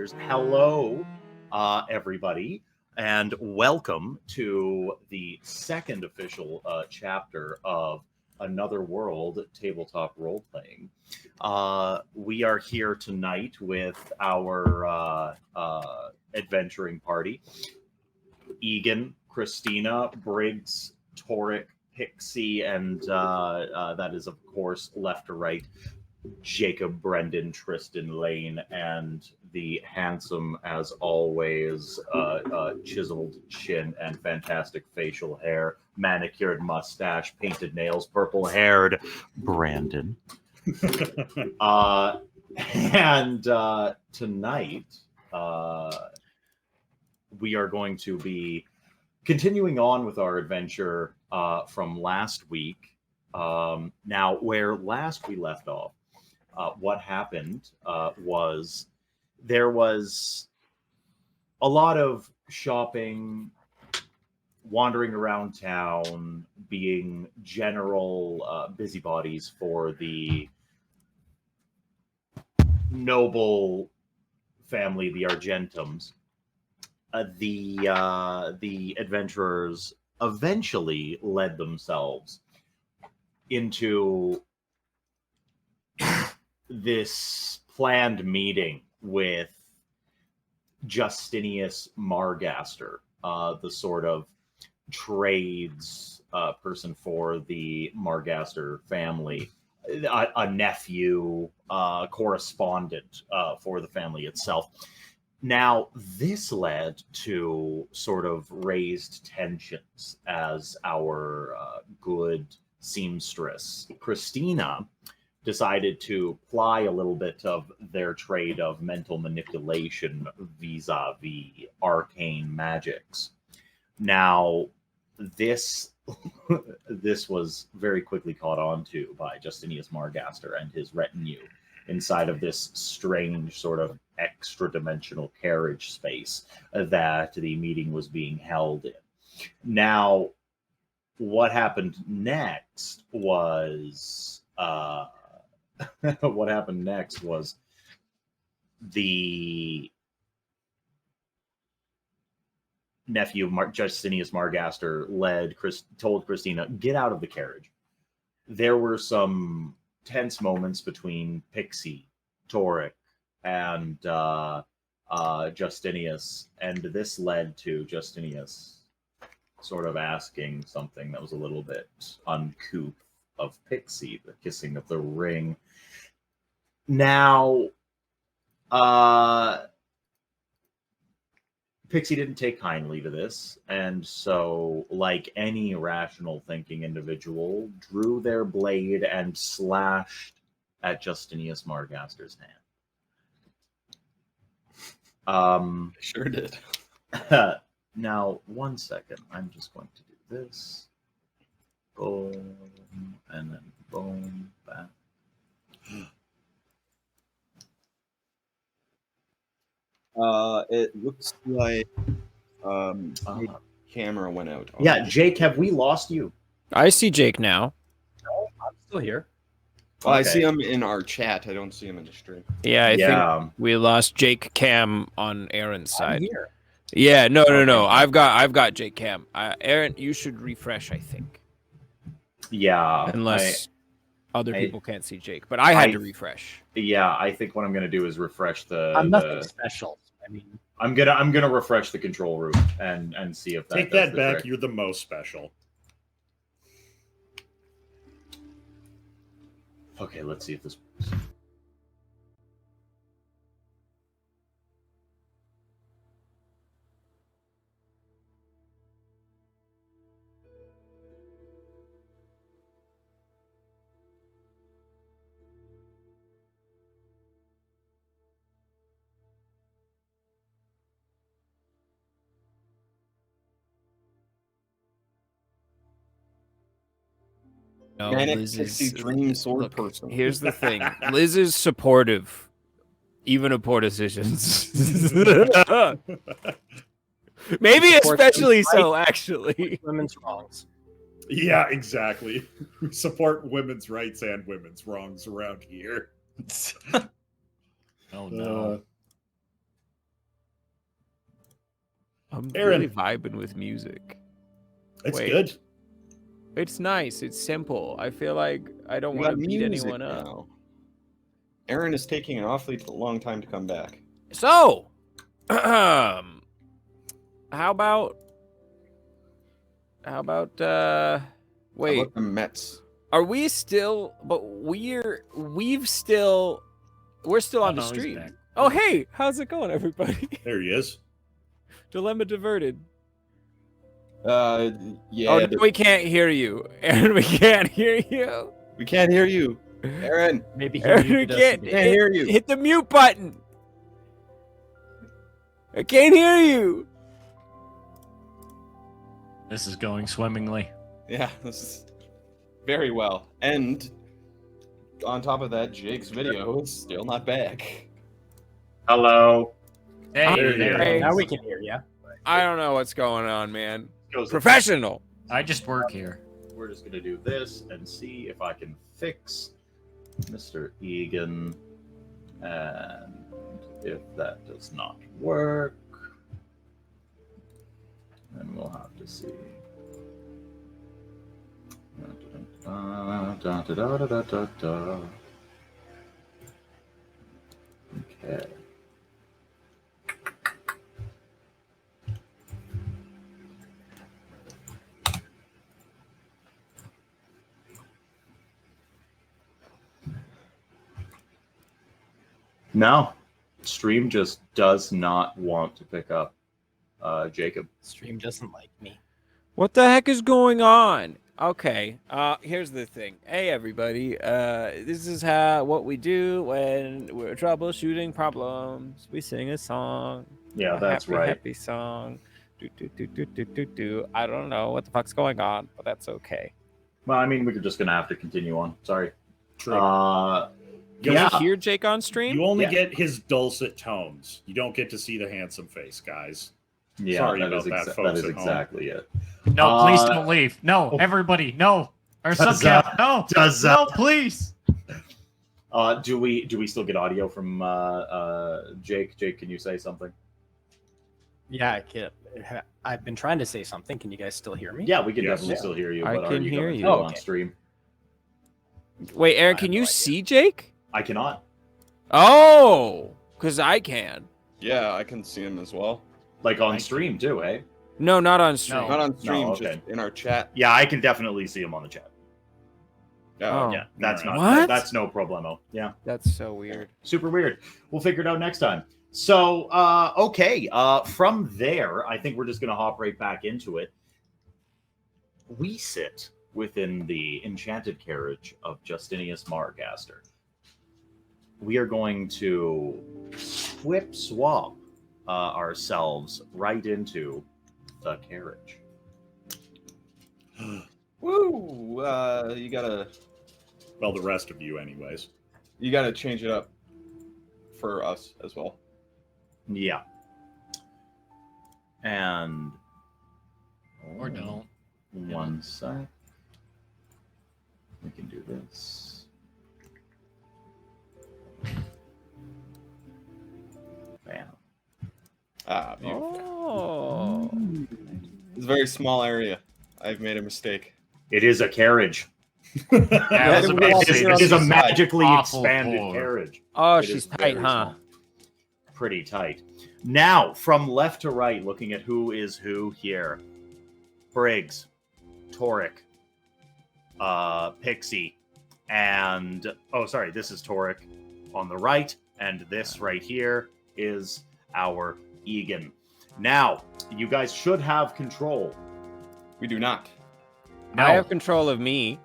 Margasters. Hello, everybody, and welcome to the second official chapter of Another World tabletop role-playing. We are here tonight with our adventuring party. Egan, Christina, Briggs, Toric, Pixie, and that is, of course, left to right, Jacob, Brendan, Tristan, Lane, and the handsome, as always, chiseled chin and fantastic facial hair, manicured mustache, painted nails, purple-haired Brandon. And tonight, we are going to be continuing on with our adventure from last week. Now, where last we left off, what happened was there was a lot of shopping, wandering around town, being general busybodies for the noble family, the Argentums. The adventurers eventually led themselves into this planned meeting with Justinius Margaster, the sort of trades person for the Margaster family, a nephew, correspondent for the family itself. Now, this led to sort of raised tensions as our good seamstress, Christina, decided to ply a little bit of their trade of mental manipulation vis-a-vis arcane magics. Now, this was very quickly caught on to by Justinius Margaster and his retinue inside of this strange sort of extra-dimensional carriage space that the meeting was being held in. Now, what happened next was the nephew, Justinius Margaster, told Christina, get out of the carriage. There were some tense moments between Pixie, Toric, and Justinius, and this led to Justinius sort of asking something that was a little bit uncouth of Pixie, the kissing of the ring. Now, Pixie didn't take kindly to this, and so, like any rational thinking individual, drew their blade and slashed at Justinius Margaster's hand. Sure did. Now, one second. I'm just going to do this. Boom, and then boom, back. It looks like the camera went out. Yeah, Jake, have we lost you? I see Jake now. No, I'm still here. Well, Okay. I see him in our chat. I don't see him in the stream. Yeah, I think we lost Jake Cam on Aaron's side. I'm here. Yeah, no. Okay. I've got Jake Cam. Aaron, you should refresh, I think. Yeah. Unless other people can't see Jake, but I had to refresh. Yeah, I think what I'm going to do is refresh the. I'm nothing special. I mean, I'm gonna refresh the control room and see if that take does that the back. trick. You're the most special. Okay, let's see if this. No, Manic Liz pixie is dream sword look, person. Here's the thing: Liz is supportive, even of poor decisions. Maybe Supports especially women's so, rights. actually. Women's wrongs. Yeah, exactly. We support women's rights and women's wrongs around here. Oh no. I'm Aaron. really vibing with music. It's Wait. good. It's nice. It's simple. I feel like I don't We want got to beat music anyone up. now. Aaron is taking an awfully long time to come back. So, how about How wait, about the Mets? are we still we're still on the no, he's stream. back. Oh, hey, how's it going, everybody? There he is. Dilemma diverted. Yeah. Oh, no, we can't hear you. Aaron, we can't hear you. We can't hear you. Aaron, Maybe he Aaron, we muted us can't, again. can't hear you. Hit the mute button. I can't hear you. This is going swimmingly. Yeah, this is very well. And on top of that, Jake's video is still not back. Hello. Hey, There there you he Now is. we can hear you. I don't know what's going on, man. Goes Professional. I just work here. We're just gonna do this and see if I can fix Mr. Egan. And if that does not work, then we'll have to see. Okay. No, stream just does not want to pick up Jacob. Stream doesn't like me. What the heck is going on? Okay, here's the thing. Hey, everybody. This is what we do when we're troubleshooting problems. We sing a song. Yeah, A that's happy, right. Happy song. Do, do, do, do, do, do, do. I don't know what the fuck's going on, but that's okay. Well, I mean, we're just gonna have to continue on. Sorry. True. Can Yeah. we hear Jake on stream? You only Yeah. get his dulcet tones. You don't get to see the handsome face, guys. Yeah, Sorry that about is that, that folks is at home. exactly it. No, please Uh, don't leave. No, oh. everybody, no. Our Does, subcap, no. does, No, please. Do we still get audio from Jake? Jake, can you say something? Yeah, I can. I've been trying to say something. Can you guys still hear me? Yeah, we can Yes. definitely still hear you. I But are can you hear going you. through Oh, on okay. stream? Wait, Aaron, I can have you no idea. see Jake? I cannot. Oh, because I can. Yeah, I can see him as well. Like on I stream too, eh? No, not on stream. Not on stream, okay. just in our chat. Yeah, I can definitely see him on the chat. Oh. Yeah, that's Alright. not What? that's no problemo. Yeah, That's so weird. super weird. We'll figure it out next time. So, okay, from there, I think we're just gonna hop right back into it. We sit within the enchanted carriage of Justinius Margaster. We are going to swap ourselves right into the carriage. Woo! You gotta Well, the rest of you, anyways. change it up for us as well. Yeah. And Or don't. One sec. We can do this. Bam. Ah, beautiful. Oh. It's a very small area. I've made a mistake. It is a carriage. Yeah, I was about to say, It this is a is magically awful expanded poor. carriage. Oh, It she's is tight, very huh? small. Pretty tight. Now, from left to right, looking at who is who here. Briggs, Toric, Pixie, and sorry, this is Toric on the right, and this right here is our Egan. Now, you guys should have control. We do not. No. I have control of me.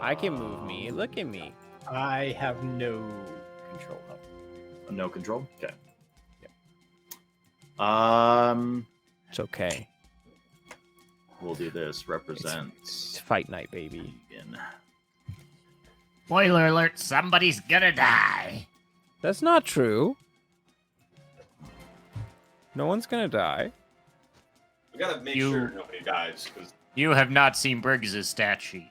I can move me. Look at me. I have no control of it. No control. Okay. Yep. It's okay. We'll do this. It's Represents fight night, baby. Egan. Spoiler alert, somebody's gonna die. That's not true. No one's gonna die. We gotta make You- sure nobody dies, because You have not seen Briggs's stat sheet.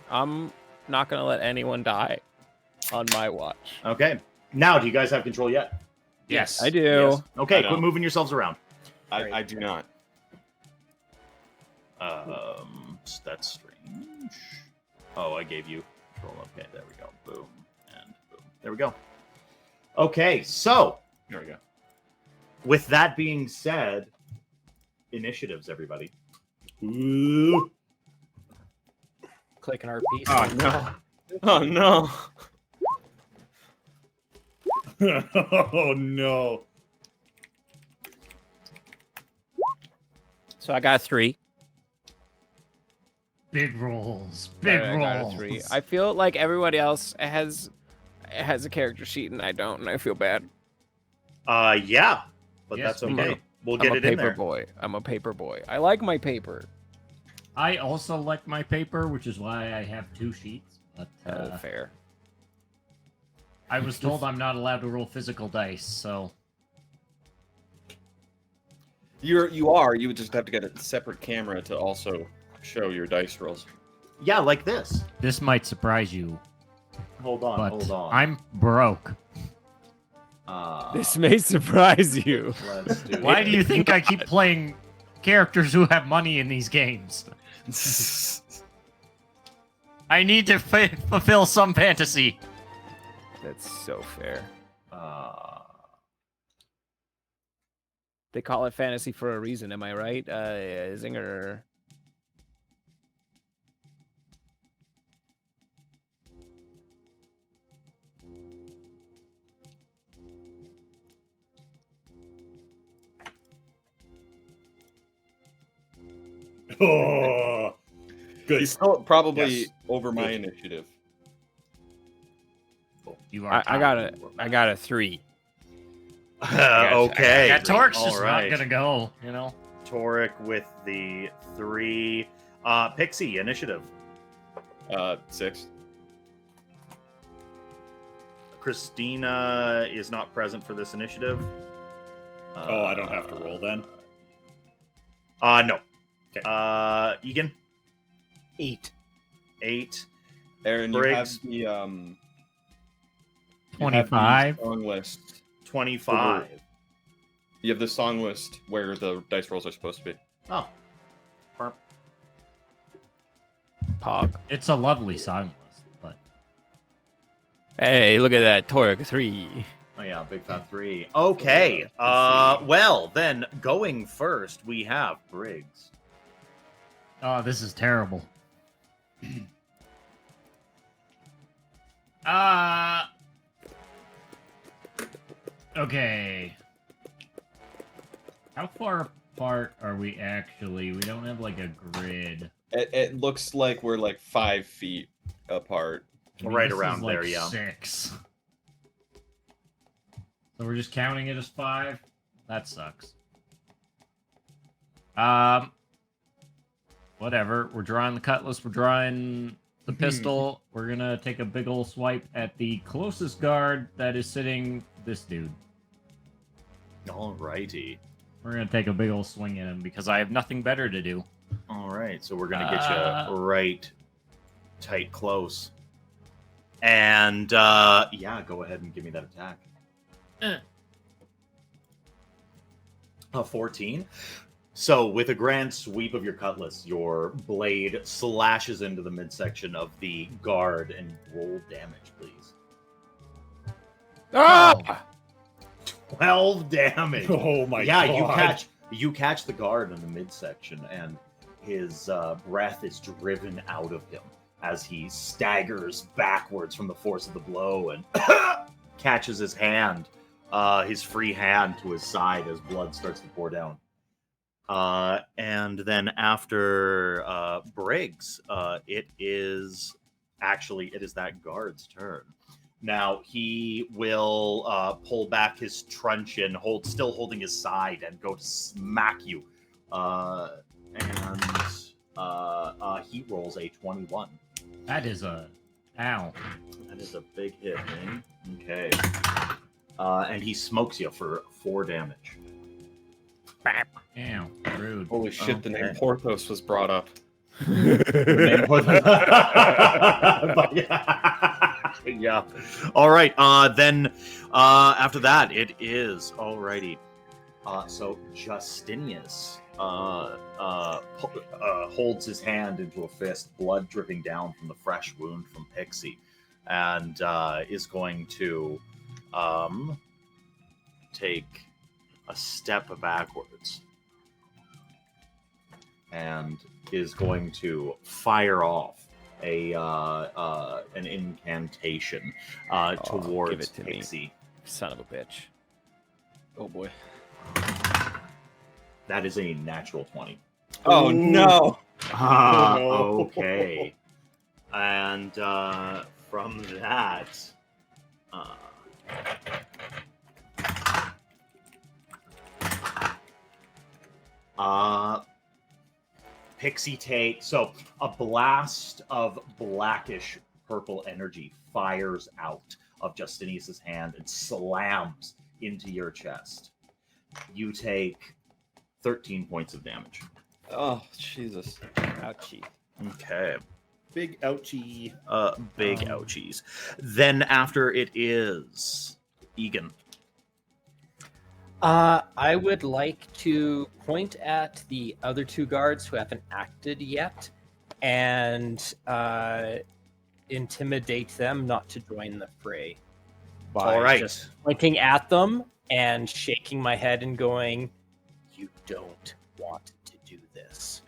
I'm not gonna let anyone die on my watch. Okay. Now, do you guys have control yet? Yes. I do. Yes. Okay, I know. quit moving yourselves around. I do not. That's strange. Oh, I gave you control. Okay, there we go. Boom and boom. There we go. Okay, so There we go. with that being said, initiatives, everybody. Ooh. Clicking our piece. Oh no! Oh no! Oh no. So I got a 3. Big rolls. Big I got a rolls. 3. I feel like everybody else has a character sheet and I don't, and I feel bad. Yeah, but Yes, that's we okay. do. We'll I'm get a it in paper there. boy. I'm a paper boy. I like my paper. I also like my paper, which is why I have 2 sheets. But Fair. I was told I'm not allowed to roll physical dice, so You are. You would just have to get a separate camera to also show your dice rolls. Yeah, like this. this might surprise you. Hold on, But hold on. I'm broke. This may surprise you. Let's do Why it. do you think I keep playing characters who have money in these games? I need to fulfill some fantasy. That's so fair. Uh, They call it fantasy for a reason. Am I right? Zinger. Oh, good. He's still probably Yes. over my initiative. You are. I got a 3. okay. That Torque's All just right. not gonna go. You know. Toric with the 3. Pixie, initiative. 6. Christina is not present for this initiative. Oh, I don't have to roll then? No. Okay. Egan, 8. 8. Aaron, Briggs. you have the 25. song list. 25. You have the song list where the dice rolls are supposed to be. Oh. Perp. Pog. It's a lovely song list, but Hey, look at that. Toric 3. Oh yeah, big fat 3. Okay. Well, then going first, we have Briggs. oh, this is terrible. Okay. How far apart are we actually? We don't have like a grid. It looks like we're like 5 feet apart. I mean, Right this around is like there, yeah. 6. So we're just counting it as 5? That sucks. Whatever. We're drawing the cutlass. We're drawing the pistol. We're gonna take a big ol' swipe at the closest guard that is sitting this dude. Alrighty. We're gonna take a big ol' swing at him because I have nothing better to do. Alright, so we're gonna get you right tight close. And yeah, go ahead and give me that attack. 14. So, with a grand sweep of your cutlass, your blade slashes into the midsection of the guard and roll damage, please. Ah! 12 damage. Oh my yeah, god. you catch the guard in the midsection, and his breath is driven out of him as he staggers backwards from the force of the blow and catches his hand, his free hand, to his side as blood starts to pour down. And then after Briggs, it is that guard's turn. Now he will pull back his truncheon, still holding his side, and go to smack you. And he rolls a 21. That is a ow. That is a big hit, man. Okay. And he smokes you for 4 damage. Ow. Rude. Holy shit, the name Okay. Porthos was brought up. But yeah. Yeah. All right. Then after that, it is alrighty. So Justinius holds his hand into a fist, blood dripping down from the fresh wound from Pixie, and is going to take a step backwards and is going to fire off an incantation towards give it to me. Pixie. Son of a bitch. Oh boy. That is a natural 20. Oh no. Ah, no. okay. And from that, Pixie takes so a blast of blackish purple energy fires out of Justinius's hand and slams into your chest. You take 13 points of damage. Oh Jesus. Ouchie. Okay. Big ouchie. Big ouchies. Then after it is Egan. I would like to point at the other two guards who haven't acted yet and intimidate them not to join the fray. By All right. just pointing at them and shaking my head and going, "You don't want to do this."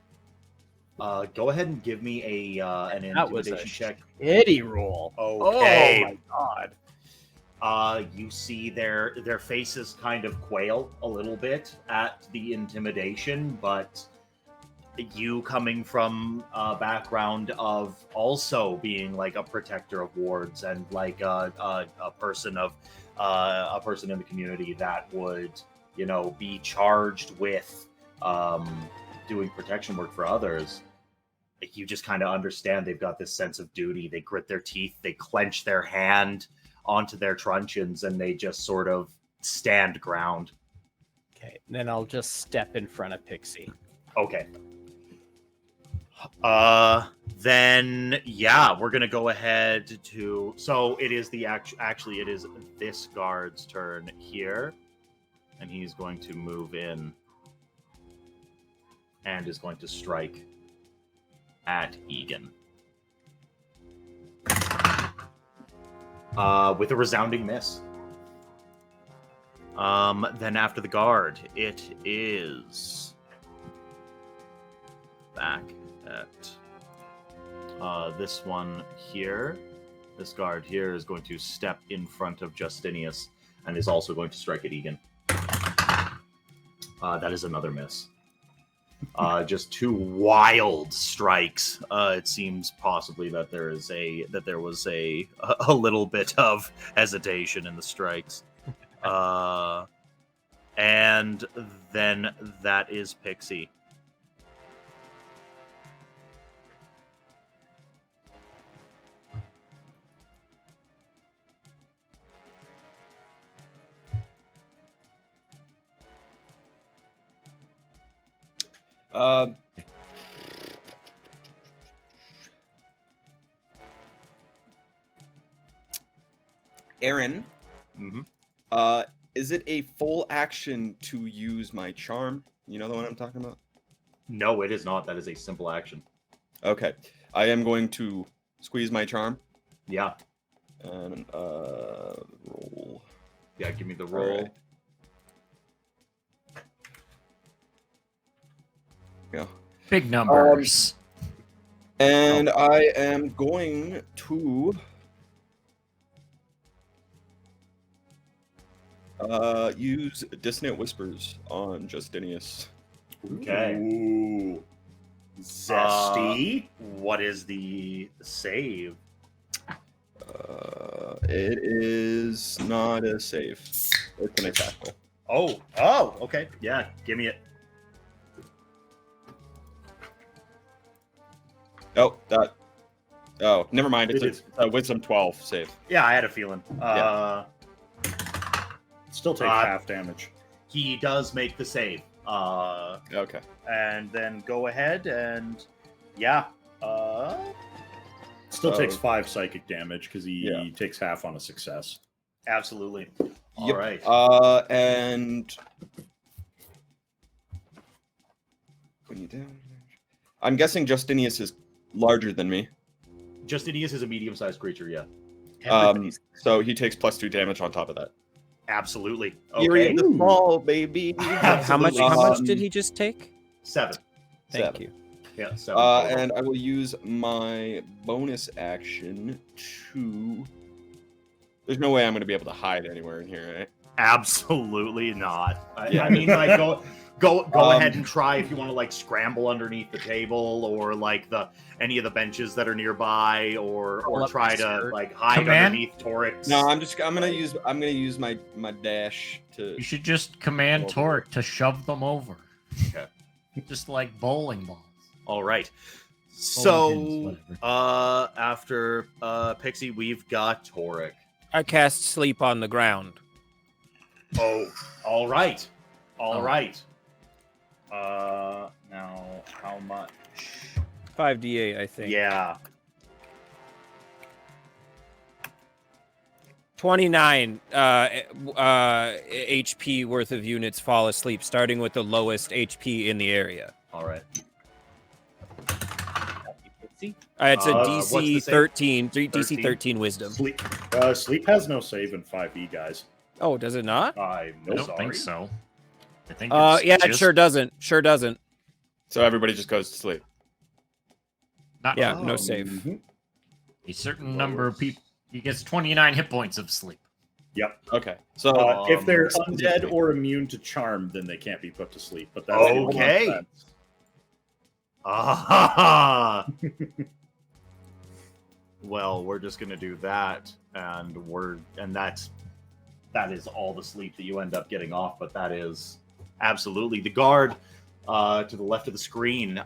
Go ahead and give me an That was a intimidation check. shitty roll. Okay. Oh my god. You see their faces kind of quail a little bit at the intimidation, but you coming from a background of also being like a protector of wards and like a person in the community that would, you know, be charged with doing protection work for others. You just kind of understand they've got this sense of duty. They grit their teeth, they clench their hand onto their truncheons, and they just sort of stand ground. Okay, then I'll just step in front of Pixie. Okay. Then yeah, we're gonna go ahead to. So it is the actually it is this guard's turn here, and he's going to move in and is going to strike at Egan. With a resounding miss. Then after the guard, it is back at this one here. This guard here is going to step in front of Justinius and is also going to strike at Egan. That is another miss. Just two wild strikes. It seems possibly that there was a little bit of hesitation in the strikes. And then that is Pixie. Aaron, Mm-hmm. is it a full action to use my charm? You know the one I'm talking about? No, it is not. That is a simple action. Okay. I am going to squeeze my charm Yeah. and roll. Yeah, give me the roll. Alright. Yeah. Big numbers. And I am going to use Dissonant Whispers on Justinius. Okay. Ooh. Zesty. What is the save? It is not a save. It's an attack roll. Oh, okay. Yeah, give me it. Oh, never mind. It's It is. a Wisdom 12 save. Yeah, I had a feeling. Still take half damage. He does make the save. Okay. And then go ahead and yeah. Still So- takes 5 psychic damage because he Yeah. takes half on a success. Absolutely. All Yep. right. And I'm guessing Justinius is larger than me. Justinius is a medium-sized creature, yeah. So he takes +2 damage on top of that. Absolutely. Fury Okay. of the Fall, baby. How much? Absolutely. How much did he just take? 7. Thank 7. you. Yeah, 7. total. And I will use my bonus action to. There's no way I'm going to be able to hide anywhere in here, right? Absolutely not. Yeah. I mean, like, go ahead and try if you want to like scramble underneath the table or like any of the benches that are nearby, or up try my to skirt. like hide Command? underneath Torix. No, I'm gonna use my dash to. You should just command Over. Torque to shove them over. Okay. Just like bowling balls. All right. Bowling pins, So, after Pixie, we've got Toric. I cast sleep on the ground. Oh, all right. All Oh. right. Now, how much? 5d8, I think. Yeah. 29 HP worth of units fall asleep, starting with the lowest HP in the area. All right. It's a what's the DC save? 13, DC 13? 13 wisdom. Sleep has no save in 5e, guys. Oh, does it not? I'm I don't sorry. think so. I think Yeah, it just sure doesn't. Sure doesn't. So everybody just goes to sleep. not Yeah, Oh. no save. Mhm. a certain number of people. He gets 29 hit points of sleep. Yep. Okay. So If they're Um, undead or immune to charm, then they can't be put to sleep. But that's the only Okay. offense. Ah. Well, we're just gonna do that, and that is all the sleep that you end up getting off. But that is absolutely the guard to the left of the screen.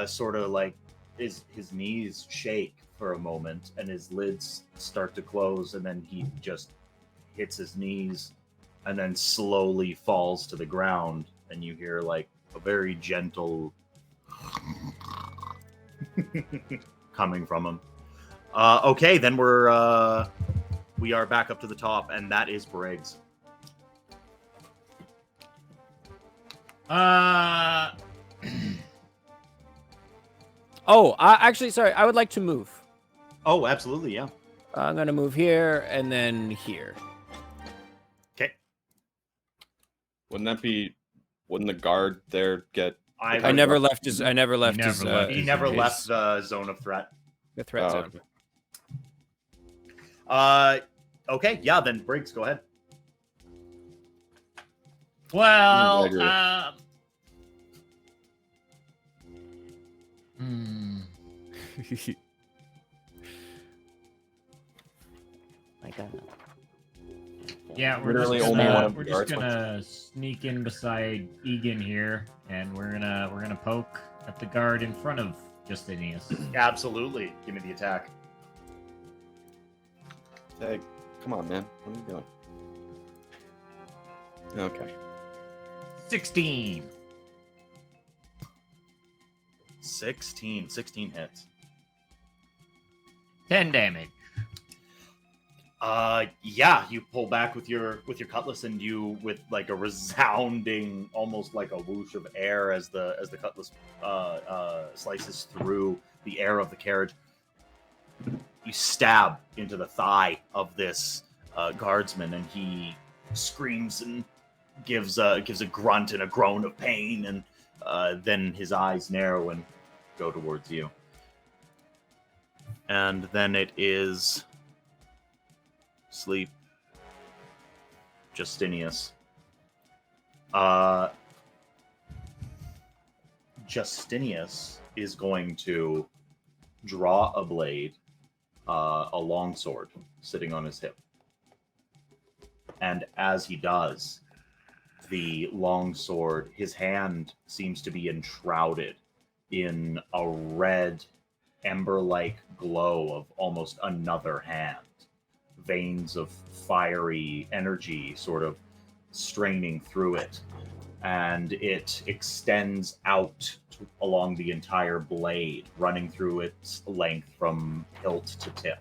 Sort of like his knees shake for a moment, and his lids start to close, and then he just hits his knees, and then slowly falls to the ground, and you hear like a very gentle coming from him. Okay, then we are back up to the top, and that is Briggs. Oh, actually, sorry. I would like to move. Oh, absolutely, yeah. I'm going to move here and then here. Okay. wouldn't the guard there get? I never left his. I never left never his. left He his- never his- left the zone of threat. The threat zone. okay. Okay, yeah. Then Briggs, go ahead. Well, Gregory. My God. yeah, we're Literally just only gonna, one of the we're just guards gonna sneak in beside Egan here, and we're gonna poke at the guard in front of Justinius. Absolutely. Give me the attack. Hey, come on, man. What are you doing? Okay. 16. 16 hits. 10 damage. Yeah, you pull back with your cutlass, and you, with like a resounding, almost like a whoosh of air as the cutlass slices through the air of the carriage, you stab into the thigh of this guardsman, and he screams and gives a grunt and a groan of pain, and then his eyes narrow and go towards you. And then it is sleep Justinius. Justinius is going to draw a blade, a longsword, sitting on his hip. And as he does, the longsword, his hand seems to be enshrouded in a red, ember-like glow of almost another hand. Veins of fiery energy sort of straining through it. and it extends out along the entire blade, running through its length from hilt to tip.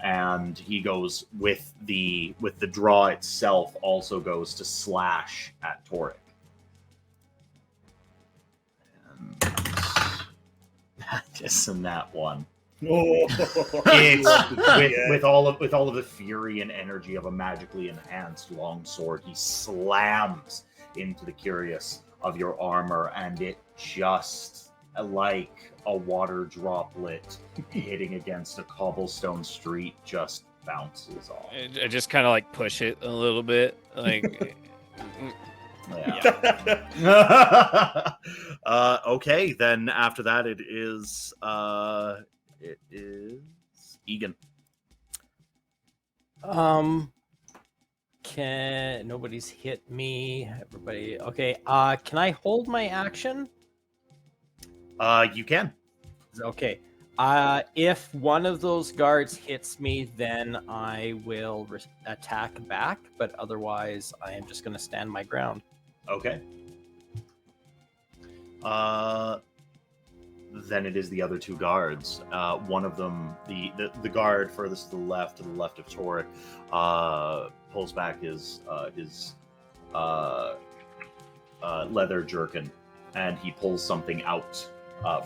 And he goes with the draw itself, also goes to slash at Toric. And that is in that one. Oh, It's with all of the fury and energy of a magically enhanced longsword, he slams into the curious of your armor, and it just like a water droplet hitting against a cobblestone street just bounces off. I just kind of like push it a little bit, like. Yeah. Okay, then after that it is Egan. Can nobody's hit me? Everybody, okay. Can I hold my action? You can. Okay. If one of those guards hits me, then I will attack back. But otherwise, I am just going to stand my ground. Okay. Then it is the other two guards. One of them, the guard furthest to the left of Toric, pulls back his leather jerkin, and he pulls something out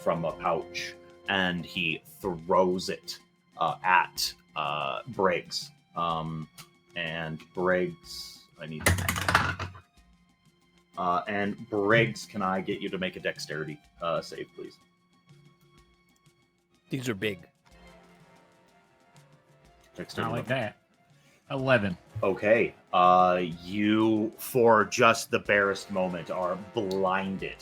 from a pouch, and he throws it at Briggs. And Briggs, I need. And Briggs, can I get you to make a dexterity save, please? These are big. Dexterity. Not like that. 11. Okay. You, for just the barest moment, are blinded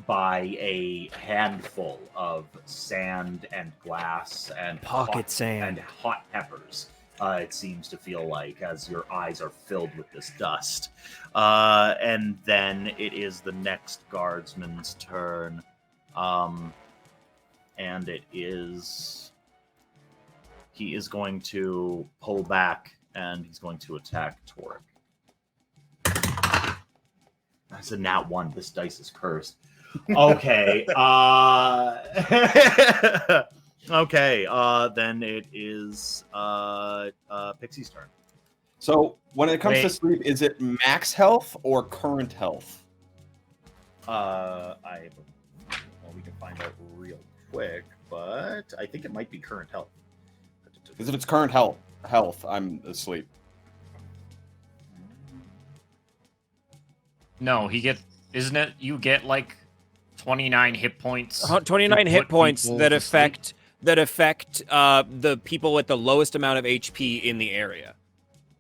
by a handful of sand and glass and Pocket sand and hot peppers. It seems to feel like, as your eyes are filled with this dust. And then it is the next guardsman's turn. And it is... He is going to pull back, and he's going to attack Toric. That's a nat 1. This dice is cursed. Okay. Okay, then it is Pixie's turn. So when it comes to Wait. sleep, is it max health or current health? Well, we can find out real quick, but I think it might be current health. Because if it's current health, I'm asleep. No, he gets. Isn't it? You get like 29 hit points. 29 to hit put points people that to sleep? affect the people with the lowest amount of HP in the area.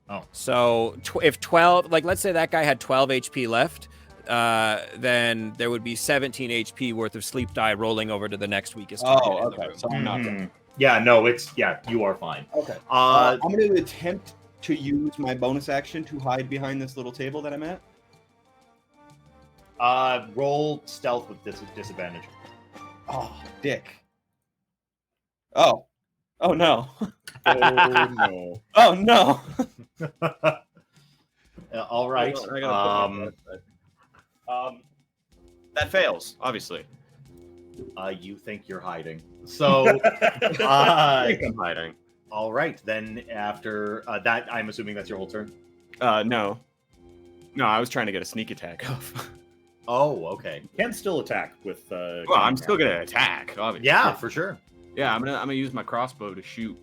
Oh. So if 12, like let's say that guy had 12 HP left, then there would be 17 HP worth of sleep die rolling over to the next weakest target in the okay. room. So I'm not. Mhm. Yeah, no, you are fine. Okay. Uh, I'm going to attempt to use my bonus action to hide behind this little table that I'm at. Roll stealth with disadvantage. Oh, dick. Oh. Oh, no. Oh no. Oh, no. All right. I gotta put that fails, obviously. You think you're hiding. So, I think I'm hiding. all right. Then after that, I'm assuming that's your whole turn. No. No, I was trying to get a sneak attack off. Oh, okay. Can still attack with. Well, I'm still gonna attack, obviously. Yeah, for sure. Yeah, I'm gonna use my crossbow to shoot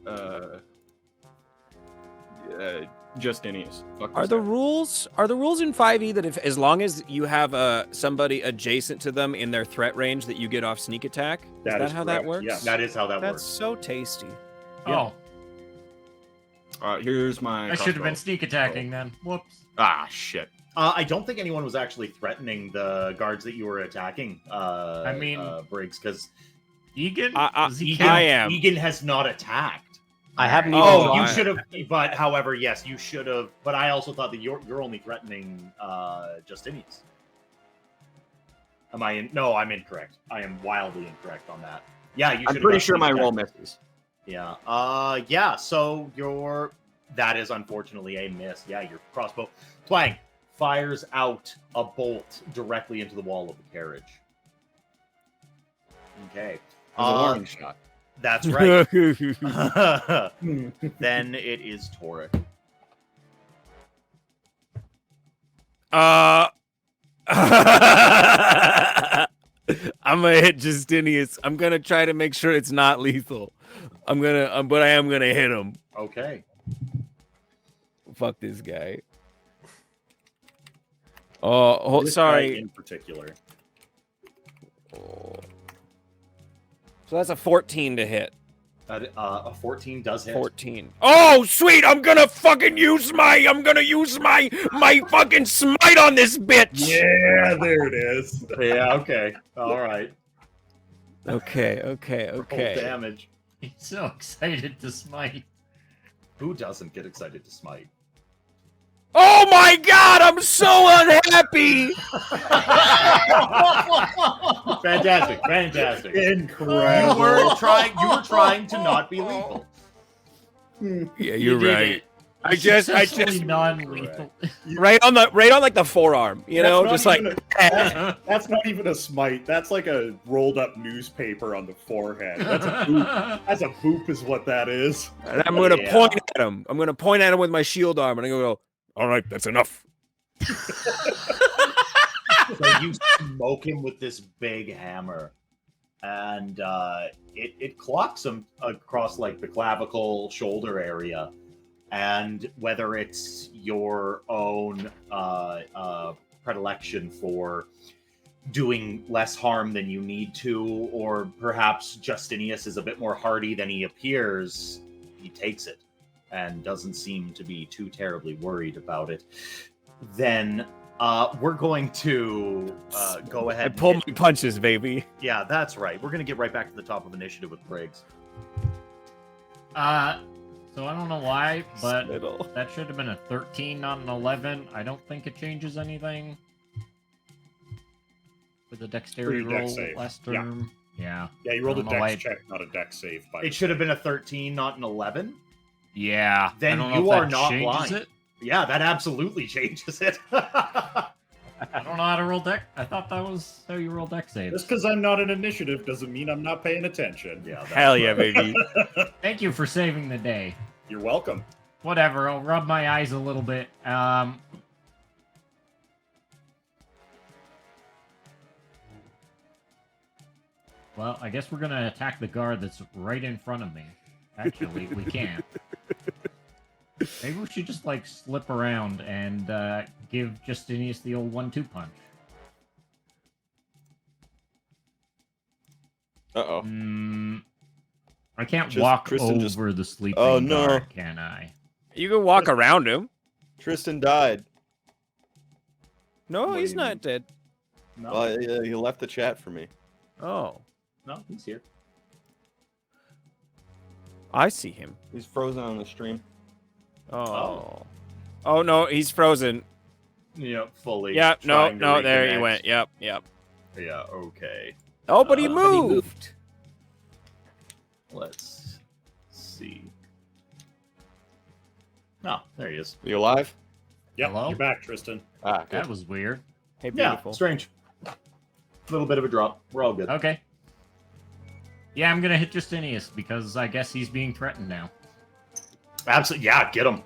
Justinius. Fuck Are this the guy. rules in 5e that if as long as you have somebody adjacent to them in their threat range that you get off sneak attack? Is That that is how that correct, works? yes. That is how that That's works. so tasty. Oh, Here's my. I should have been crossbow. sneak attacking then. Whoops. Ah, shit. I don't think anyone was actually threatening the guards that you were attacking. Briggs, because Egan? Does he I count? am. Egan has not attacked. I haven't even. Oh, You I- should have. But however, yes, you should have. But I also thought that you're only threatening Justinius. Am I in? No, I'm incorrect. I am wildly incorrect on that. Yeah, you should. I'm pretty sure my roll misses. Yeah. Yeah. So that is unfortunately a miss. Yeah, your crossbow twang fires out a bolt directly into the wall of the carriage. Okay. As a warning shot. That's right. Then it is Toric. I'm gonna hit Justinius. I'm gonna try to make sure it's not lethal. But I am gonna hit him. Okay. Fuck this guy. Oh, This sorry. guy in particular. So that's a 14 to hit. A 14 does hit. 14. Oh, sweet! I'm gonna use my fucking smite on this bitch. Yeah, there it is. Yeah. Okay. All right. Okay. Roll damage. He's so excited to smite. Who doesn't get excited to smite? Oh my god! I'm so unhappy. Fantastic. Incredible. You were trying to not be lethal. Yeah, You you're did right. it. I just Successfully non-lethal. right on like the forearm, you know, That's just not like even that's not even a smite. That's like a rolled up newspaper on the forehead. That's a boop. That's a boop is what that is. and I'm gonna Yeah. point at him. I'm gonna point at him with my shield arm, and I'm gonna go, all right, that's enough. So you smoke him with this big hammer, and it clocks him across like the clavicle, shoulder area. And whether it's your own predilection for doing less harm than you need to, or perhaps Justinius is a bit more hardy than he appears, he takes it and doesn't seem to be too terribly worried about it. Then we're going to go ahead. I pull my punches, baby. Yeah, that's right. We're going to get right back to the top of initiative with Briggs. So I don't know why, but Middle. that should have been a 13, not an 11. I don't think it changes anything with the dexterity For your roll dex save. last Yeah. term. Yeah. Yeah, you rolled a I don't know why dex check, not a dex save. By It should have been a 13, not an 11. Yeah. Then I don't know you if that are not changes blind. it. Yeah, that absolutely changes it. I don't know how to roll deck. I thought that was how you roll deck saves. Just because I'm not an initiative doesn't mean I'm not paying attention. Yeah, that's Hell yeah, right. baby. Thank you for saving the day. You're welcome. Whatever, I'll rub my eyes a little bit. Well, I guess we're gonna attack the guard that's right in front of me. Actually, we can't. Maybe we should just, like, slip around and give Justinius the old 1-2 punch. Uh-oh. I can't Just- walk Tristan over just- the sleeping Oh, no. guard, can I? You can walk around him. Tristan died. No, What do he's you not mean? dead. No, Well, he left the chat for me. Oh, no, he's here. I see him. He's frozen on the stream. Oh. Oh no, he's frozen. Yeah, fully. Yep, trying to no, there he reconnect. went. Yep. Yeah, okay. Oh, but he But he moved. Let's see. Oh, there he is. You alive? Yep, Hello? you're back, Tristan. Ah, good. That was weird. Hey, Yeah, beautiful. strange. Little bit of a drop. We're all good. Okay. Yeah, I'm gonna hit Justinius because I guess he's being threatened now. Absolutely. Yeah, get him.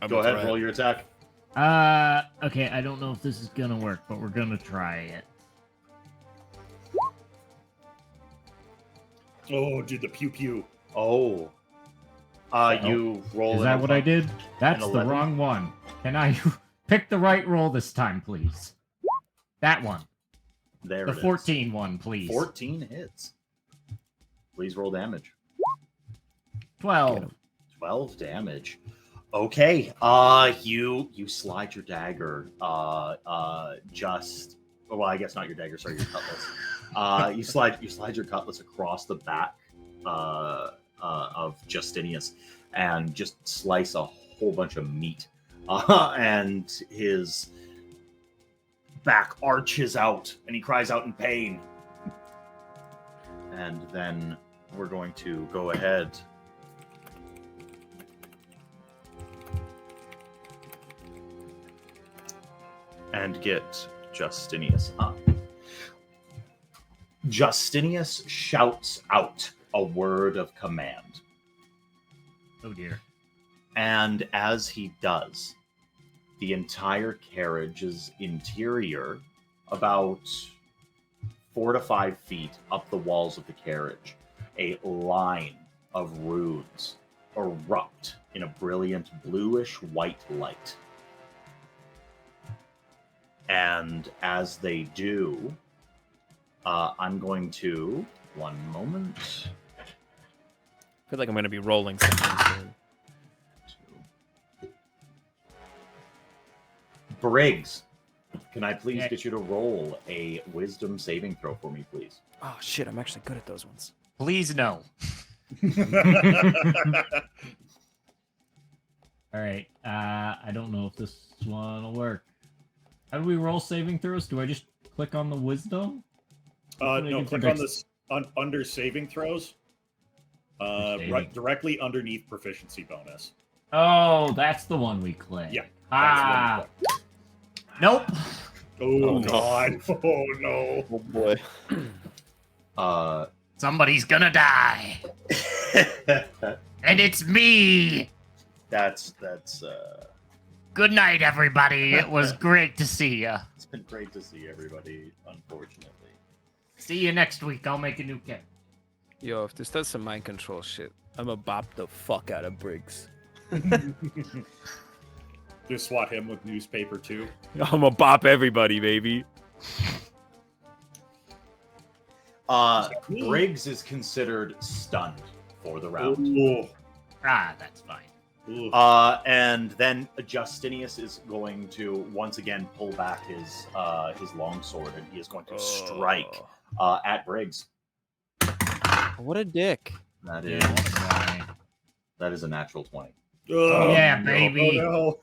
I'm Go a ahead, threat. roll your attack. Okay, I don't know if this is gonna work, but we're gonna try it. Oh, dude, the pew pew. Oh. You roll. Is an that what I did? That's the 11? wrong one. Can I pick the right roll this time, please? That one. There The it is. 14 one, please. 14 hits. Please roll damage. 12. 12 damage. Okay. You slide your dagger. Just. Well, I guess not your dagger. Sorry, your cutlass. You slide your cutlass across the back of Justinius and just slice a whole bunch of meat. And his back arches out, and he cries out in pain. And then we're going to go ahead. and get Justinius up. Justinius shouts out a word of command. Oh dear. And as he does, the entire carriage's interior, about 4 to 5 feet up the walls of the carriage, a line of runes erupt in a brilliant bluish white light. And as they do, I'm going to... One moment. I feel like I'm going to be rolling something soon. Briggs, can I please Yeah. get you to roll a wisdom saving throw for me, please? Oh, shit. I'm actually good at those ones. Please no. All right. I don't know if this one will work. How do we roll saving throws? Do I just click on the wisdom? No, click on this under saving throws. Right directly underneath proficiency bonus. Oh, that's the one we click. Yeah. Ah. That's the one. Nope. Oh, no. God. Oh, no. Oh boy. Somebody's gonna die. And it's me. That's Good night, everybody. It was great to see ya. it's been great to see everybody, unfortunately. See you next week. I'll make a new kit. Yo, if this does some mind control shit, I'm gonna bop the fuck out of Briggs. Just swat him with newspaper, too. I'm gonna bop everybody, baby. Briggs is considered stunned for the round. Ooh. Ah, that's fine. Ooh. And then Justinius is going to once again pull back his longsword, and he is going to strike at Briggs. What a dick. That Yeah, is that's fine. that is a natural 20. Oh, Yeah, no. baby. Oh, no.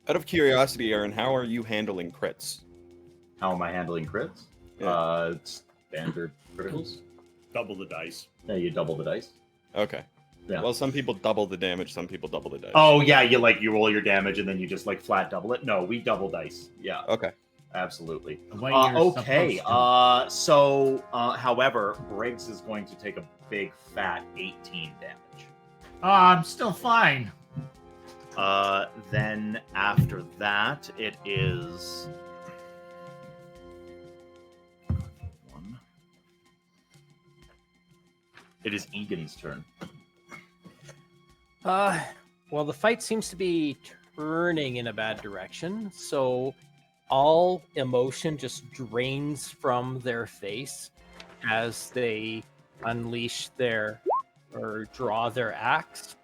Out of curiosity, Aaron, how are you handling crits? How am I handling crits? Yeah. Standard criticals. Double the dice. Yeah, you double the dice. Okay. Yeah. Well, some people double the damage, some people double the dice. Oh yeah, you roll your damage and then you just flat double it. No, we double dice. Yeah, Okay. absolutely. The way you're Okay. supposed to. However, Briggs is going to take a big fat 18 damage. Oh, I'm still fine. Then after that, it is one. It is Egan's turn. Well, the fight seems to be turning in a bad direction, so all emotion just drains from their face as they unleash their or draw their axe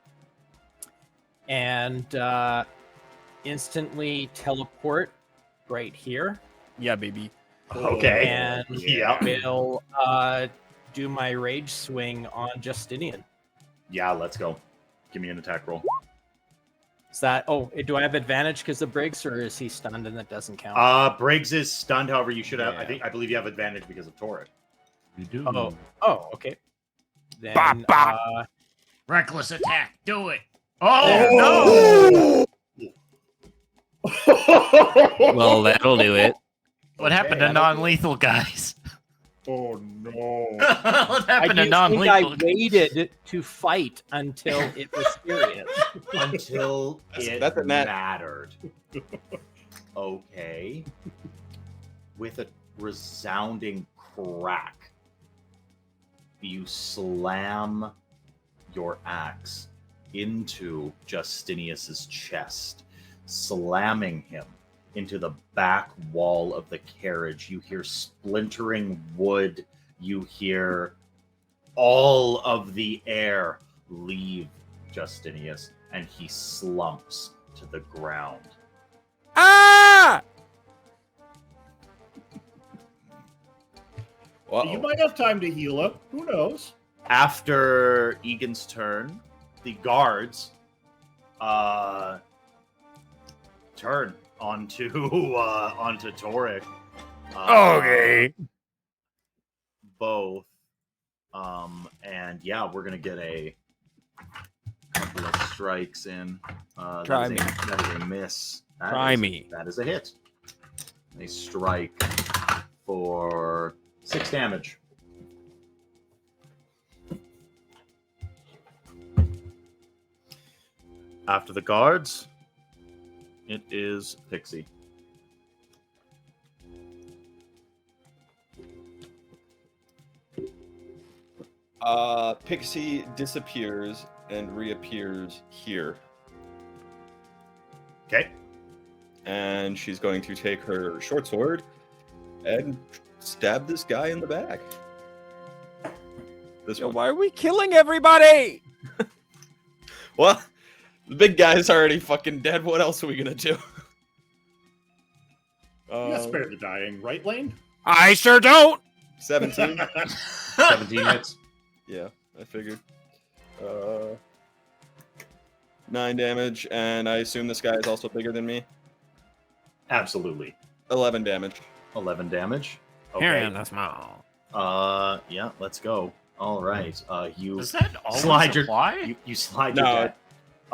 and instantly teleport right here. Yeah, baby. Okay. And Yeah. will do my rage swing on Justinian. Yeah, let's go. Give me an attack roll. Is that? Oh, do I have advantage because of Briggs, or is he stunned and that doesn't count? Briggs is stunned. However, you should have. Yeah. I believe you have advantage because of Torek. You do. Oh, okay. Then, Bop, bop. Reckless attack. Do it. Oh, Well, that'll do it. no! What happened to non-lethal guys? Oh, no. What I happened to do think I non-lethal? waited to fight until it was serious. Until it That's a net. mattered. Okay. With a resounding crack, you slam your axe into Justinius's chest, slamming him into the back wall of the carriage. You hear splintering wood. You hear all of the air leave Justinius, and he slumps to the ground. Ah! Uh-oh. You might have time to heal up. Who knows? After Egan's turn, the guards turn onto Torek. Okay. Both. And yeah, we're gonna get a couple of strikes in. Try that is me. That is a miss. Try me. That is a hit. They strike for 6 damage. After the guards, it is Pixie. Pixie disappears and reappears here. Okay. And she's going to take her short sword and stab this guy in the back. This Yo, one. why are we killing everybody? Well, the big guy's already fucking dead. What else are we gonna do? You gotta spare the dying, right, Lane? I sure don't. 17. 17 hits. Yeah, I figured. 9 damage, and I assume this guy is also bigger than me. Absolutely. 11 damage. 11 damage. Here Okay. in the small. Yeah, let's go. All right. You Does that always slide your apply? you slide No. your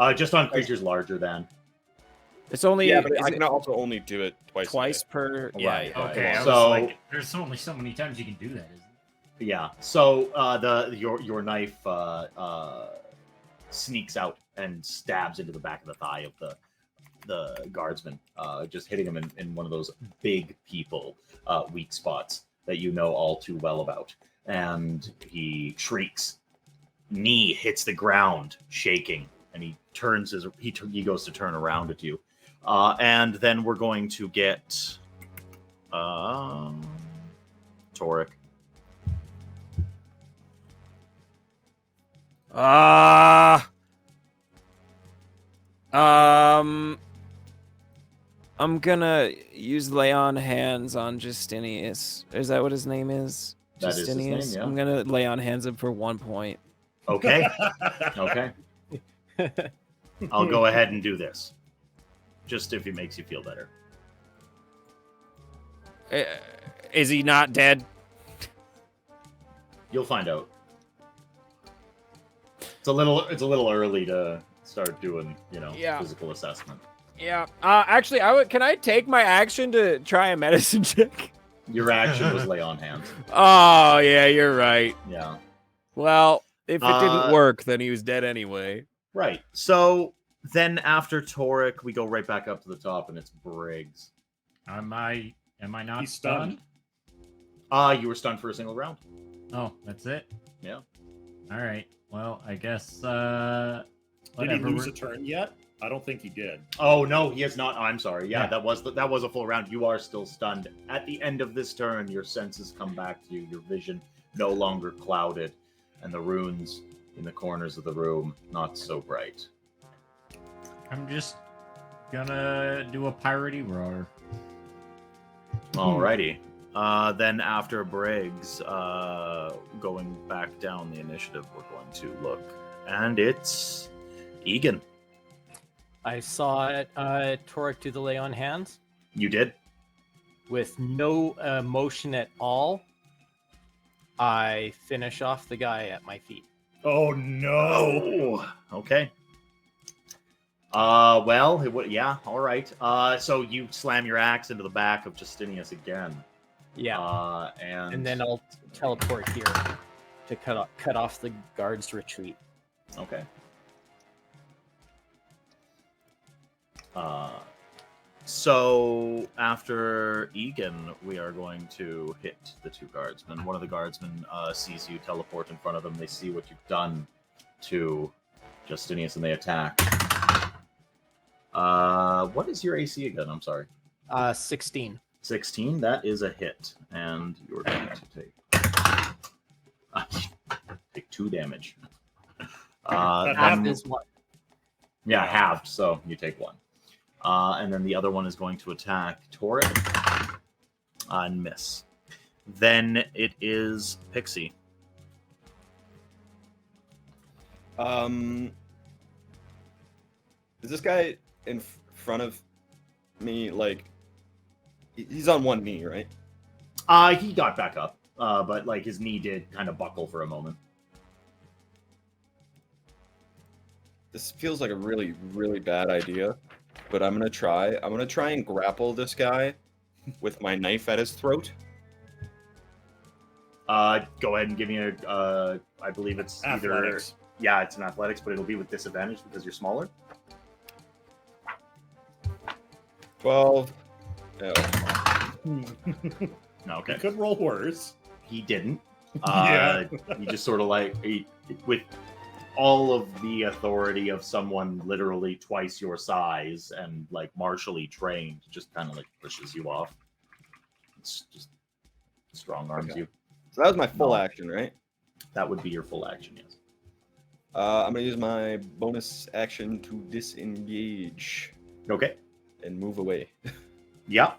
deck. Just on creatures larger than. It's only Yeah, but is I it can also only do it twice. twice per. Yeah. Right, yeah. Okay, I was So- like, there's only so many times you can do that, isn't there? Yeah. So your knife sneaks out and stabs into the back of the thigh of the guardsman, just hitting him in one of those big people weak spots that you know all too well about. And he shrieks. Knee hits the ground, shaking, and he turns he goes to turn around at you. And then we're going to get Toric. I'm gonna use lay on hands on Justinius. Is that what his name is? That is his name, yeah. I'm gonna lay on hands him for 1 point. Okay. Okay. I'll go ahead and do this. Just if it makes you feel better. Is he not dead? You'll find out. It's a little early to start doing, Yeah. physical assessment. Yeah. Actually, can I take my action to try a medicine check? Your action was lay on hands. Oh, yeah, you're right. Yeah. Well, if it didn't Uh, work, then he was dead anyway. Right. So then after Toric, we go right back up to the top, and it's Briggs. Am I not He's stunned. You were stunned for a single round. Oh, that's it? Yeah. Alright. Well, I guess, Did he whatever. lose a turn yet? I don't think he did. Oh no, he is not. I'm sorry. Yeah, Yeah. that was a full round. You are still stunned. At the end of this turn, your senses come back to you. Your vision no longer clouded, and the runes in the corners of the room not so bright. I'm just gonna do a piratey roar. Alrighty. Then after Briggs, going back down the initiative, we're going to look, and it's Egan. I saw Toric do the lay on hands You did. with no motion at all. I finish off the guy at my feet. Oh no! Okay. Well, yeah. All right. So you slam your axe into the back of Justinius again. Yeah, And and then I'll teleport here to cut off the guard's retreat. Okay. So after Egan, we are going to hit the 2 guardsmen. One of the guardsmen sees you teleport in front of them. They see what you've done to Justinius, and they attack. What is your AC again? I'm sorry. 16. 16. That is a hit, and you're going to take 2 damage. Half then- is what? Yeah, halved, so you take 1. And then the other one is going to attack Toric and miss. Then it is Pixie. Is this guy in front of me, like, he's on one knee, right? He got back up, but like his knee did kind of buckle for a moment. This feels like a really, really bad idea, but I'm gonna try. I'm gonna try and grapple this guy with my knife at his throat. Go ahead and give me a. I believe it's Athletics. Yeah, it's an athletics, but it'll be with disadvantage because you're smaller. 12. Oh. No, okay. You could roll worse. He didn't. Yeah. He just sort of like with all of the authority of someone literally twice your size and like martially trained, just kind of like pushes you off. It's just strong arms Okay. you. So that was my full No. action, right? That would be your full action, yes. I'm gonna use my bonus action to disengage Okay. and move away. Yeah.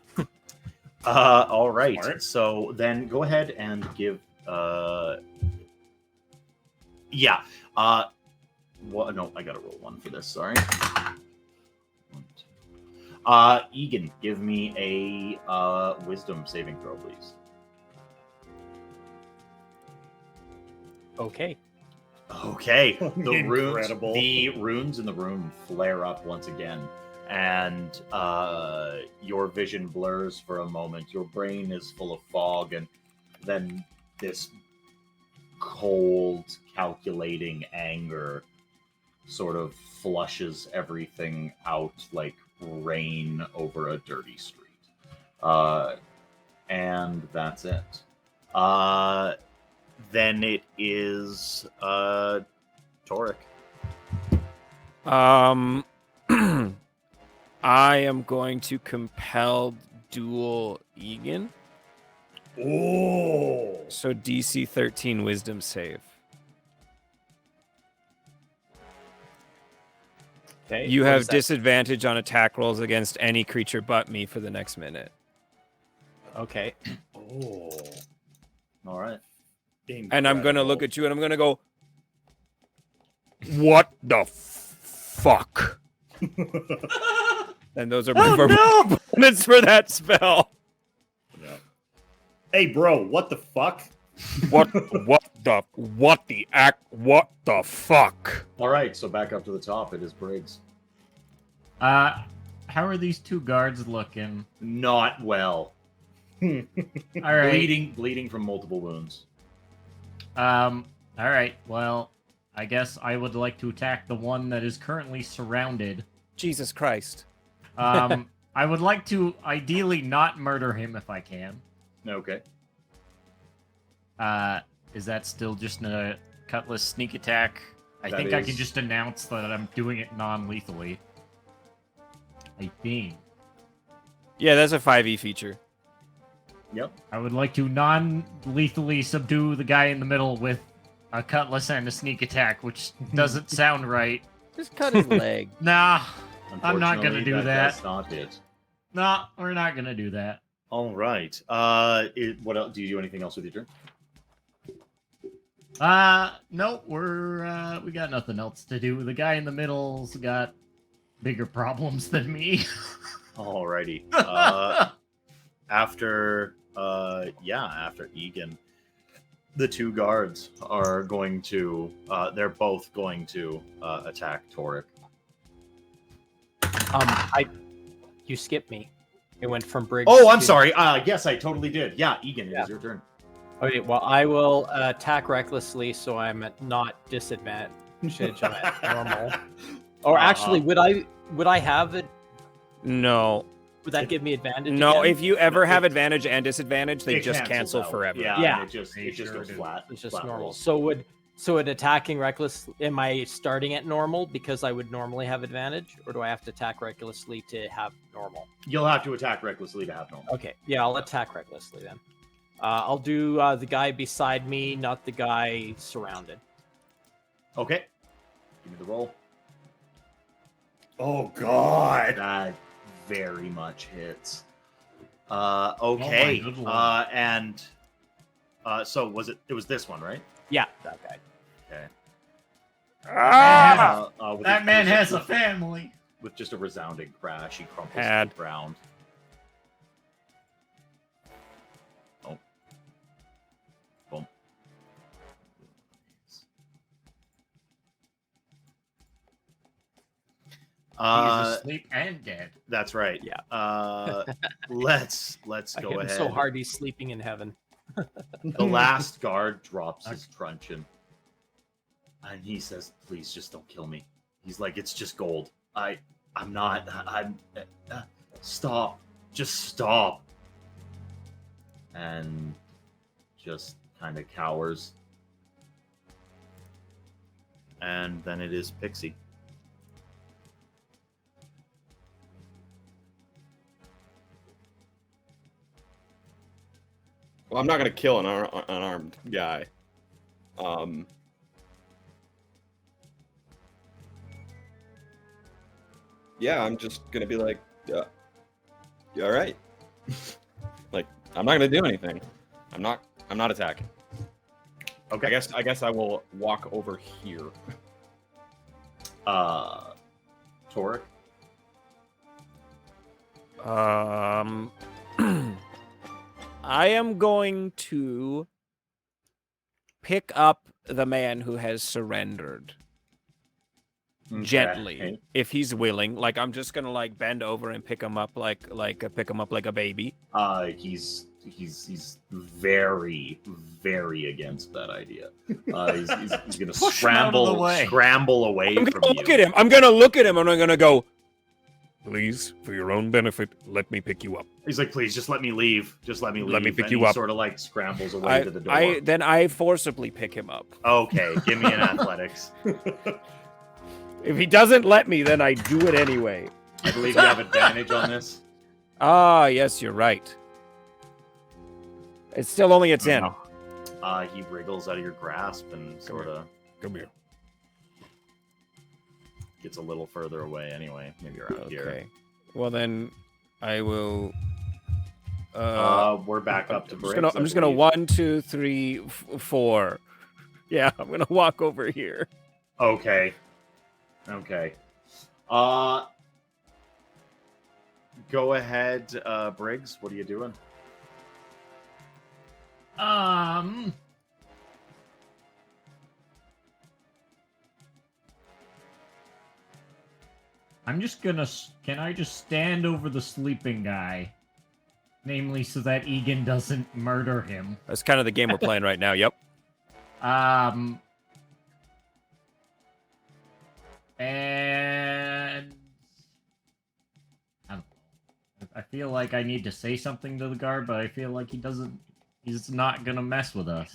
All right. Smart. So then go ahead and give. Yeah. Well, no, I gotta roll one for this. Sorry. Egan, give me a wisdom saving throw, please. Okay. Okay. Incredible. The runes in the room flare up once again, and your vision blurs for a moment. Your brain is full of fog, and then this cold, calculating anger sort of flushes everything out like rain over a dirty street. And that's it. Then it is Torek. I am going to compel duel Egan. Oh. So DC 13 wisdom save. Okay. You what have is that? disadvantage on attack rolls against any creature but me for the next minute. Okay. Oh. All right. And I'm going to look at you and I'm going to go, what the fuck? And those are my opponents for that spell. Yeah. Hey, bro, what the fuck? What the fuck? All right. So back up to the top. It is Briggs. How are these two guards looking? Not well. All right. Bleeding from multiple wounds. All right. Well, I guess I would like to attack the one that is currently surrounded. Jesus Christ. I would like to ideally not murder him if I can. Okay. Is that still just a cutlass sneak attack? I That think I can is- just announce that I'm doing it non-lethally. I think. Yeah, that's a 5e feature. Yep. I would like to non-lethally subdue the guy in the middle with a cutlass and a sneak attack, which doesn't sound right. Just cut his leg. Nah, I'm not gonna Unfortunately, do that. Does not hit. nah, we're not gonna do that. All right. What else? Do you do anything else with your turn? No, we got nothing else to do. The guy in the middle's got bigger problems than me. Alrighty. After Egan, the two guards are going to. They're both going to attack Torek. You skipped me. It went from Briggs. Oh, I'm to- sorry. Yes, I totally did. Yeah, Egan, it is your turn. Okay, well, I will attack recklessly, so I'm at not disadvantage. I'm at normal. Or actually, would I have it? No. Would that give me advantage? No, again? if you ever have advantage and disadvantage, they It just cancels cancel out. forever. Yeah, Yeah. and it just Sure goes do. flat. It's just flat normal. rolls. So would attacking reckless? Am I starting at normal because I would normally have advantage, or do I have to attack recklessly to have normal? You'll have to attack recklessly to have normal. Okay, yeah, I'll attack recklessly then. I'll do the guy beside me, not the guy surrounded. Okay. Give me the roll. Oh, God. That very much hits. Okay. good lord. And so it was this one, right? Yeah, that guy. Okay. Ah! With That man has a family. with just a resounding crash, he crumples Had. to the ground. Oh. Boom. He's asleep and dead. That's right. Yeah. Let's I go hit him ahead. so hard he's sleeping in heaven. The last guard drops his truncheon, and he says, "Please, just don't kill me." He's like, "It's just gold. I'm not. Stop. Just stop." And just kind of cowers. And then it is Pixie. Well, I'm not gonna kill an unarmed guy. Yeah, I'm just gonna be like, you all right? Like, I'm not gonna do anything. I'm not attacking. Okay. I guess I will walk over here. Toric. I am going to pick up the man who has surrendered gently, Okay. if he's willing. Like, I'm just gonna like bend over and pick him up like a baby. He's very, very against that idea. He's gonna Push him out of the way. scramble away I'm from gonna you. look at him. I'm gonna look at him and I'm gonna go, please, for your own benefit, let me pick you up. He's like, please, just let me leave. Just let me leave. Let me pick And you he up. Sort of like scrambles away to the door. Then I forcibly pick him up. Okay, give me an athletics. If he doesn't let me, then I do it anyway. I believe you have advantage on this. Ah, yes, you're right. It's still only a 10. He wriggles out of your grasp and sort of Come here. gets a little further away anyway. Maybe around here. Okay. Well, then I will. We're back up to I'm Briggs. just gonna 1, 2, 3, 4. Yeah, I'm gonna walk over here. Okay. Go ahead, Briggs. What are you doing? I'm just gonna. Can I just stand over the sleeping guy? Namely, so that Egan doesn't murder him. That's kind of the game we're playing right now. Yep. And I feel like I need to say something to the guard, but I feel like he doesn't. He's not gonna mess with us.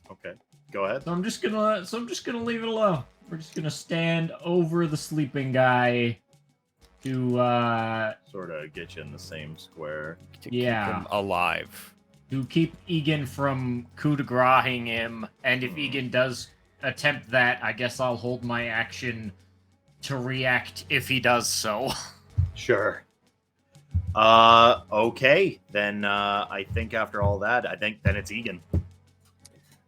Okay. Go ahead. So I'm just gonna leave it alone. We're just gonna stand over the sleeping guy to Sort of get you in the same square. To Yeah. keep him alive. keep Egan from coup de grace-ing him, and if Egan does attempt that, I guess I'll hold my action to react if he does so. Sure. Okay. Then I think after all that, then it's Egan.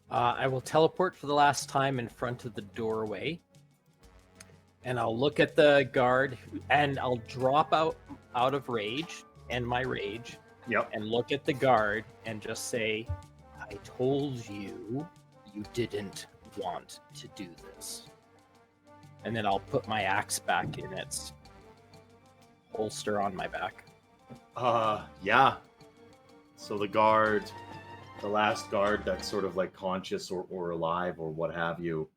I will teleport for the last time in front of the doorway. And I'll look at the guard and I'll drop out of rage and my rage. Yep. And look at the guard and just say, I told you you didn't want to do this. And then I'll put my axe back in its holster on my back. Yeah. So the last guard that's sort of like conscious or alive or what have you,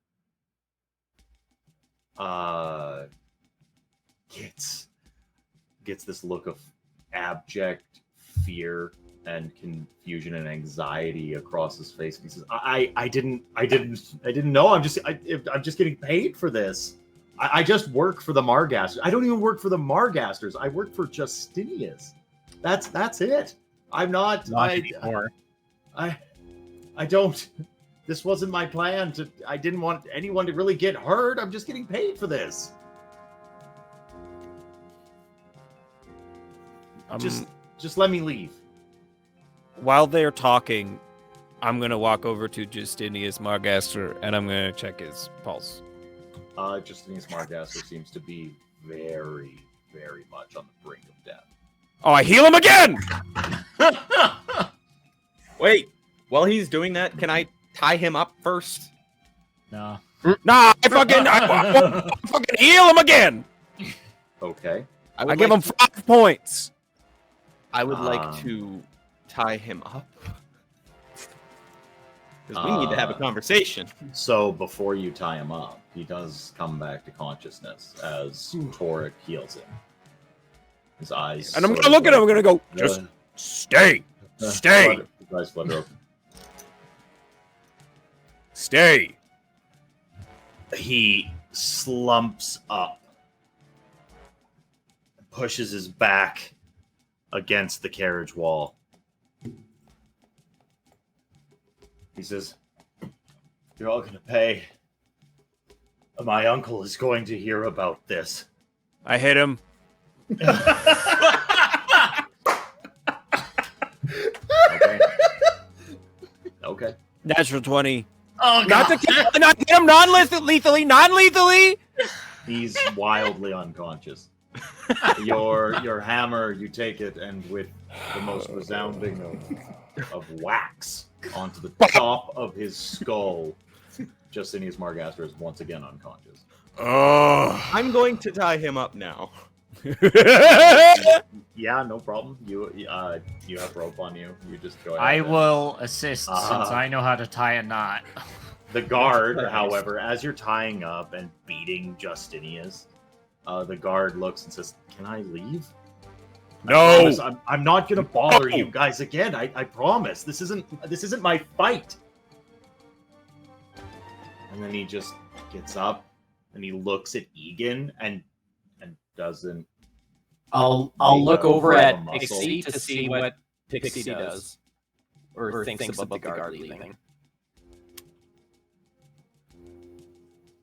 gets this look of abject fear and confusion and anxiety across his face. He says, I didn't know. I'm just getting paid for this. I just work for the Margasters. I don't even work for the Margasters. I work for Justinius. That's it. I'm not anymore. I don't. This wasn't my plan. I didn't want anyone to really get hurt. I'm just getting paid for this. Just let me leave. While they're talking, I'm going to walk over to Justinius Margaster and I'm going to check his pulse. Justinius Margaster seems to be very, very much on the brink of death. Oh, I heal him again! Wait, while he's doing that, can I tie him up first? No. Nah, I fucking heal him again. Okay. I give him 5 points. I would like to tie him up. Because we need to have a conversation. So before you tie him up, he does come back to consciousness as Torek heals him. His eyes. And I'm gonna look at him. I'm gonna go. Just stay. Stay. His eyes flutter open. Stay. He slumps up, pushes his back against the carriage wall. He says, "You're all gonna pay. My uncle is going to hear about this." I hit him. Okay. Natural 20. Oh, Not to kill, not hit him non-lethally. He's wildly unconscious. Your hammer, you take it, and with the most resounding of whacks onto the top of his skull, Justinius Margaster is once again unconscious. I'm going to tie him up now. Yeah, no problem. You have rope on you. You just go ahead. I will assist since I know how to tie a knot. The guard, however, as you're tying up and beating Justinius, the guard looks and says, "Can I leave?" No. I'm not gonna bother you guys again. I promise. This isn't my fight. And then he just gets up and he looks at Egan and doesn't. I'll look over at Pixie to see what Pixie does or thinks about the guard leaving.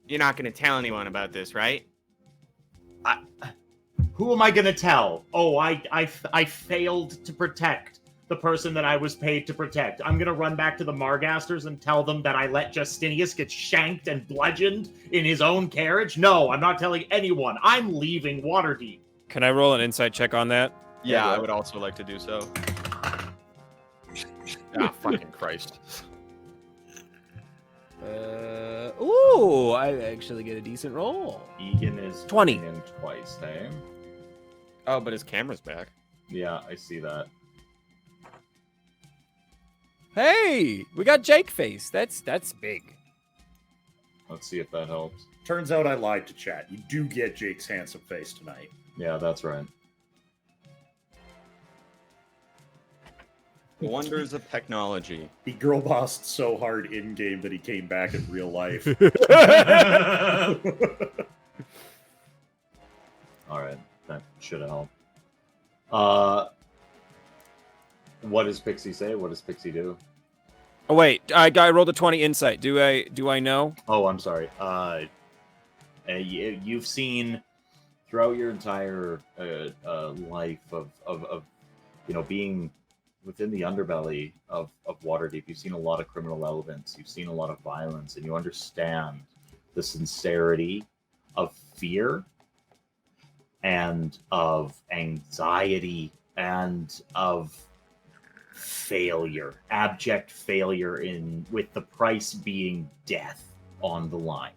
You're not going to tell anyone about this, right? Who am I gonna tell? Oh, I failed to protect the person that I was paid to protect. I'm gonna run back to the Margasters and tell them that I let Justinius get shanked and bludgeoned in his own carriage? No, I'm not telling anyone. I'm leaving Waterdeep. Can I roll an insight check on that? Yeah, I would also like to do so. Ah, fucking Christ. Ooh, I actually get a decent roll. Egan is 20 in twice, hey? Oh, but his camera's back. Yeah, I see that. Hey, we got Jake face. That's big. Let's see if that helps. Turns out I lied to chat. You do get Jake's handsome face tonight. Yeah, that's right. The wonders of technology. He girl bossed so hard in game that he came back in real life. All right, that should have helped. What does Pixie say? What does Pixie do? Oh wait, I rolled a 20 insight. Do I know? Oh, I'm sorry. You've seen throughout your entire life of being within the underbelly of Waterdeep, you've seen a lot of criminal elements. You've seen a lot of violence, and you understand the sincerity of fear and of anxiety and of failure, abject failure, with the price being death on the line.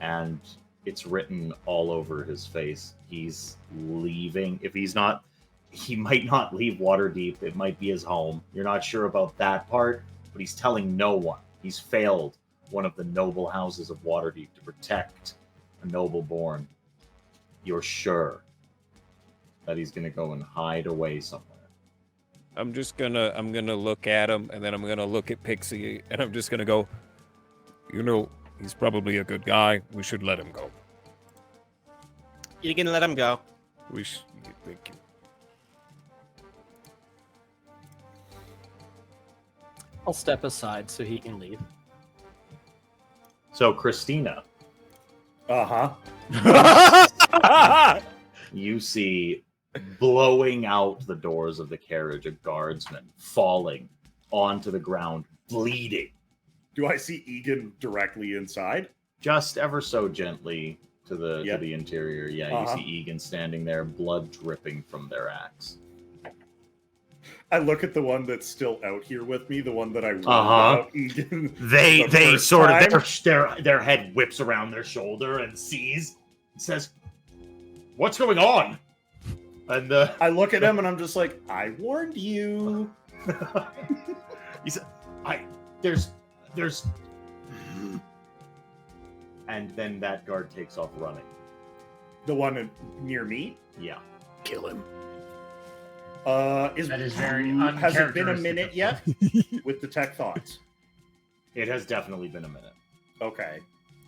And it's written all over his face. He's leaving. If he's not, he might not leave Waterdeep. It might be his home. You're not sure about that part, but he's telling no one. He's failed one of the noble houses of Waterdeep to protect a noble born. You're sure that he's going to go and hide away somewhere. I'm gonna look at him, and then I'm gonna look at Pixie, and I'm just gonna go, he's probably a good guy. We should let him go. You're gonna let him go? Thank you. I'll step aside so he can leave. So, Christina, you see blowing out the doors of the carriage a guardsman falling onto the ground, bleeding. Do I see Egan directly inside? Just ever so gently to the interior. Yeah, you see Egan standing there, blood dripping from their axe. I look at the one that's still out here with me, the one that I rolled Uh-huh. out the They first sort time. of their head whips around their shoulder and sees and says, "What's going on?" And I look at him and I'm just like, I warned you. he said, there's and then that guard takes off running. The one near me? Yeah. Kill him. That is very Has it been a uncharacteristic minute of yet with Detect Thoughts? It has definitely been a minute. Okay.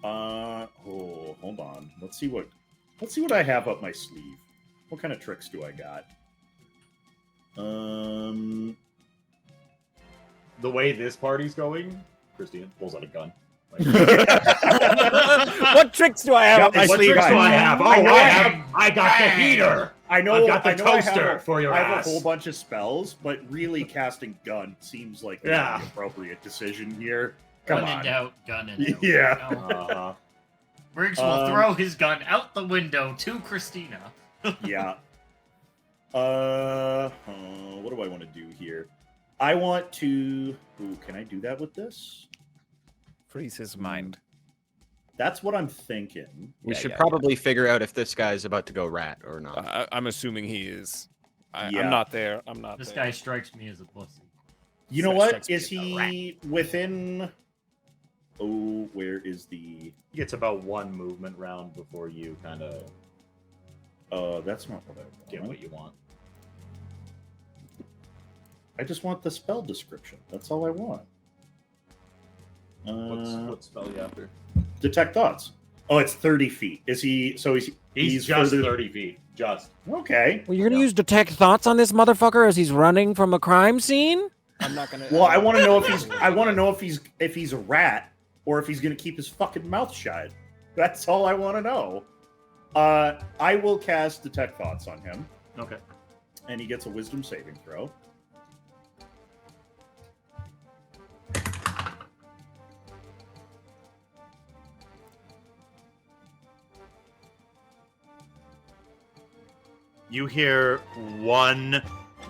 Hold on. Let's see what I have up my sleeve. What kind of tricks do I got? The way this party's going, Christina pulls out a gun. What tricks do I have up my What sleeve? tricks do I have? Oh, I I got the heater. I know. I've got the I know I toaster have for your I have ass. a whole bunch of spells, but really casting gun seems like the Yeah. appropriate decision here. Come gun in on. doubt, gun in doubt. Yeah. No. Uh-huh. Briggs will throw his gun out the window to Christina. Yeah. What do I want to do here? I want to. Ooh, can I do that with this? Freeze his mind. That's what I'm thinking. We Yeah, should yeah, probably figure out if this guy's about to go rat or not. I'm assuming he is. Yeah. I'm not there. I'm not This there. guy strikes me as a pussy. You know That what? strikes me Is as a he within? Oh, where is the? He gets about one movement round before you kind of That's not what I get want. what you want. I just want the spell description. That's all I want. What spell you after? Detect thoughts. Oh, it's 30 feet. Is he? So He's just further- 30 feet. Just. Okay. Well, you're gonna Yeah. use detect thoughts on this motherfucker as he's running from a crime scene? I'm not gonna. Well, I want to know if he's. I want to know if he's a rat or if he's going to keep his fucking mouth shut. That's all I want to know. I will cast detect thoughts on him, Okay. and he gets a wisdom saving throw. You hear one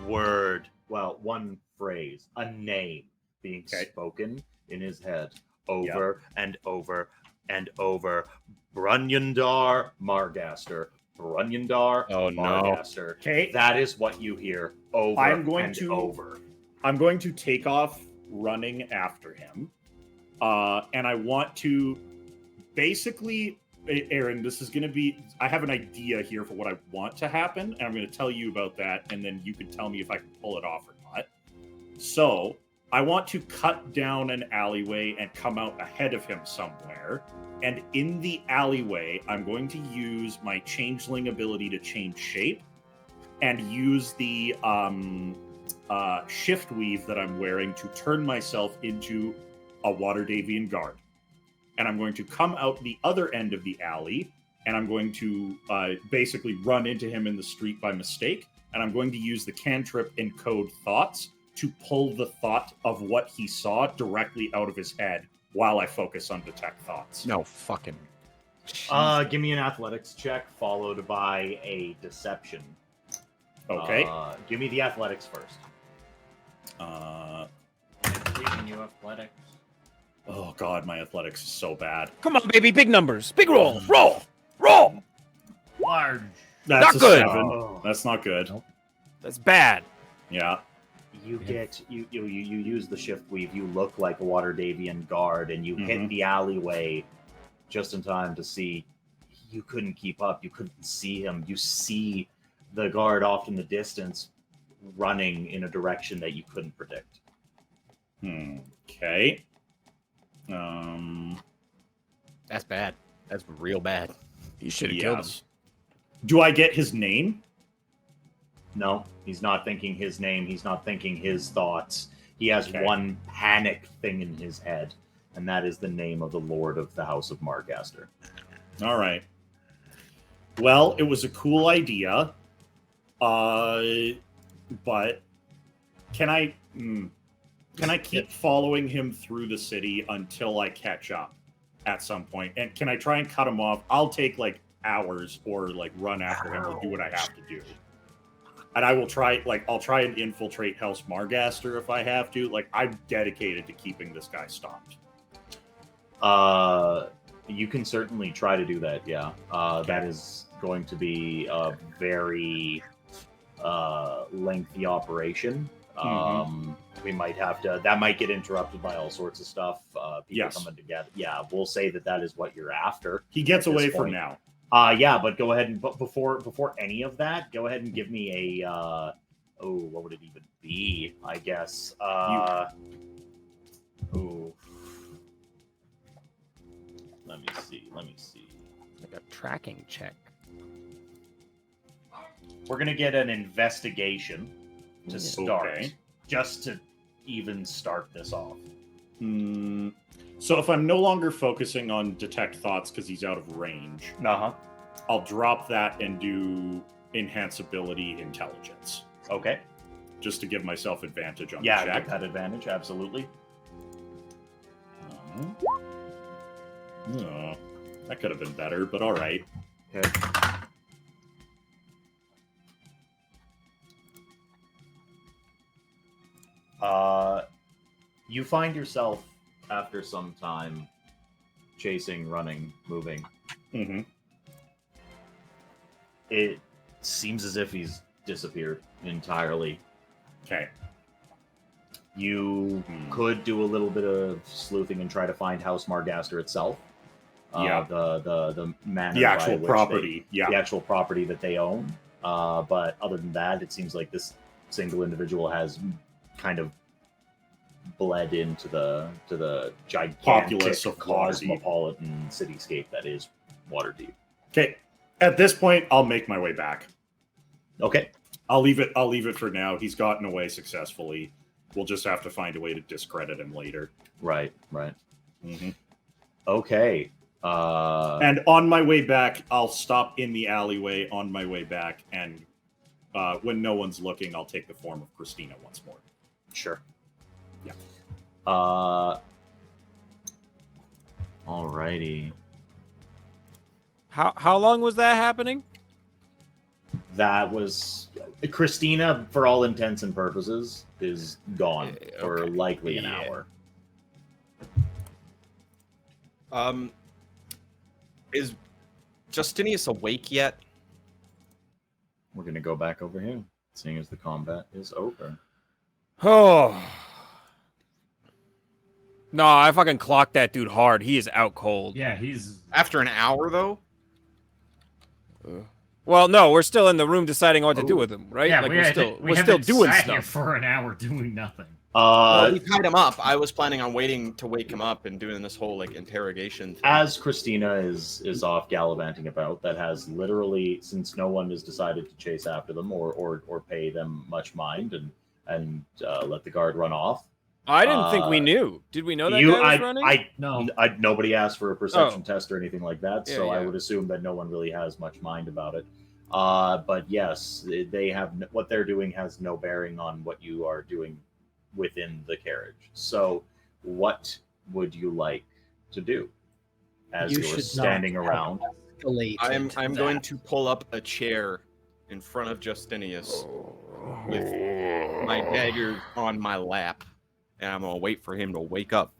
word, well, one phrase, a name being Okay. spoken in his head over and over and over. Brunyandar Margaster. Brunyandar Oh, no. Margaster. Okay. That is what you hear over I'm going and to- over. I'm going to take off running after him, and I want to basically, Aaron. This is going to be. I have an idea here for what I want to happen, and I'm going to tell you about that, and then you can tell me if I can pull it off or not. So I want to cut down an alleyway and come out ahead of him somewhere. And in the alleyway, I'm going to use my changeling ability to change shape and use the shift weave that I'm wearing to turn myself into a Waterdeepian guard. And I'm going to come out the other end of the alley, and I'm going to basically run into him in the street by mistake. And I'm going to use the cantrip encode thoughts to pull the thought of what he saw directly out of his head while I focus on detect thoughts. No fucking. Give me an athletics check followed by a deception. Okay. Give me the athletics first. Leaving you athletics. Oh god, my athletics is so bad. Come on, baby, big numbers, big roll, roll. Large. That's Not a good. 7. Oh. That's not good. That's bad. Yeah. You get you use the shift weave. You look like a Waterdeepian guard, and you hit the alleyway just in time to see. You couldn't keep up. You couldn't see him. You see the guard off in the distance, running in a direction that you couldn't predict. Okay. That's bad. That's real bad. You should have killed him. Yes. Do I get his name? No, he's not thinking his name. He's not thinking his thoughts. He has Okay. one panic thing in his head, and that is the name of the Lord of the House of Margaster. All right. Well, it was a cool idea. But can I keep following him through the city until I catch up at some point? And can I try and cut him off? I'll take like hours or like run after him or do what I have to do. and I will try. Like, I'll try and infiltrate House Margaster if I have to. Like, I'm dedicated to keeping this guy stopped. You can certainly try to do that. Yeah. That is going to be a very lengthy operation. We might have to. That might get interrupted by all sorts of stuff. People coming together. Yeah, we'll say that is what you're after. He gets away for now. Yeah, but go ahead and before any of that, go ahead and give me a what would it even be? I guess. Let me see. Like a tracking check. We're gonna get an investigation to start, just to even start this off. So if I'm no longer focusing on detect thoughts because he's out of range, I'll drop that and do enhance ability intelligence. Okay. Just to give myself advantage on the Yeah, check. get that advantage, absolutely. That could have been better, but all right. Okay. You find yourself after some time chasing, running, moving. It seems as if he's disappeared entirely. Okay. You could do a little bit of sleuthing and try to find House Margaster itself. The manor, the actual property. the actual property that they own. But other than that, it seems like this single individual has kind of bled into the gigantic populace of cosmopolitan cityscape that is Waterdeep. Okay. At this point, I'll make my way back. Okay. I'll leave it for now. He's gotten away successfully. We'll just have to find a way to discredit him later. Right. Okay. And on my way back, I'll stop in the alleyway on my way back, and when no one's looking, I'll take the form of Christina once more. Sure. Yeah. Alrighty. How long was that happening? That was Christina, for all intents and purposes, is gone for likely an hour. Is Justinius awake yet? We're gonna go back over here, seeing as the combat is over. Oh. No, I fucking clocked that dude hard. He is out cold. Yeah, he's... After an hour, though? Well, no, we're still in the room deciding what to do with him, right? Yeah, like we we're still doing sat here stuff. for an hour doing nothing. Well, we tied him up. I was planning on waiting to wake him up and doing this whole like interrogation thing. As Christina is off gallivanting about, that has literally, since no one has decided to chase after them or pay them much mind and let the guard run off. I didn't think we knew. Did we know that guy was running? No. Nobody asked for a perception test or anything like that, so Yeah. I would assume that no one really has much mind about it. But yes, they have what they're doing has no bearing on what you are doing within the carriage. So, what would you like to do as You you're should standing not around? I'm going to pull up a chair in front of Justinius with my dagger on my lap, and I'm gonna wait for him to wake up.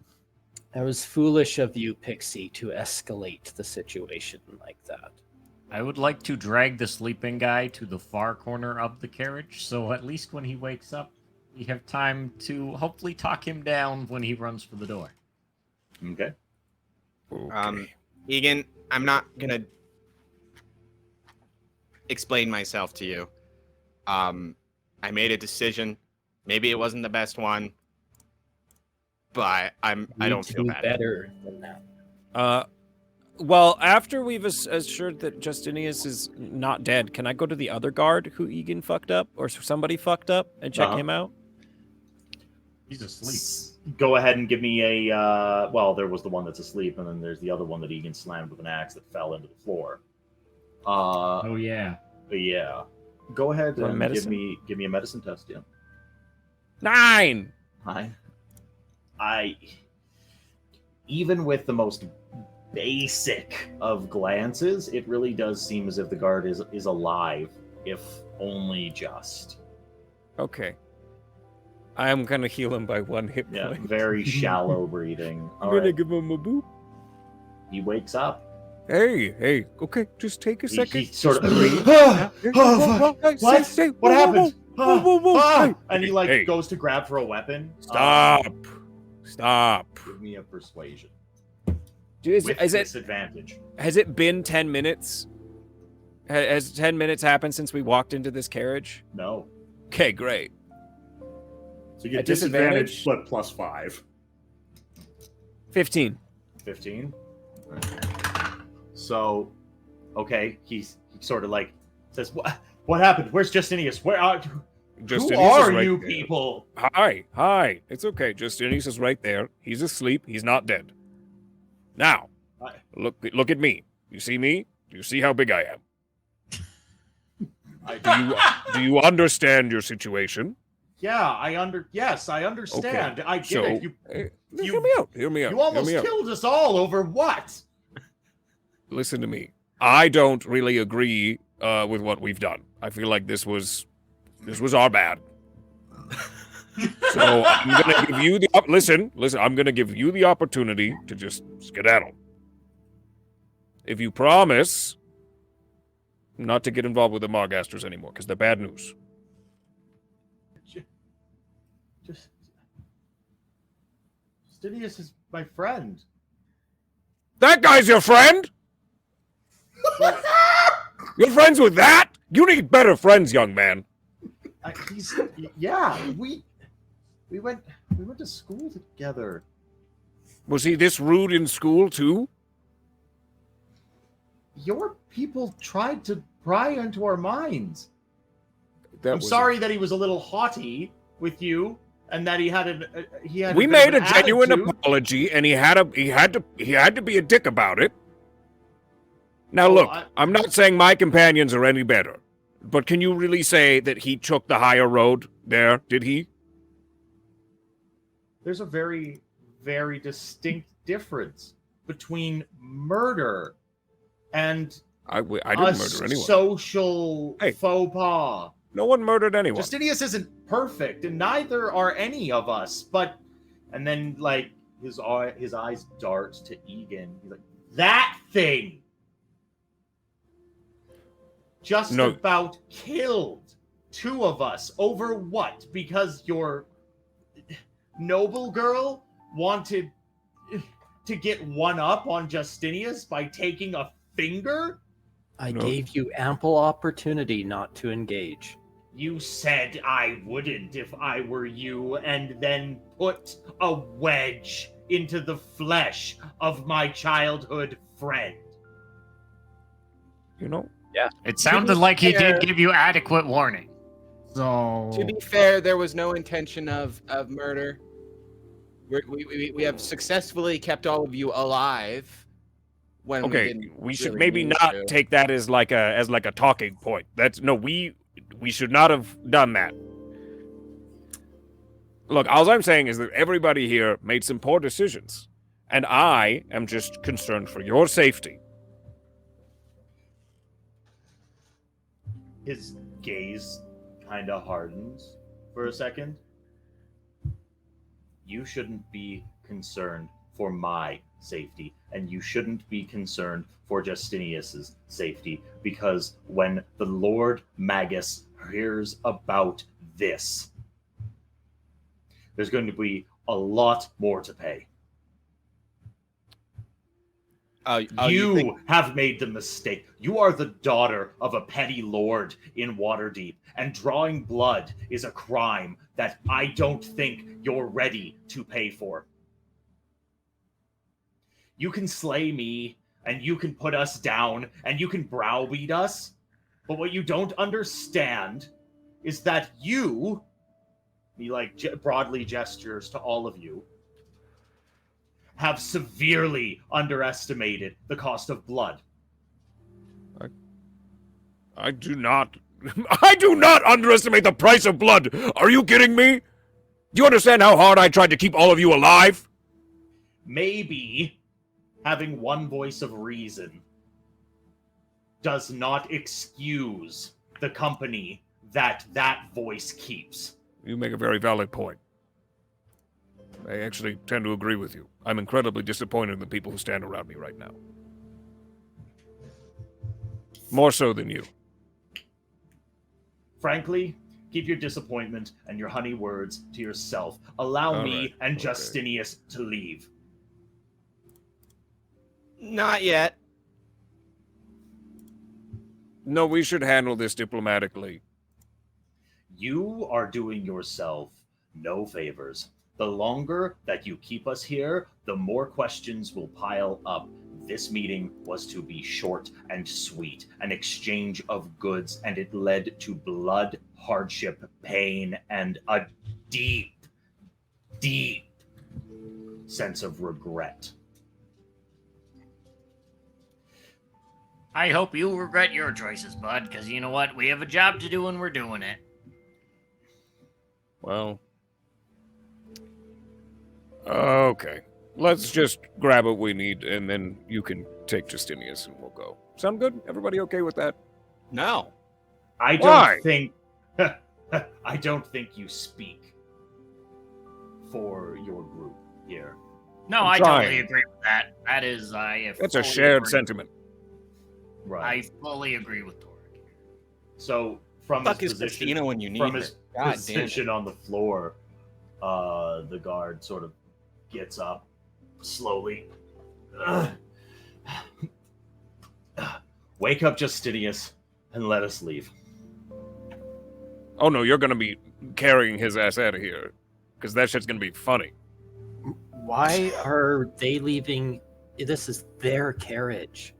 That was foolish of you, Pixie, to escalate the situation like that. I would like to drag the sleeping guy to the far corner of the carriage, so at least when he wakes up, we have time to hopefully talk him down when he runs for the door. Okay. Egan, I'm not gonna explain myself to you. I made a decision. Maybe it wasn't the best one, but I don't feel bad. Better than that. Well, after we've assured that Justinius is not dead, can I go to the other guard who Egan fucked up or somebody fucked up and check him out? He's asleep. Go ahead and give me a. Well, there was the one that's asleep, and then there's the other one that Egan slammed with an axe that fell into the floor. Oh yeah. Yeah. Go ahead and medicine? give me a medicine test, yeah. 9! I even with the most basic of glances, it really does seem as if the guard is alive. If Only just. Okay. I am gonna heal him by 1 hit Yeah, point. very shallow breathing. I'm All gonna right. give him a boop. He wakes up. Hey, okay, just take a second. He sort of. Just breathe. Ah, Yeah, oh, whoa, fuck. whoa, hey, What? stay, What whoa, happened? Whoa, whoa, whoa, Ah, hey, and he like hey. goes to grab for a weapon. Stop. Stop. Give me a persuasion. Is With it, disadvantage. has it been 10 minutes? Has 10 minutes happened since we walked into this carriage? No. Okay, great. So you get At disadvantage, disadvantage? but +5. 15. 15. So, okay, he sort of like says, "What happened? Where's Justinius? Who Justinius are is right you there. people?" Hi. It's okay. Justinius is right there. He's asleep. He's not dead. Now, Hi. look at me. You see me? Do you see how big I am? Do you understand your situation? Yeah, Yes, I understand. I get it. Hear me out. You almost killed us all over what? Listen to me. I don't really agree with what we've done. I feel like this was our bad. So I'm gonna give you the listen. I'm gonna give you the opportunity to just skedaddle. If you promise not to get involved with the Margasters anymore, because they're bad news. Justinius is my friend. That guy's your friend? You're friends with that? You need better friends, young man. We went to school together. Was he this rude in school too? Your people tried to pry into our minds. I'm Was sorry that he was a little haughty with you, and that he had we bit made of a an genuine attitude. apology, and he had to be a dick about it. Now look, I'm not saying my companions are any better, but can you really say that he took the higher road there? Did he? There's a very, very distinct difference between murder and I didn't a murder anyone. social faux pas. No one murdered anyone. Justinius isn't perfect, and neither are any of us. But, and then like his eyes dart to Egan. He's like, that thing just about killed 2 of us over what? Because your noble girl wanted to get one up on Justinius by taking a finger? I gave you ample opportunity not to engage. You said I wouldn't if I were you, and then put a wedge into the flesh of my childhood friend. You know? Yeah. It sounded like he did give you adequate warning. So To be fair, there was no intention of murder. We have successfully kept all of you alive. When we should really maybe need not to. take that as like a talking point. We should not have done that. Look, all I'm saying is that everybody here made some poor decisions, and I am just concerned for your safety. His gaze kind of hardens for a second. You shouldn't be concerned for my safety, and you shouldn't be concerned for Justinius's safety, because when the Lord Magus hears about this, there's going to be a lot more to pay. You have made the mistake. You are the daughter of a petty lord in Waterdeep, and drawing blood is a crime that I don't think you're ready to pay for. You can slay me, and you can put us down, and you can browbeat us, but what you don't understand is that you, he like broadly gestures to all of you, have severely underestimated the cost of blood. I do not underestimate the price of blood. Are you kidding me? Do you understand how hard I tried to keep all of you alive? Maybe having one voice of reason does not excuse the company that voice keeps. You make a very valid point. I actually tend to agree with you. I'm incredibly disappointed in the people who stand around me right now. More so than you. Frankly, keep your disappointment and your honey words to yourself. Allow All me right, and okay. Justinius to leave. Not yet. No, we should handle this diplomatically. You are doing yourself no favors. The longer that you keep us here, the more questions will pile up. This meeting was to be short and sweet, an exchange of goods, and it led to blood, hardship, pain, and a deep, deep sense of regret. I hope you regret your choices, bud, because you know what? We have a job to do and we're doing it. Well... Okay. Let's just grab what we need, and then you can take Justinius and we'll go. Sound good? Everybody okay with that? No. I Why? don't think I don't think you speak for your group here. No, I'm I trying. totally agree with that. That is, It's a shared agree. sentiment. Right. I fully agree with Torek. So from Fuck his is position, Christina when you need from her? his God damn it. position on the floor, the guard sort of gets up slowly. Wake up, Justinius, and let us leave. Oh no, you're gonna be carrying his ass out of here. Because that shit's gonna be funny. Why are they leaving? This is their carriage.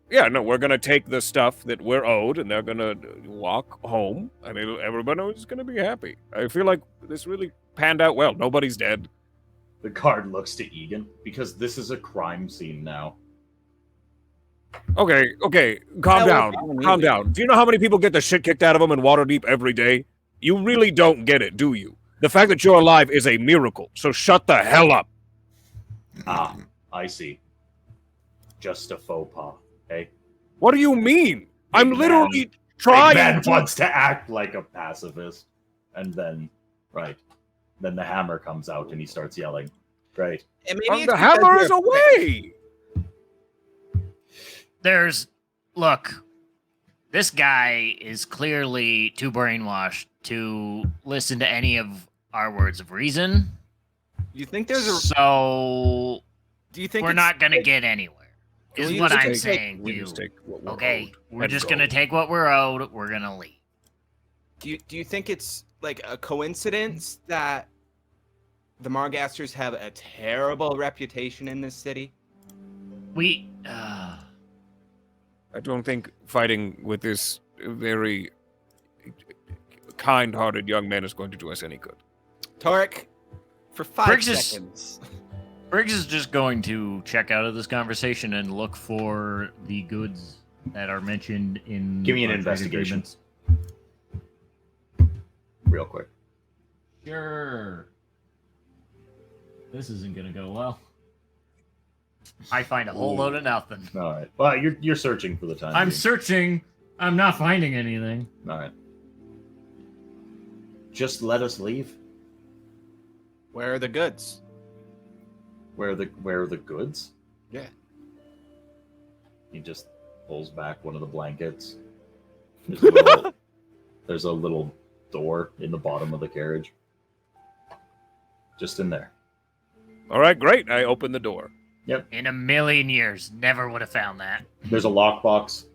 Yeah, no, we're gonna take the stuff that we're owed, and they're gonna walk home, and everybody's gonna be happy. I feel like this really panned out well. Nobody's dead. The guard looks to Egan because this is a crime scene now. Okay, calm down, calm down. Do you know how many people get the shit kicked out of them in Waterdeep every day? You really don't get it, do you? The fact that you're alive is a miracle, so shut the hell up. Ah, I see. Just a faux pas, eh? What do you mean? I'm Big literally Big trying Man to... wants to act like a pacifist, and then, then the hammer comes out and he starts yelling. Right. And maybe The hammer is away! Look, this guy is clearly too brainwashed to listen to any of our words of reason. You think there's a... So Do you think we're it's- not going to get anywhere, Can is we what just I'm take- saying to We you. just take what we're Okay, owed we're and just go. going to take what we're owed. We're going to leave. Do you think it's like a coincidence that the Margasters have a terrible reputation in this city? We... I don't think fighting with this very kind-hearted young man is going to do us any good. Torek, for 5 Briggs is- seconds. Briggs is just going to check out of this conversation and look for the goods that are mentioned in... Give me an our trade investigation. agreements. Real quick. Sure. This isn't gonna go well. I find a whole load of nothing. All right. Well, you're searching for the time. I'm being. searching. I'm not finding anything. All right. Just let us leave. Where are the goods? Where are the goods? Yeah. He just pulls back one of the blankets. There's a little door in the bottom of the carriage. Just in there. All right, great. I open the door. In a million years, never would have found that. There's a lockbox.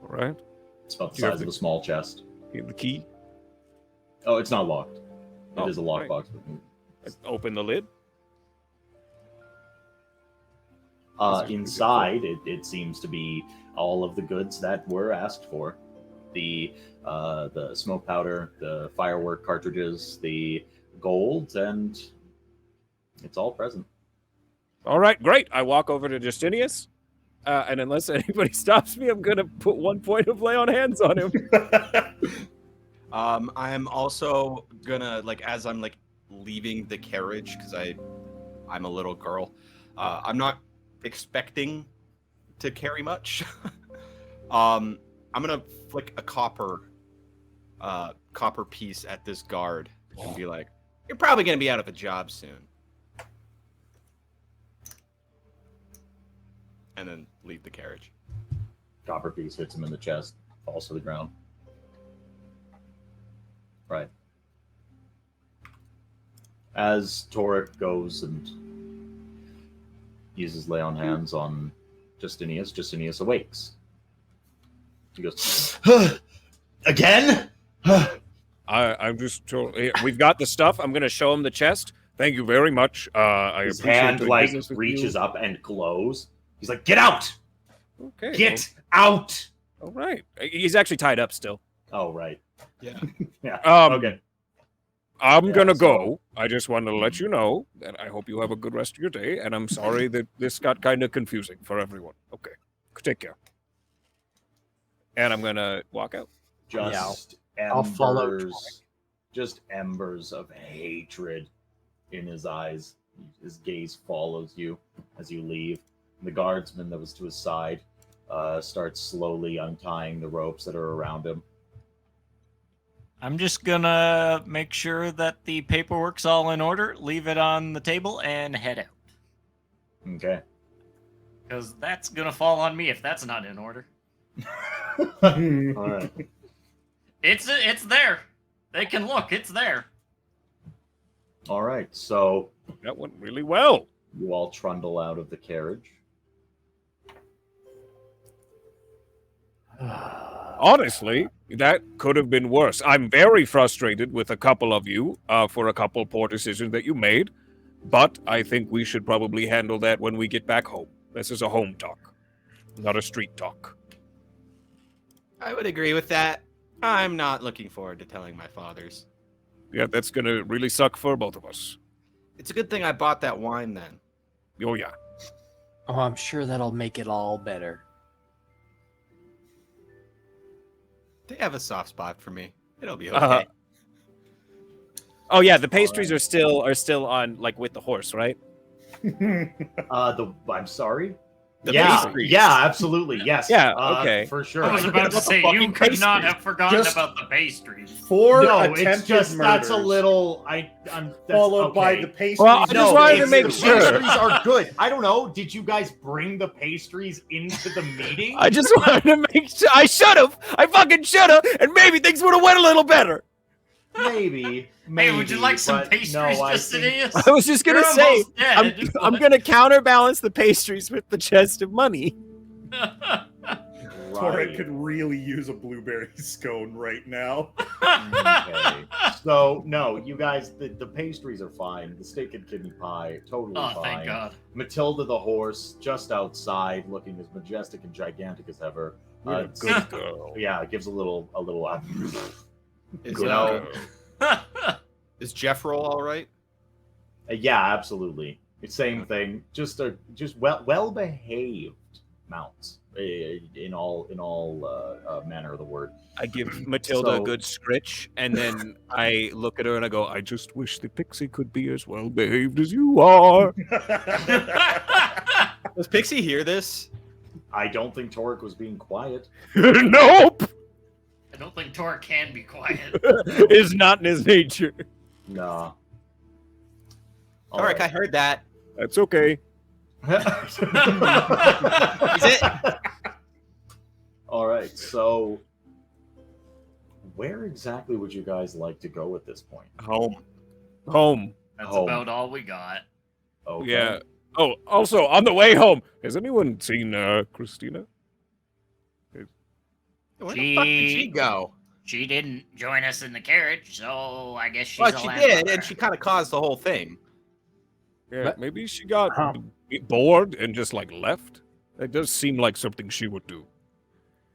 All right. It's about the Do you have size of a small chest. You have the key. Oh, it's not locked. It is a right. lockbox. I open the lid. Inside, it seems to be all of the goods that were asked for. The smoke powder, the firework cartridges, the gold, and it's all present. All right, great. I walk over to Justinius, and unless anybody stops me, I'm gonna put 1 point of lay on hands on him. I'm also gonna, like, as I'm like leaving the carriage, because I'm a little girl. I'm not expecting to carry much. I'm gonna flick a copper copper piece at this guard and be like, "You're probably gonna be out of a job soon," and then leave the carriage. Copper piece hits him in the chest, falls to the ground. Right. As Torek goes and uses lay on hands on Justinius awakes. He goes, again? I'm just told, we've got the stuff. I'm going to show him the chest. Thank you very much. I His appreciate hand doing like business with reaches you. up and glows. He's like, get out! Okay. Get out! All right. He's actually tied up still. Oh, right. Yeah. Yeah. Um, Okay. I'm Yeah, gonna so- go. I just wanted to let you know that I hope you have a good rest of your day, and I'm sorry that this got kind of confusing for everyone. Okay. Take care. And I'm gonna walk out. Just I'll follow embers. Just embers of hatred in his eyes. His gaze follows you as you leave. The guardsman that was to his side starts slowly untying the ropes that are around him. I'm just gonna make sure that the paperwork's all in order, leave it on the table, and head out. Okay. Because that's gonna fall on me if that's not in order. All right. It's there. They can look. It's there. All right. So That went really well. you all trundle out of the carriage. Honestly, that could have been worse. I'm very frustrated with a couple of you for a couple poor decisions that you made, but I think we should probably handle that when we get back home. This is a home talk, not a street talk. I would agree with that. I'm not looking forward to telling my fathers. Yeah, that's gonna really suck for both of us. It's a good thing I bought that wine then. Oh yeah. Oh, I'm sure that'll make it all better. They have a soft spot for me. It'll be okay. Uh-huh. Oh yeah, the pastries are still on like with the horse, right? I'm sorry. The yeah, pastries. yeah, absolutely, yes. Yeah, okay. for sure. I was about to say, you could not have forgotten Just- about the pastries. 4 No, attempted it's just that's a murders, little. I'm that's, followed by okay. the pastries. Well, I just wanted to it's- make the sure. Pastries are good. I don't know. Did you guys bring the pastries into the meeting? I just wanted to make sure. I should have. I fucking should have, and maybe things would have went a little better. Maybe. Hey, would you like some but pastries, no, I think- Justinius? I was just gonna You're say, almost dead, I'm but- gonna counterbalance the pastries with the chest of money. Torek Right. could really use a blueberry scone right now. Okay. So no, you guys, the pastries are fine. The steak and kidney pie, totally Oh, fine. thank God. Matilda the horse, just outside, looking as majestic and gigantic as ever. You're a It's- good girl. Yeah, it gives a little. Is, You know, is Jeff roll all right? yeah, absolutely. It's same thing. Just well behaved mounts in all manner of the word. I give Matilda a So- good scritch, and then I look at her and I go, I just wish the pixie could be as well behaved as you are. Does Pixie hear this? I don't think Torek was being quiet. Nope! I don't think Tor can be quiet. It's not in his nature. Nah. All right, I heard that. That's okay. Is it? All right, so where exactly would you guys like to go at this point? Home. Home. That's Home. about all we got. Okay. Yeah. Oh, also, on the way home, has anyone seen Christina? Where the fuck did she She- go? She didn't join us in the carriage, so I guess she's Well, a she landlord. did, and she kind of caused the whole thing. Yeah, But- maybe she got Huh. bored and just like left. That does seem like something she would do.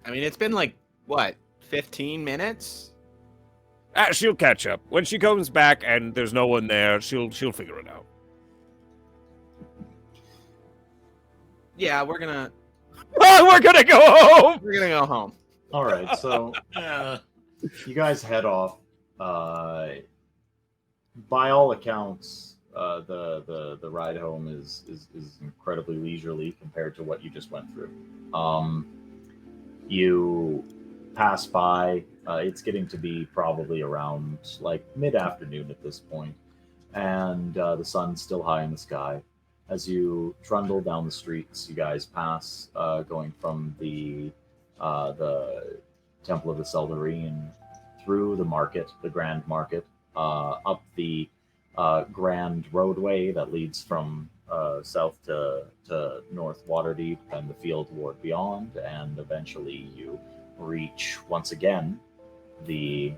I mean, it's been like what, 15 minutes? She'll catch up when she comes back, and there's no one there. She'll figure it out. Yeah, we're gonna Oh, we're gonna go home. go home. All right, so you guys head off. By all accounts, the ride home is incredibly leisurely compared to what you just went through. You pass by. It's getting to be probably around like mid-afternoon at this point, and the sun's still high in the sky. As you trundle down the streets, you guys pass, going from the Temple of the Seldarine through the market, the Grand Market, up the Grand Roadway that leads from south to North Waterdeep and the field ward beyond, and eventually you reach once again the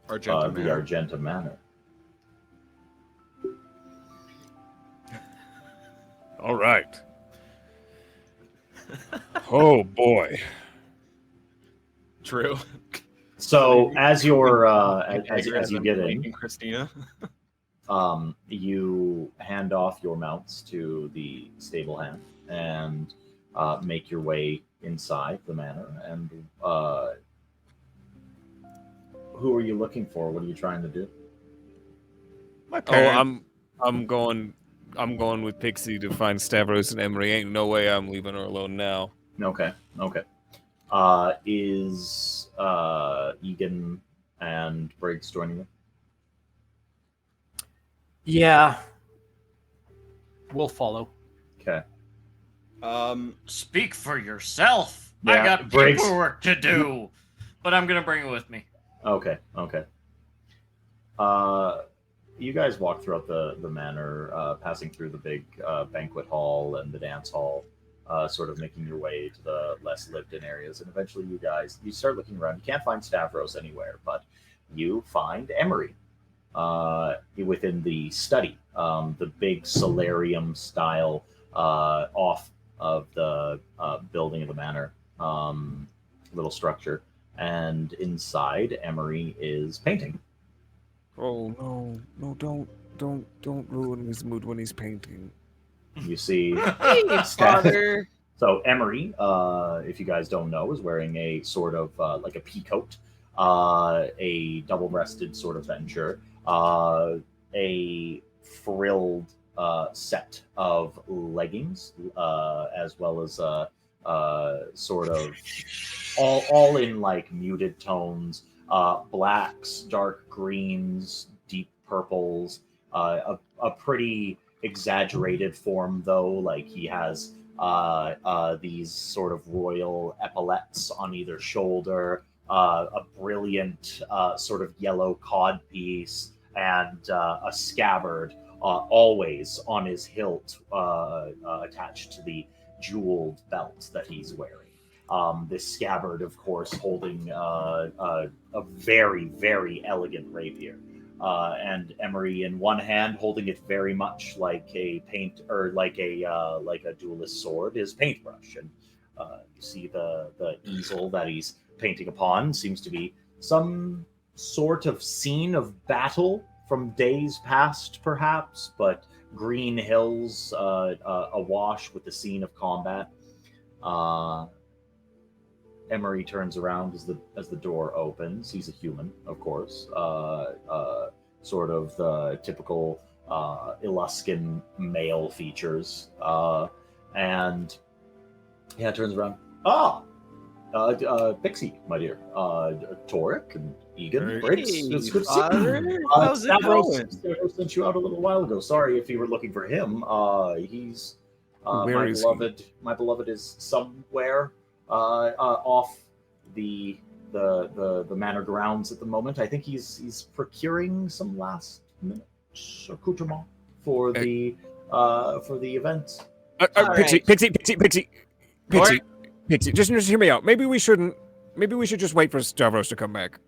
Argentum Manor. All right. Oh boy. True. So as you're as you get in, Christina. You hand off your mounts to the stable hand and make your way inside the manor. And who are you looking for? What are you trying to do? My Oh, parents. I'm going with Pixie to find Stavros and Emery. Ain't no way I'm leaving her alone now. Okay. Is Egan and Briggs joining you? Yeah. We'll follow. Okay. Speak for yourself. Yeah, I got Briggs. paperwork to do, but I'm gonna bring it with me. Okay. You guys walk throughout the manor, passing through the big banquet hall and the dance hall, sort of making your way to the less lived-in areas, and eventually you start looking around. You can't find Stavros anywhere, but you find Emery within the study, the big solarium style off of the building of the manor, little structure, and inside Emery is painting. Oh no, don't ruin his mood when he's painting. You see Father. So Emery, if you guys don't know, is wearing a sort of like a pea coat, a double-breasted sort of venture, a frilled set of leggings, as well as sort of all in like muted tones, blacks, dark greens, deep purples, a pretty exaggerated form though, like he has these sort of royal epaulets on either shoulder, a brilliant sort of yellow cod piece, and a scabbard always on his hilt, attached to the jeweled belt that he's wearing. This scabbard, of course, holding a very, very elegant rapier. And Emery in one hand, holding it very much like a like a duelist sword, his paintbrush. And you see the easel that he's painting upon seems to be some sort of scene of battle from days past, perhaps, but green hills awash with the scene of combat. Emery turns around as the door opens. He's a human, of course, sort of the typical Eluskin male features, and yeah, turns around. Pixie, my dear, Torek and Egan, Briggs. It's good to see you. How's it going? Stavros sent you out a little while ago. Sorry if you were looking for him. He's Where is he? My beloved is somewhere off the manor grounds at the moment. I think he's procuring some last minute accoutrement for the event. Pixie, just hear me out. Maybe we should just wait for Stavros to come back.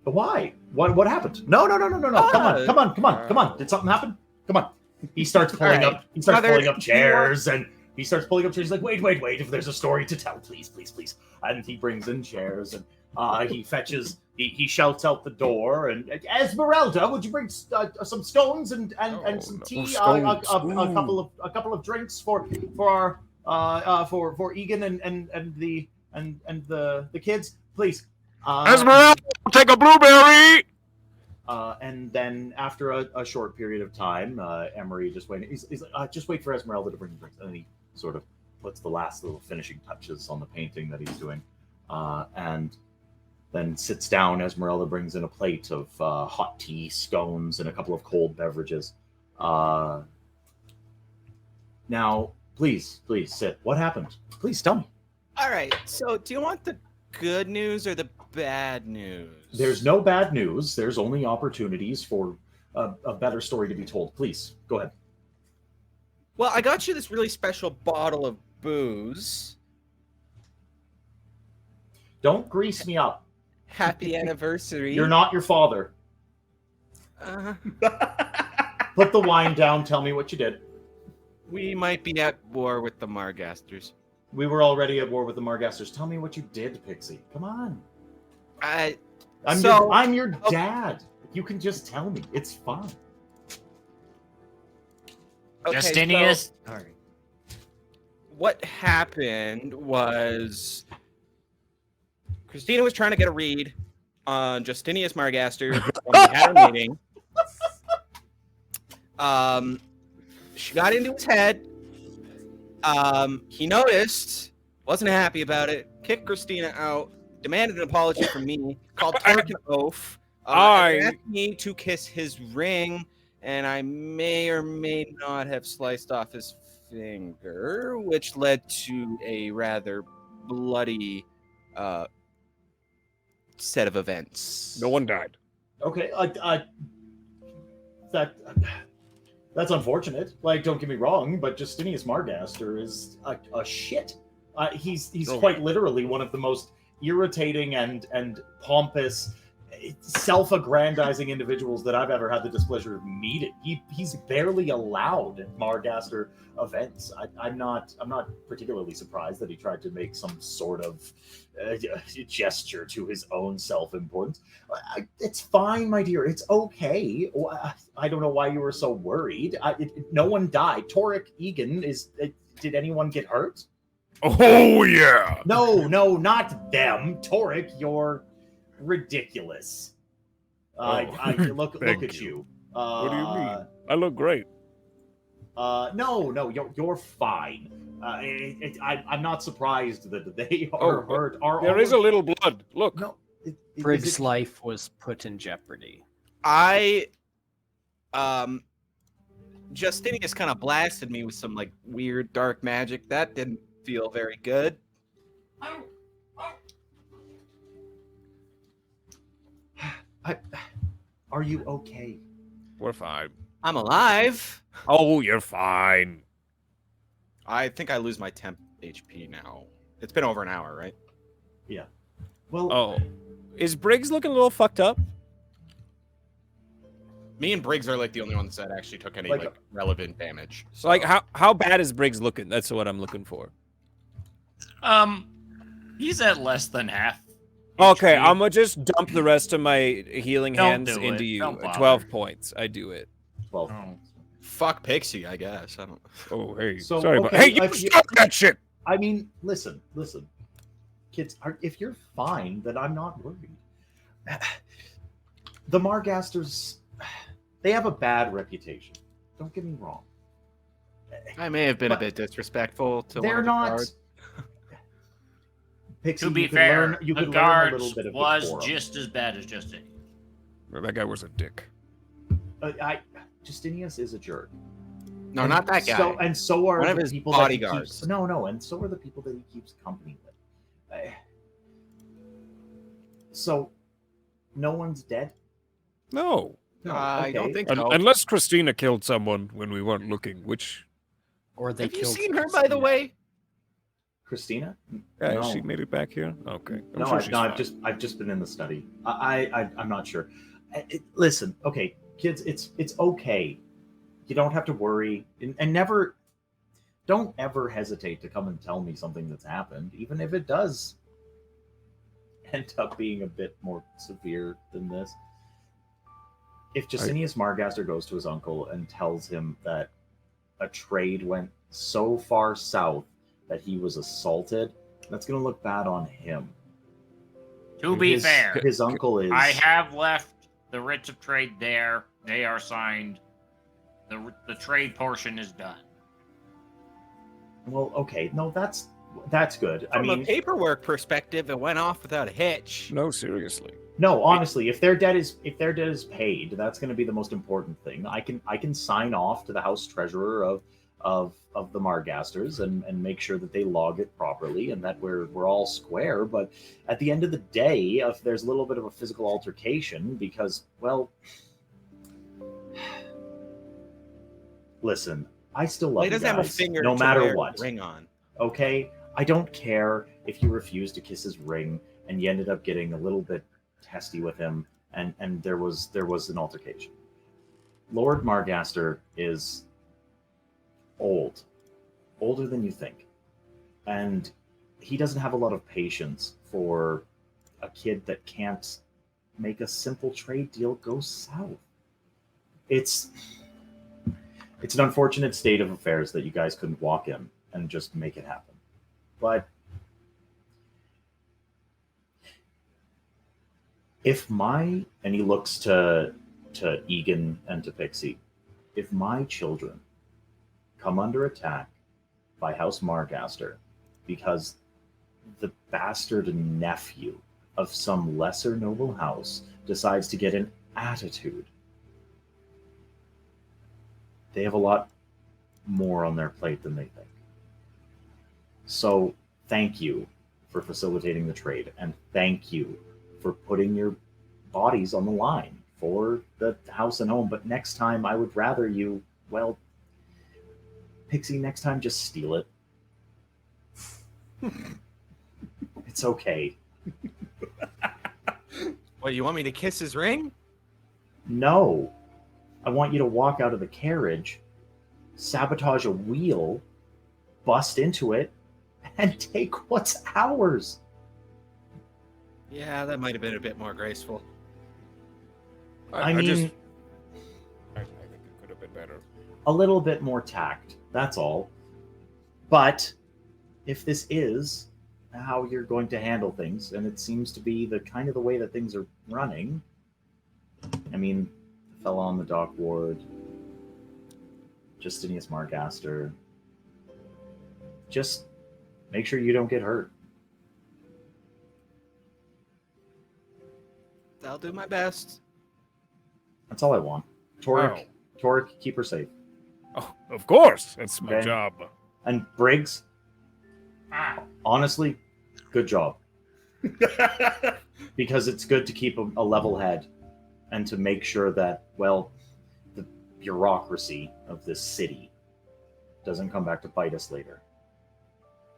Why? What happened? No. Come on. Did something happen? Come on. He starts pulling up. He starts pulling up chairs and. He starts pulling up chairs. He's like, wait. If there's a story to tell, please. And he brings in chairs and he fetches. He shouts out the door and Esmeralda, would you bring some scones and some tea, a couple of drinks for Egan and the kids, please. Esmeralda, take a blueberry. And then after a short period of time, Emery just waiting. He's like, just wait for Esmeralda to bring the drinks, and then he sort of puts the last little finishing touches on the painting that he's doing, and then sits down. Esmeralda brings in a plate of hot tea, scones, and a couple of cold beverages. Now, please sit. What happened? Please tell me. All right. So, do you want the good news or the bad news? There's no bad news. There's only opportunities for a better story to be told. Please, go ahead. Well, I got you this really special bottle of booze. Don't grease me up. Happy anniversary. You're not your father. Put the wine down. Tell me what you did. We might be at war with the Margasters. We were already at war with the Margasters. Tell me what you did, Pixie. Come on. I'm your dad. You can just tell me. It's fine. Okay, Justinius. All right. What happened was Christina was trying to get a read on Justinius Margaster when we had a meeting. She got into his head. He noticed, wasn't happy about it, kicked Christina out, demanded an apology from me, called Torque an oaf, and asked me to kiss his ring, and I may or may not have sliced off his finger, which led to a rather bloody set of events. No one died. Okay, that's unfortunate. Like, don't get me wrong, but Justinius Margaster is a shit. He's quite literally one of the most irritating and pompous, self-aggrandizing individuals that I've ever had the displeasure of meeting. He's barely allowed at Margaster events. I'm not particularly surprised that he tried to make some sort of gesture to his own self-importance. It's fine, my dear. It's okay. I don't know why you were so worried. No one died. Torek Egan is. Did anyone get hurt? Oh yeah. No, not them. Torek, you're ridiculous. Look at you. What do you mean? I look great. No, you're fine. I'm not surprised that they are hurt. There is a little blood. Look. No, Briggs' life was put in jeopardy. Justinius kind of blasted me with some like weird dark magic. That didn't feel very good. Are you okay? We're fine. I'm alive. Oh, you're fine. I think I lose my temp HP now. It's been over an hour, right? Yeah. Well. Oh, is Briggs looking a little fucked up? Me and Briggs are like the only ones that actually took any like relevant damage. So, like, how bad is Briggs looking? That's what I'm looking for. He's at less than half. Okay, HP. I'm gonna just dump the rest of my healing Don't hands do into it. you. Don't bother. 12 points. I do it. 12. Fuck Pixie, I guess. I don't. Oh, hey. So, Sorry about. okay, Hey, you stop that shit. I mean, listen, kids. If you're fine, then I'm not worried. The Margasters, they have a bad reputation. Don't get me wrong. I may have been a bit disrespectful to They're one of the not. guards. Pixie, To be you could fair, learn, you the could learn a guards little bit of was decorum. just as bad as Justin. Well, that guy was a dick. Justinius is a jerk. No, And not that guy. So are One of the his people bodyguards. That he keeps, no, and so are the people that he keeps company with. So, no one's dead. No. No, I don't think so. Unless Christina killed someone when we weren't looking, which. Or they Have you killed seen her, by the Christina. way? Christina? Yeah, No. she made it back here. Okay. I'm No, sure I've, she's no, fine. I've just been in the study. I'm not sure. Listen, okay, kids, it's okay. You don't have to worry, and don't ever hesitate to come and tell me something that's happened, even if it does end up being a bit more severe than this. If Justinius Margaster goes to his uncle and tells him that a trade went so far south that he was assaulted, that's going to look bad on him. To be His- fair, his uncle is. I have left the writs of trade there. They are signed. The trade portion is done. Well, okay, no, that's good. From a paperwork perspective, it went off without a hitch. No, seriously. no, honestly, if their debt is paid, that's going to be the most important thing. I can sign off to the house treasurer of the Margasters and make sure that they log it properly and that we're all square. But at the end of the day, if there's a little bit of a physical altercation, because, well, listen, I still love Well, he you doesn't have a guys, finger no to matter wear what. the ring on. Okay, I don't care if you refused to kiss his ring and you ended up getting a little bit testy with him, and there was an altercation. Lord Margaster is older than you think, and he doesn't have a lot of patience for a kid that can't make a simple trade deal go south. It's an unfortunate state of affairs that you guys couldn't walk in and just make it happen. But and he looks to Egan and to Pixie, if my children come under attack by House Margaster because the bastard nephew of some lesser noble house decides to get an attitude, they have a lot more on their plate than they think. So thank you for facilitating the trade, and thank you for putting your bodies on the line for the house and home. But next time, I would rather you, well, Pixie, next time just steal it. It's okay. What, you want me to kiss his ring? No. I want you to walk out of the carriage, sabotage a wheel, bust into it, and take what's ours. Yeah, that might have been a bit more graceful. I mean, I think it could have been better. a little bit more tact, that's all. But if this is how you're going to handle things, and it seems to be the kind of the way that things are running, I mean, the fella on the dock ward, Justinius Margaster, just make sure you don't get hurt. I'll do my best. That's all I want. Torek, Wow. Torek, keep her safe. Oh, of course, that's my Okay. job. And Briggs, honestly, good job. Because it's good to keep a level head and to make sure that, well, the bureaucracy of this city doesn't come back to bite us later.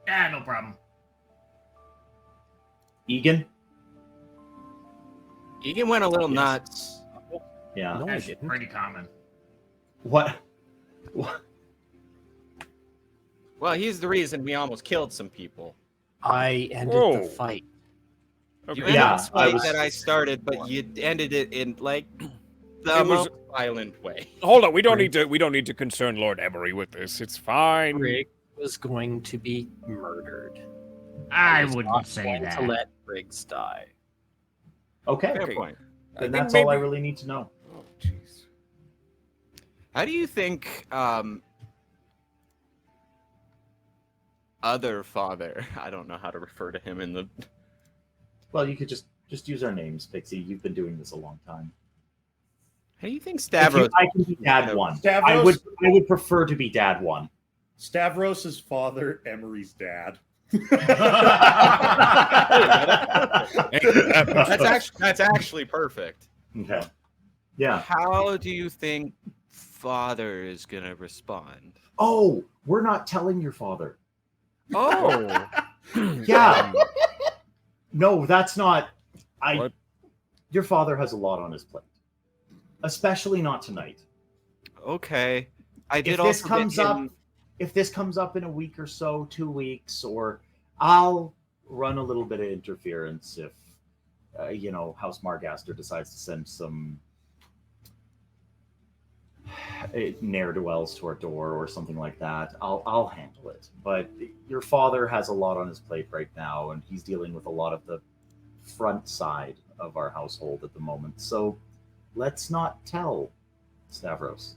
No problem. Egan? Egan went a little Yes. nuts. Yeah. No, I That's didn't. pretty common. What? Well, he's the reason we almost killed some people. I ended Whoa. the fight. You Okay. ended Yeah, the fight I was- that I started, but you ended it in like the It was- most violent way. Hold on, we don't need to concern Lord Emery with this. It's fine. Briggs was going to be murdered. I was wouldn't not say going that. to let Briggs die. Okay. Fair Okay. point. I Then think that's all I maybe- really need to know. Oh, jeez. How do you think other father, I don't know how to refer to him in the Well, you could just use our names, Pixie. You've been doing this a long time. How do you think If Stavros I can be Dad One. Stavros, I would prefer to be Dad One. Stavros' father, Emery's dad. that's actually perfect. Okay. Yeah. How do you think father is gonna respond? Oh, we're not telling your father. Oh, Yeah. No, that's not. What? Your father has a lot on his plate, especially not tonight. okay. I did If this also comes get up, him- if this comes up in a week or so, 2 weeks, or I'll run a little bit of interference if House Margaster decides to send some ne'er-do-wells to our door or something like that. I'll handle it. But your father has a lot on his plate right now, and he's dealing with a lot of the front side of our household at the moment. So let's not tell Stavros.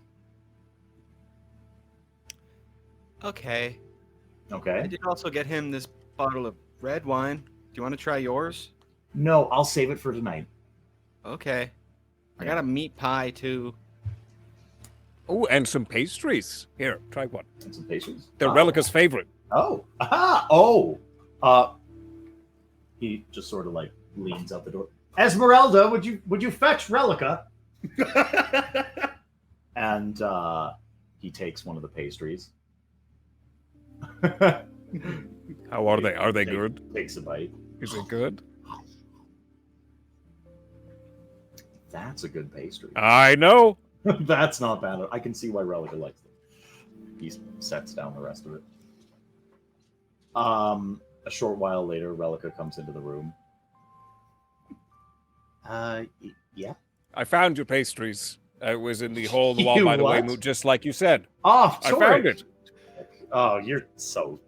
Okay. I Okay. did also get him this bottle of red wine. Do you want to try yours? No, I'll save it for tonight. Okay. I got a meat pie too. Oh, and some pastries. Here, try one. And some pastries. They're Oh. Relica's favorite. Oh. Aha. Oh. He just sort of like leans out the door. Esmeralda, would you fetch Relica? And he takes one of the pastries. How are they? Are they good? Takes a bite. Is it good? That's a good pastry. I know. That's not bad. I can see why Relica likes them. He sets down the rest of it. A short while later, Relica comes into the room. Yeah. I found your pastries. It was in the hole in the wall You by the way, what? just like you said. Oh, I sorry. found it. Oh, you're so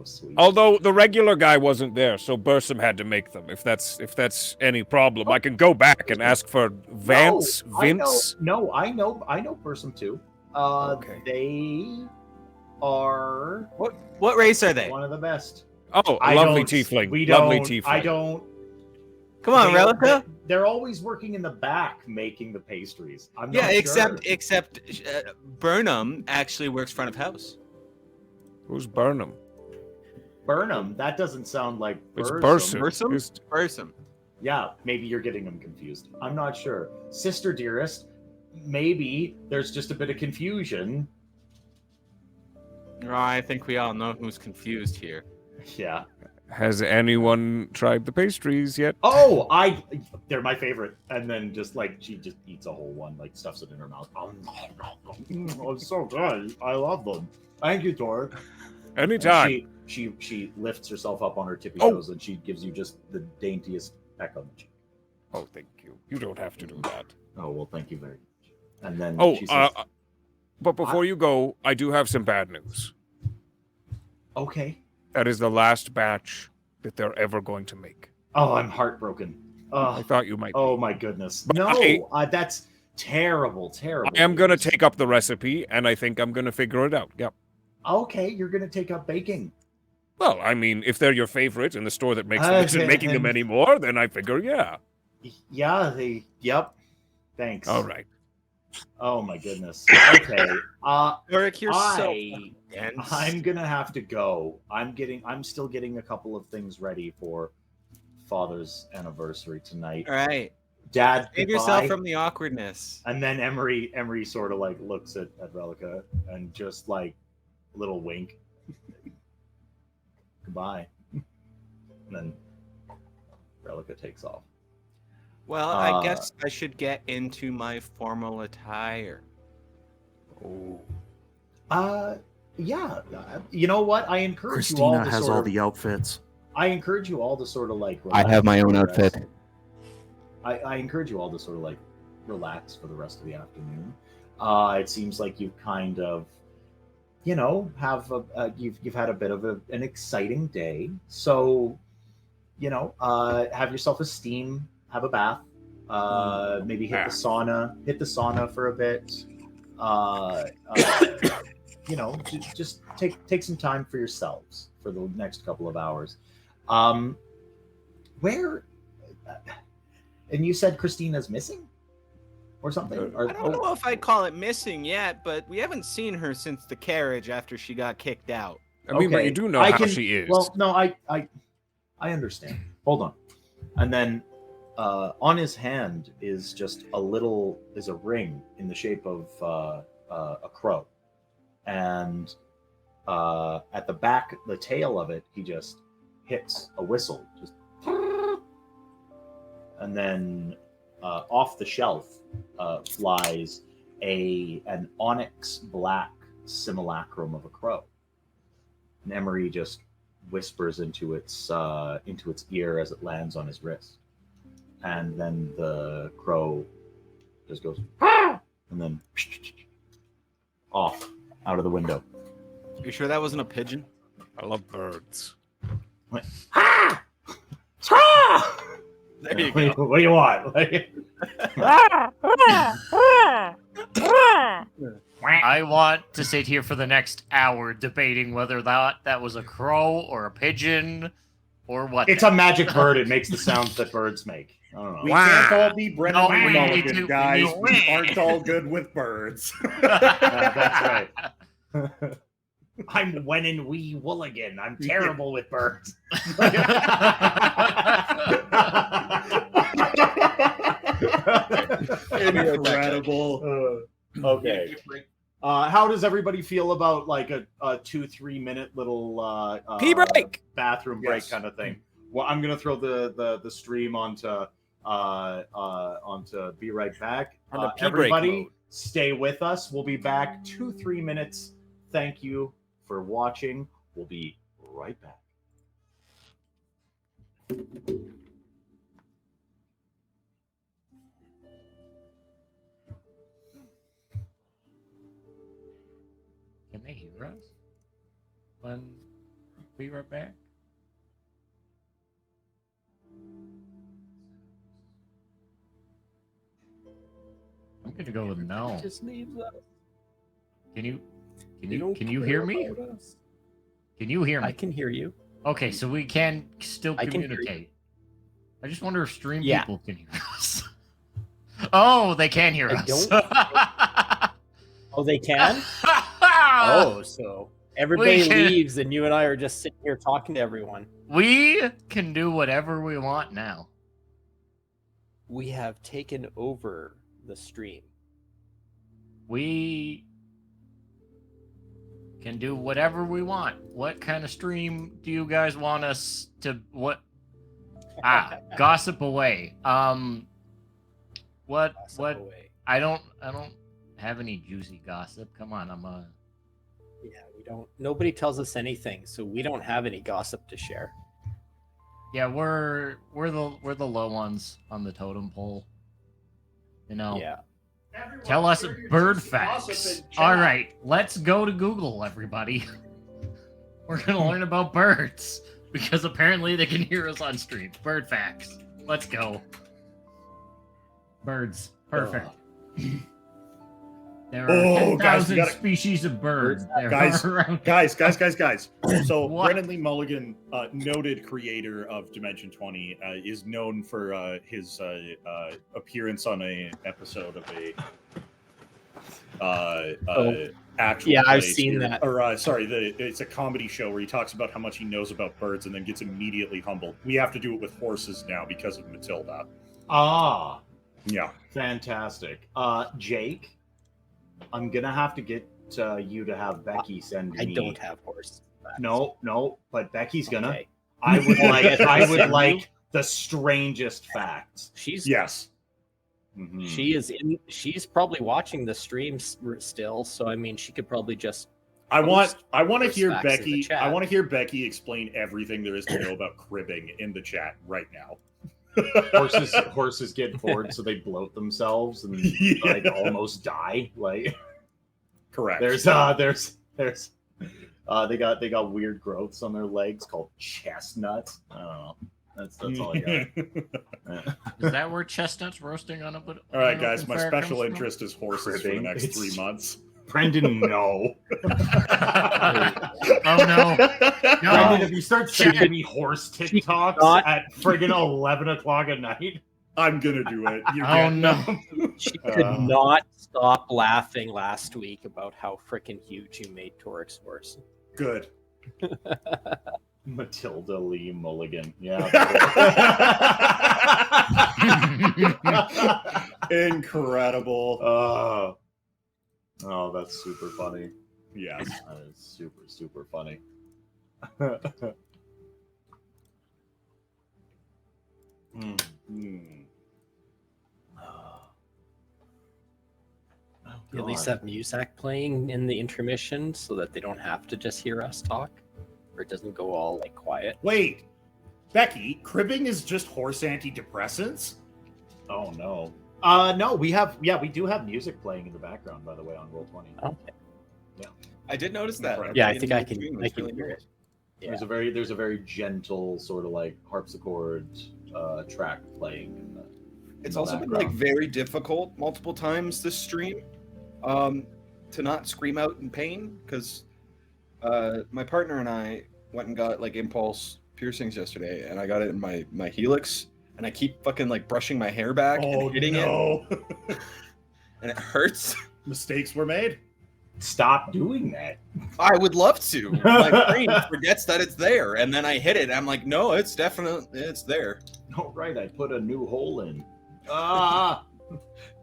sweet. Although the regular guy wasn't there, so Bursum had to make them. If that's any problem, I can go back and ask for Vince. I know Bursum too. Okay. They are What race are they? one of the best. Oh, I lovely don't- tiefling. We Lovely don't. tiefling. I don't. Come on, Relica. They're always working in the back making the pastries. I'm Yeah, not except Burnham actually works front of house. Who's Burnham? Burnham. That doesn't sound like It's Bursum. Bursum. It's- Bursum. Yeah, maybe you're getting them confused. I'm not sure. Sister dearest, maybe there's just a bit of confusion. Oh, I think we all know who's confused here. Yeah. Has anyone tried the pastries yet? Oh, they're my favorite. And then she just eats a whole one, like stuffs it in her mouth. Oh, it's so good. I love them. Thank you, Tor. Anytime. She lifts herself up on her tippy Oh. toes and she gives you just the daintiest peck on the cheek. Oh, thank you. You don't have to do that. Oh, well, thank you very much. And then Oh, she says, but before you go, I do have some bad news. okay. That is the last batch that they're ever going to make. Oh, I'm heartbroken. I Oh, thought you might. oh my goodness. But No, that's terrible, terrible. I am going to news. take up the recipe, and I think I'm going to figure it out. Yep. Okay, you're going to take up baking. Well, I mean, if they're your favorite and the store that makes them isn't making them anymore, then I figure, yeah. Yeah, yep. Thanks. All right. Oh my goodness. Okay. Eric, you're so I- dense. I'm gonna have to go. I'm still getting a couple of things ready for Father's anniversary tonight. All right. Dad, Save goodbye. yourself from the awkwardness. And then Emery sort of like looks at Relica and just like a little wink. Goodbye. And then Relica takes off. Well, I guess I should get into my formal attire. Oh. Yeah. You know what? I encourage you all Christina to has sort all of, the outfits. I encourage you all to sort of like I have my own relax for the outfit. rest- I encourage you all to sort of like relax for the rest of the afternoon. It seems like you kind of, have you've had a bit of an exciting day. So, have yourself a steam, have a bath, maybe hit the sauna for a bit. Just take some time for yourselves for the next couple of hours. Where? And you said Christina's missing, or something? I don't know if I'd call it missing yet, but we haven't seen her since the carriage after she got kicked out. I mean, but Okay, you do know I how can- she is. Well, no, I understand. Hold on. And then on his hand is just a ring in the shape of a crow, and at the back, the tail of it, he just hits a whistle, just, and then off the shelf flies an onyx black simulacrum of a crow. And Emery just whispers into its ear as it lands on his wrist, and then the crow just goes and then off out of the window. You sure that wasn't a pigeon? I love birds. Went, ah! Ah! There you What go. do you want? I want to sit here for the next hour debating whether that was a crow or a pigeon or what. It's a magic bird. It makes the sounds that birds make. I don't know. We can't all be Brennan No, Lee we need Mulligan, to- guys. we We need- aren't all good with birds. That's right. I'm Wenin Wee Wooligan. I'm terrible with birds. Incredible. Okay. How does everybody feel about like a 2-3 minute little Pee break. bathroom break Yes. kind of thing? Well, I'm gonna throw the stream onto Be Right Back. On the pee break Everybody, mode. stay with us. We'll be back 2-3 minutes. Thank you for watching. We'll be right back. Can they hear us? When we right back? I'm gonna go with no. Just leaves us. Can you They don't hear care me? about us. Can you hear me? I can hear you. Okay, so we can still I can hear you. communicate. I just wonder if stream Yeah. people can hear us. Oh, they can hear I us. Oh, they can? Oh, so everybody We can- leaves and you and I are just sitting here talking to everyone. We can do whatever we want now. We have taken over the stream. We can do whatever we want. What kind of stream do you guys want us to what? Gossip away. What Away. I don't have any juicy gossip. Come on, Yeah, we don't. Nobody tells us anything, so we don't have any gossip to share. yeah, we're the low ones on the totem pole. You know. Yeah. Tell us bird facts. All right, let's go to Google, everybody. We're gonna learn about birds because apparently they can hear us on stream. Bird facts. Let's go. Birds. Perfect. There are Oh, guys, 10,000 we gotta- species of birds. There Guys, are around. guys. So What? Brennan Lee Mulligan, noted creator of Dimension 20, is known for his appearance on a episode of a actual Yeah, I've play seen series- that. Or it's a comedy show where he talks about how much he knows about birds and then gets immediately humbled. We have to do it with horses now because of Matilda. Ah, Yeah. fantastic. Jake, I'm gonna have to get you to have Becky send me. I don't have horse. No, but Becky's gonna. Okay. I would like. I would Send like you? the strangest facts. She's Yes. Mhm. she is in. She's probably watching the stream still, so I mean, she could probably just. I want to Post hear facts in the Becky. chat. I want to hear Becky explain everything there is to know about cribbing in the chat right now. Horses get bored, so they bloat themselves and like Yeah. almost die. Like Correct. there's they got weird growths on their legs called chestnuts. I don't know. That's all I got. Is that where chestnuts roasting on a bit? All right, guys. My special interest is horses for the Cribbing. next It's- 3 months. Brendan, no. Oh no! No. Brendan, if you start sending me horse TikToks not- at friggin' 11 o'clock at night, I'm gonna do it. You're Oh getting no! them. She could not stop laughing last week about how freaking huge you made Toric's horse. Good. Matilda Lee Mulligan. Yeah. Incredible. Oh, that's super funny. Yes. That is super, super funny. Hmm. You at least have music playing in the intermission so that they don't have to just hear us talk, or it doesn't go all like quiet. Wait, Becky, cribbing is just horse antidepressants? Oh no. No, we do have music playing in the background, by the way, on Roll20. Okay. I did notice that. Incredible. Yeah, I In think the I can. stream, I it's can really hear cool. it. Yeah. There's a very gentle sort of like harpsichord track playing in the It's the also been like background. very difficult multiple times this stream. to not scream out in pain because my partner and I went and got like impulse piercings yesterday, and I got it in my helix, and I keep fucking like brushing my hair back and hitting it, and it hurts. Mistakes were made. Stop doing that. I would love to. My brain forgets that it's there, and then I hit it. I'm like, no, it's there. Oh, right. I put a new hole in. Ah.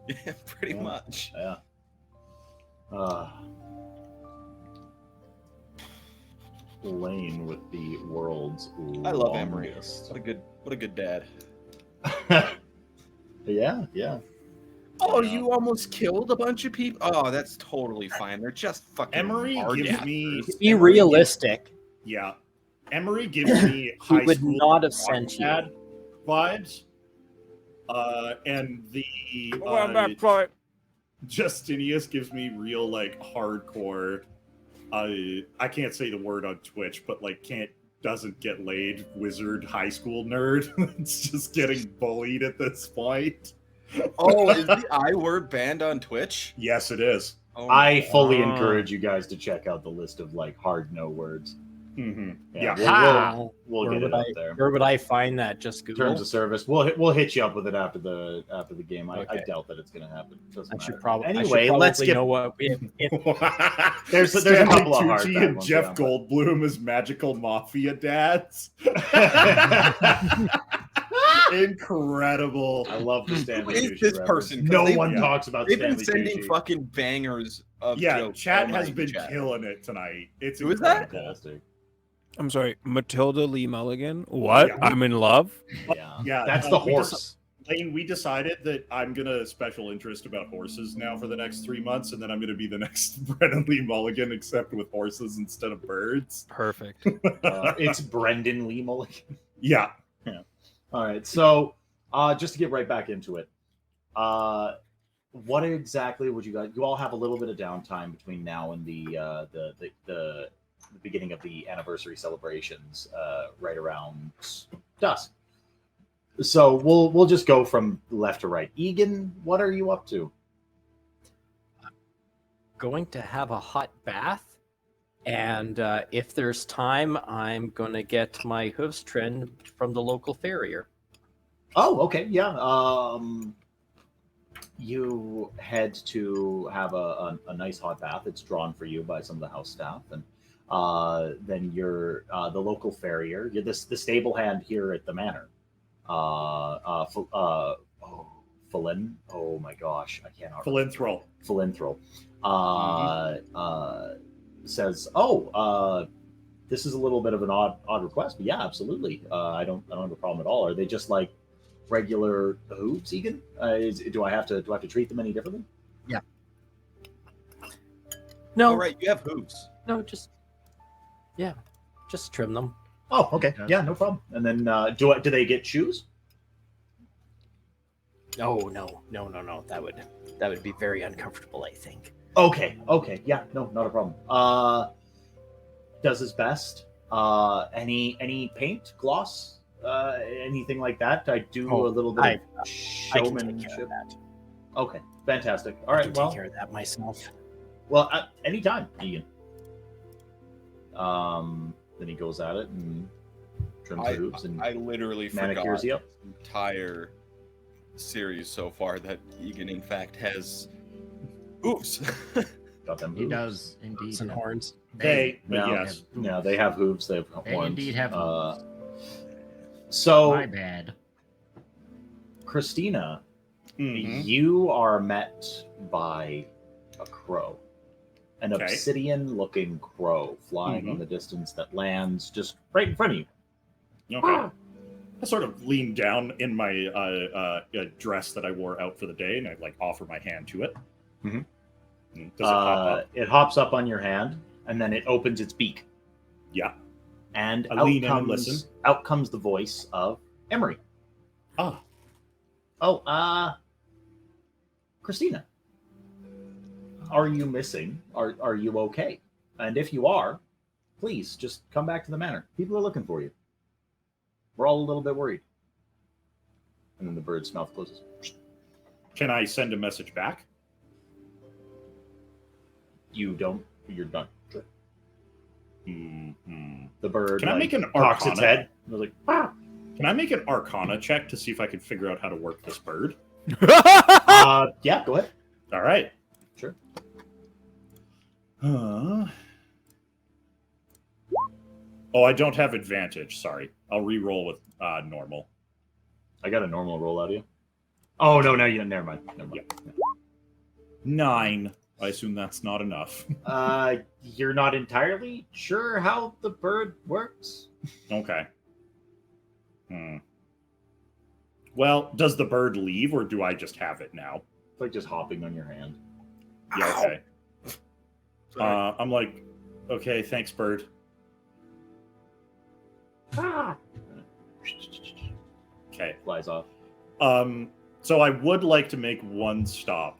Yeah, pretty much. Yeah. Lane with the world's I love Emery. longest. What a good dad. Yeah. Oh, you almost killed a bunch of people. Oh, that's totally fine. They're just fucking. Emery gives me. Be realistic. Yeah. Emery gives me high would school not have sent you. dad vibes. And the Justinius gives me real like hardcore. I can't say the word on Twitch, but like doesn't get laid wizard high school nerd. It's just getting bullied at this point. Oh, is the I word banned on Twitch? Yes, it is. Oh, I fully encourage you guys to check out the list of like hard no words. Mm-hmm. Yeah, we'll get it up there. Where would I find that? Just Google. Terms of service. We'll hit you up with it after the game. I Okay. doubt that it's going to happen. Doesn't I should matter. probably. Anyway, let's get. know what. If There's a Stanley couple of hard Tucci bad and ones, Jeff yeah. Goldblum as magical mafia dads. Incredible. I love the Stanley Who is Tucci this reference. person? 'Cause No they've- one talks about They've Stanley been sending Tucci. fucking bangers of Yeah, jokes. chat all has night, been chat. killing it tonight. It's Who is that? incredible. Fantastic. I'm sorry, Matilda Lee Mulligan. What? Yeah. I'm in love. Yeah, Yeah, that's the we horse. Lane, we decided that I'm gonna special interest about horses now for the next 3 months, and then I'm gonna be the next Brennan Lee Mulligan, except with horses instead of birds. Perfect. It's Brendan Lee Mulligan. Yeah. All right, so just to get right back into it, what exactly would you guys? You all have a little bit of downtime between now and the beginning of the anniversary celebrations, right around dusk. So we'll just go from left to right. Egan, what are you up to? going to have a hot bath, and if there's time, I'm going to get my hooves trimmed from the local farrier. Oh, okay, yeah. You head to have a nice hot bath. It's drawn for you by some of the house staff, and then you're the local farrier. You're the stable hand here at the manor. Philin. Oh my gosh, I cannot. Philanthrop. Philanthrop. Says, this is a little bit of an odd request, but yeah, absolutely. I don't have a problem at all. Are they just like regular hooves, Egan? Do I have to treat them any differently? No, Oh, right, you have hooves. no, just trim them. Oh, okay. Yeah, no problem. And then do they get shoes? Oh no. That would be very uncomfortable, I think. Okay. Yeah, no, not a problem. Does his best. Any paint, gloss, anything like that? I do a little bit of I can take care showmanship. of that. Okay, fantastic. All I right, can well, take care of that myself. well, anytime, Egan. Then he goes at it and trims the hooves and I literally manicures forgot you up. the entire series so far that Egan, in fact, has hooves. Got them He hooves. does indeed. Some horns. But Yeah. yes. Yeah, they have hooves. They have They horns. indeed have hooves. So, My bad. Christina, Mhm. you are met by a crow, an Okay. obsidian-looking crow flying in the distance that lands just right in front of you. Okay. I sort of lean down in my dress that I wore out for the day, and I like offer my hand to it. Mhm. Does it pop up? It hops up on your hand, and then it opens its beak. Yeah. And I out lean in and comes, listen. out comes the voice of Emery. Ah. Oh, Christina, are you missing? Are you okay? And if you are, please just come back to the manor. People are looking for you. We're all a little bit worried. And then the bird's mouth closes. Can I send a message back? You don't. You're done. Mm-hmm. The bird. Can I make an cocks its Arcana? head? I was like, ah. Can I make an Arcana check to see if I can figure out how to work this bird? Yeah, go ahead. All right. Sure. Oh, I don't have advantage. Sorry. I'll re-roll with normal. I got a normal roll out of you. Oh no, you. Never mind. Never mind. Yeah. 9. I assume that's not enough. You're not entirely sure how the bird works. Okay. Well, does the bird leave, or do I just have it now? It's like just hopping on your hand. Yeah, okay. I'm like, okay, thanks, bird. Okay. Flies off. So I would like to make one stop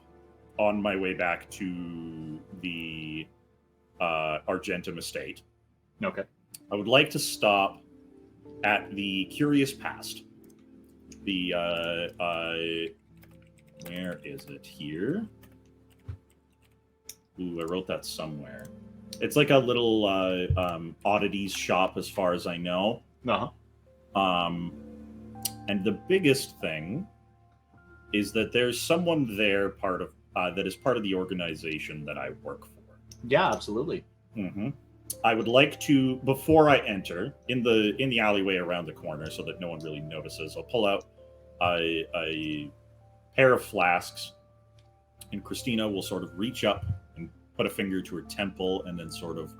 on my way back to the Argentum estate. Okay. I would like to stop at the Curious Past. The where is it here? Ooh, I wrote that somewhere. It's like a little oddities shop, as far as I know. And the biggest thing is that there's someone there that is part of the organization that I work for. Yeah, absolutely. Mm-hmm. I would like to, before I enter, in the alleyway around the corner, so that no one really notices, I'll pull out a pair of flasks, and Christina will sort of reach up and put a finger to her temple, and then sort of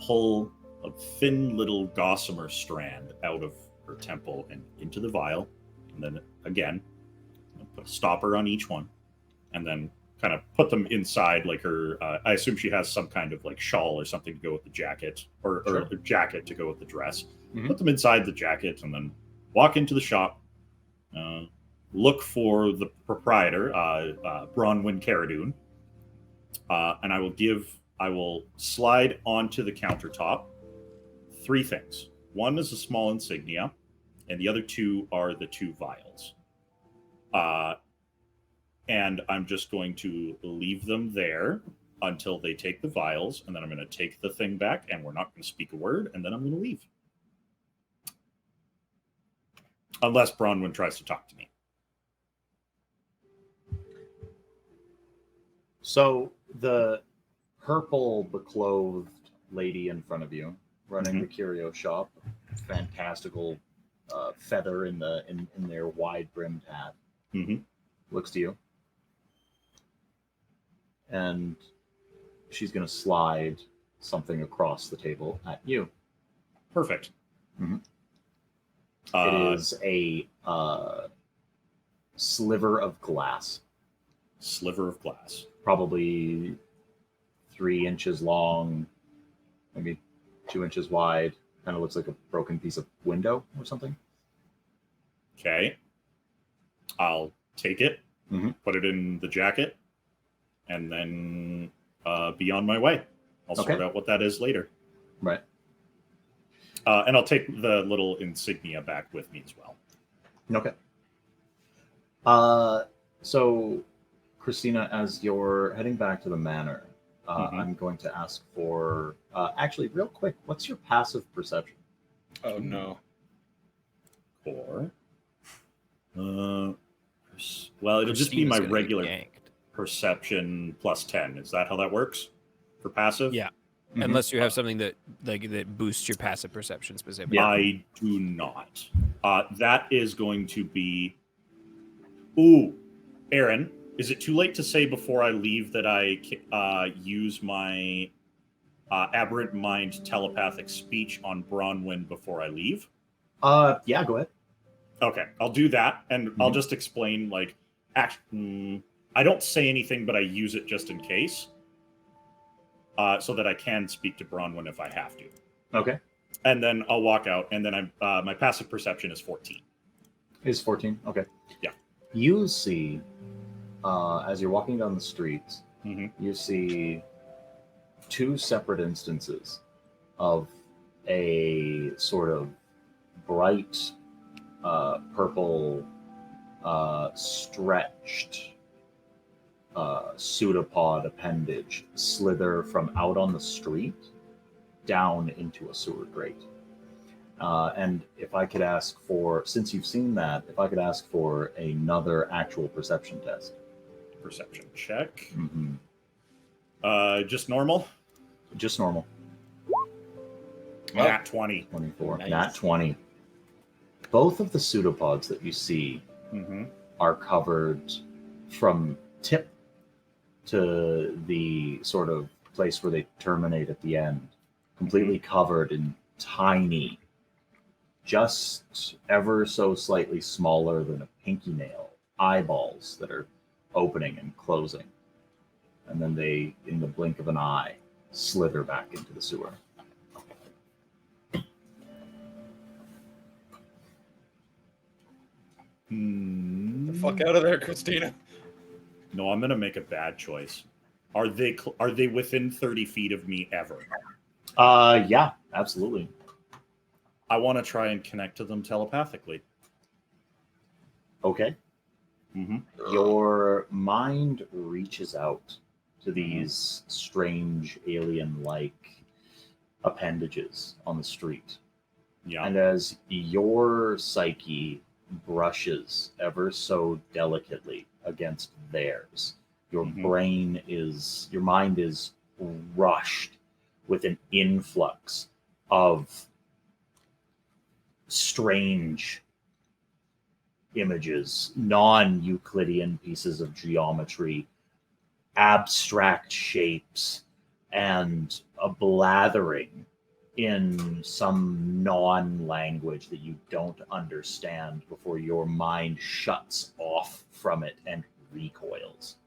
pull a thin little gossamer strand out of her temple and into the vial, and then again put a stopper on each one, and then kind of put them inside like her I assume she has some kind of like shawl or something to go with the jacket, or a jacket to go with the dress. Put them inside the jacket, and then walk into the shop, look for the proprietor, Bronwyn Caradune, and I will slide onto the countertop 3 things. One is a small insignia, and the other 2 are the 2 vials. And I'm just going to leave them there until they take the vials, and then I'm going to take the thing back, and we're not going to speak a word, and then I'm going to leave. Unless Bronwyn tries to talk to me. So the purple beclothed lady in front of you, running the curio shop, fantastical feather in their wide brimmed hat, looks to you, and she's going to slide something across the table at you. Perfect. It is a sliver of glass. Sliver of glass. Probably 3 inches long, maybe 2 inches wide. Kind of looks like a broken piece of window or something. Okay. I'll take it, put it in the jacket, and then be on my way. I'll sort out what that is later. Right. And I'll take the little insignia back with me as well. Okay. So, Christina, as you're heading back to the manor, I'm going to ask for... actually, real quick, what's your passive perception? Oh, no. 4. Well, it'll just be my regular perception plus 10. Is that how that works for passive? Yeah. Unless you have something that that boosts your passive perception specifically. I do not. That is going to be... Ooh, Aaron, is it too late to say before I leave that I use my aberrant mind telepathic speech on Bronwyn before I leave? Yeah, go ahead. Okay, I'll do that, and I'll just explain, like, I don't say anything, but I use it just in case, so that I can speak to Bronwyn if I have to. Okay. And then I'll walk out, and then my passive perception is 14. Is 14? Okay. Yeah. You see, as you're walking down the street, you see 2 separate instances of a sort of bright purple stretched pseudopod appendage slither from out on the street down into a sewer grate. And if I could ask for, since you've seen that, if I could ask for another actual perception test. Perception check. Mm-hmm. Just normal? Just normal. Nat 20. 24. Nice. Nat 20. Both of the pseudopods that you see are covered from tip to the sort of place where they terminate at the end, completely covered in tiny, just ever so slightly smaller than a pinky nail, eyeballs that are opening and closing. And then they, in the blink of an eye, slither back into the sewer. The fuck out of there, Christina. No, I'm gonna make a bad choice. Are they within 30 feet of me ever? Yeah, absolutely. I want to try and connect to them telepathically. Okay. Your mind reaches out to these strange alien-like appendages on the street. Yeah. And as your psyche brushes ever so delicately against theirs, your mind is rushed with an influx of strange images, non-Euclidean pieces of geometry, abstract shapes, and a blathering in some non-language that you don't understand before your mind shuts off from it and recoils.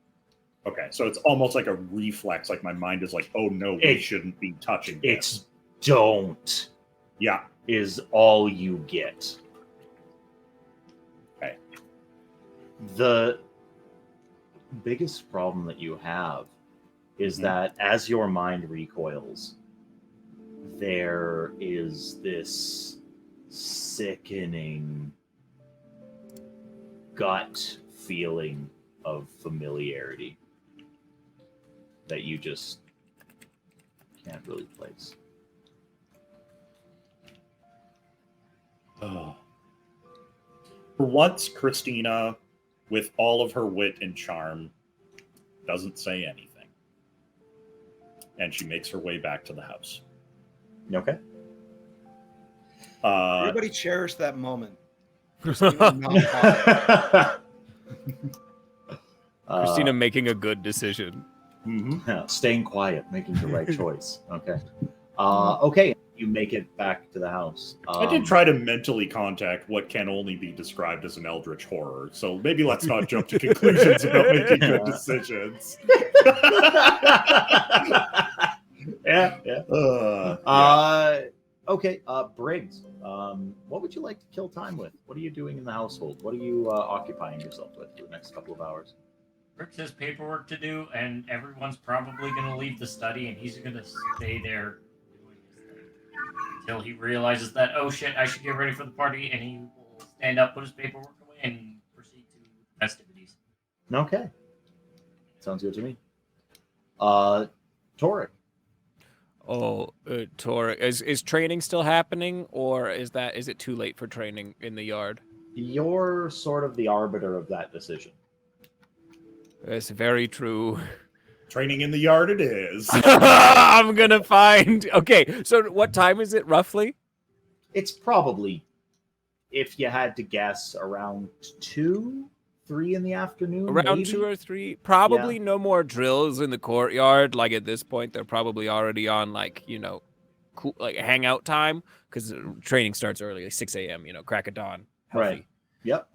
Okay, so it's almost like a reflex. Like my mind is like, "Oh no, we shouldn't be touching this." It's don't. Yeah, is all you get. Okay. The biggest problem that you have is that as your mind recoils, there is this sickening gut feeling of familiarity that you just can't really place. Oh. For once, Christina, with all of her wit and charm, doesn't say anything. And she makes her way back to the house. Okay. Everybody cherish that moment. Christina making a good decision. Staying quiet, making the right choice. Okay. Okay. You make it back to the house. I did try to mentally contact what can only be described as an eldritch horror, so maybe let's not jump to conclusions about making good decisions. Yeah. Okay, Briggs, what would you like to kill time with? What are you doing in the household? What are you occupying yourself with for the next couple of hours? Briggs has paperwork to do, and everyone's probably going to leave the study, and he's going to stay there doing his thing until he realizes that, oh shit, I should get ready for the party, and he will stand up, put his paperwork away, and proceed to festivities. Okay. Sounds good to me. Toric. Oh, Toric, is training still happening, or is it too late for training in the yard? You're sort of the arbiter of that decision. That's very true. Training in the yard it is. I'm gonna find. Okay, so what time is it roughly? It's probably, if you had to guess, around 2, 3 in the afternoon. Around maybe? 2 or 3. Probably no more drills in the courtyard. Like at this point, they're probably already on cool, like hangout time, because training starts early, like 6 a.m. Crack of dawn. Healthy. Right. Yep.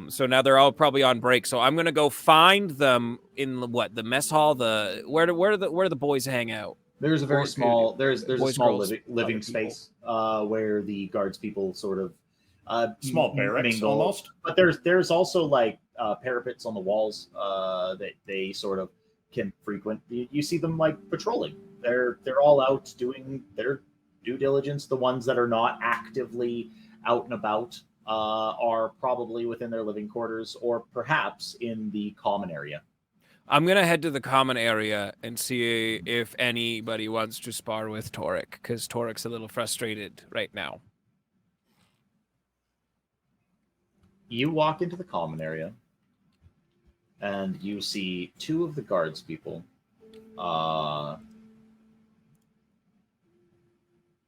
So now they're all probably on break. So I'm gonna go find them in the mess hall. Where the boys hang out. There's a very small. There's a boys, small girls, living other space where the guards people sort of Small barracks mingle. almost. But there's also like parapets on the walls that they sort of can frequent. You see them like patrolling. They're all out doing their due diligence. The ones that are not actively out and about are probably within their living quarters or perhaps in the common area. I'm gonna head to the common area and see if anybody wants to spar with Torek, because Torek's a little frustrated right now. You walk into the common area, and you see two of the guards people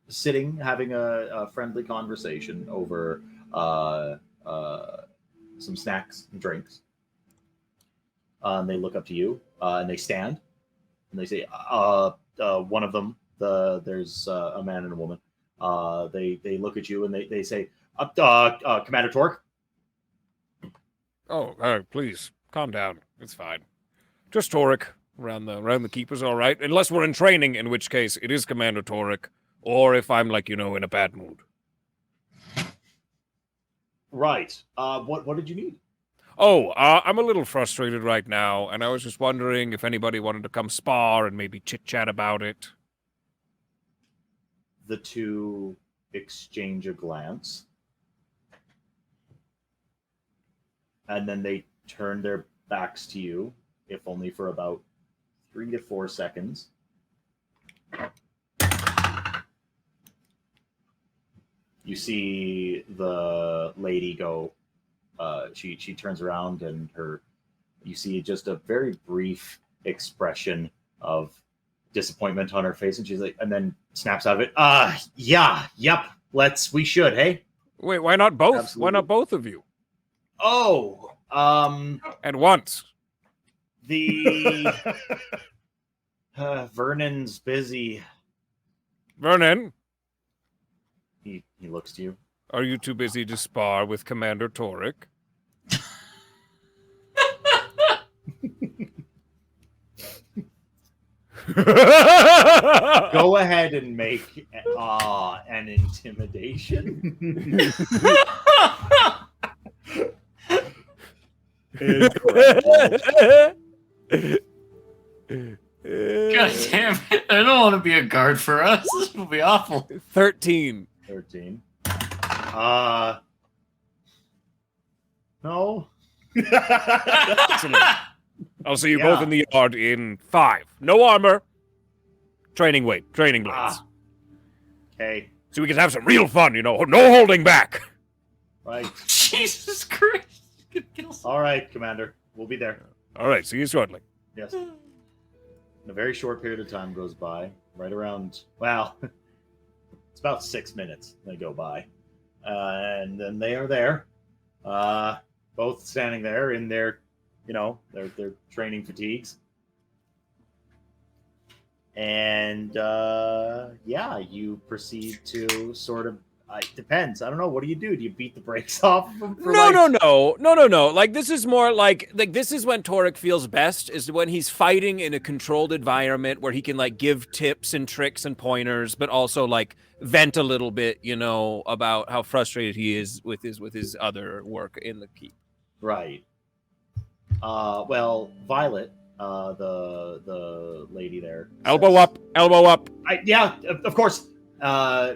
sitting, having a friendly conversation over some snacks and drinks. And they look up to you, and they stand, and they say, one of them, there's a man and a woman. They look at you, and they say, Commander Torque. Oh, please, calm down. It's fine. Just Torek. Around the keeper's all right. Unless we're in training, in which case it is Commander Torek. Or if I'm, like, in a bad mood. Right. What did you need? Oh, I'm a little frustrated right now, and I was just wondering if anybody wanted to come spar and maybe chit-chat about it. The two exchange a glance. And then they turn their backs to you, if only for about 3 to 4 seconds. You see the lady go, she turns around, and you see just a very brief expression of disappointment on her face, and she's like, and then snaps out of it, yep, we should, hey? Wait, why not both? Absolutely. Why not both of you? Oh, At once. the Vernon's busy. Vernon, He looks to you. are you too busy to spar with Commander Torek? Go ahead and make an intimidation. God damn it. I don't want to be a guard for us. This will be awful. 13. 13. No. Excellent. I'll see you both in the yard in 5. No armor. Training blades. Okay. So we can have some real fun, no holding back. Right. Jesus Christ. You could kill someone. All right, Commander. We'll be there. All right, see you shortly. Yes. And a very short period of time goes by. Right around, well, it's about 6 minutes they go by. And then they are there. Both standing there in their, their training fatigues. And you proceed to sort of, it depends. I don't know. What do you do? Do you beat the brakes off of them? No. Like, this is more like this is when Torek feels best, is when he's fighting in a controlled environment where he can, like, give tips and tricks and pointers, but also, like, vent a little bit, about how frustrated he is with his other work in the keep. Right. Well, Violet, the lady there. Elbow up. Yeah, of course.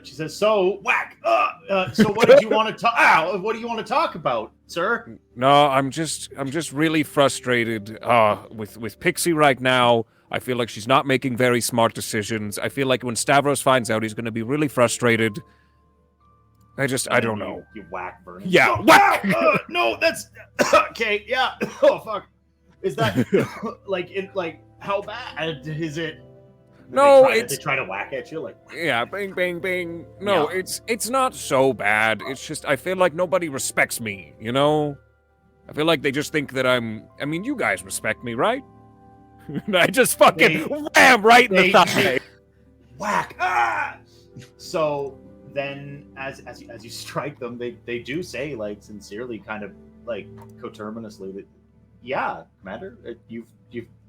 She says, "So whack. So what did you want to talk? What do you want to talk about, sir?" No, I'm just really frustrated with Pixie right now. I feel like she's not making very smart decisions. I feel like when Stavros finds out, he's going to be really frustrated. I don't know. You whack Vernon. Yeah, No, whack! No, that's okay. Yeah. Oh fuck. Is that how bad is it? No, they try to whack at you like. Yeah, bing, bing, bing. No, Yeah. it's not so bad. It's just I feel like nobody respects me, I feel like they just think that I mean, you guys respect me, right? And I just fucking wham right in the thigh. Whack! So then, as you strike them, they do say, like, sincerely, kind of like coterminously, that yeah, Commander, you've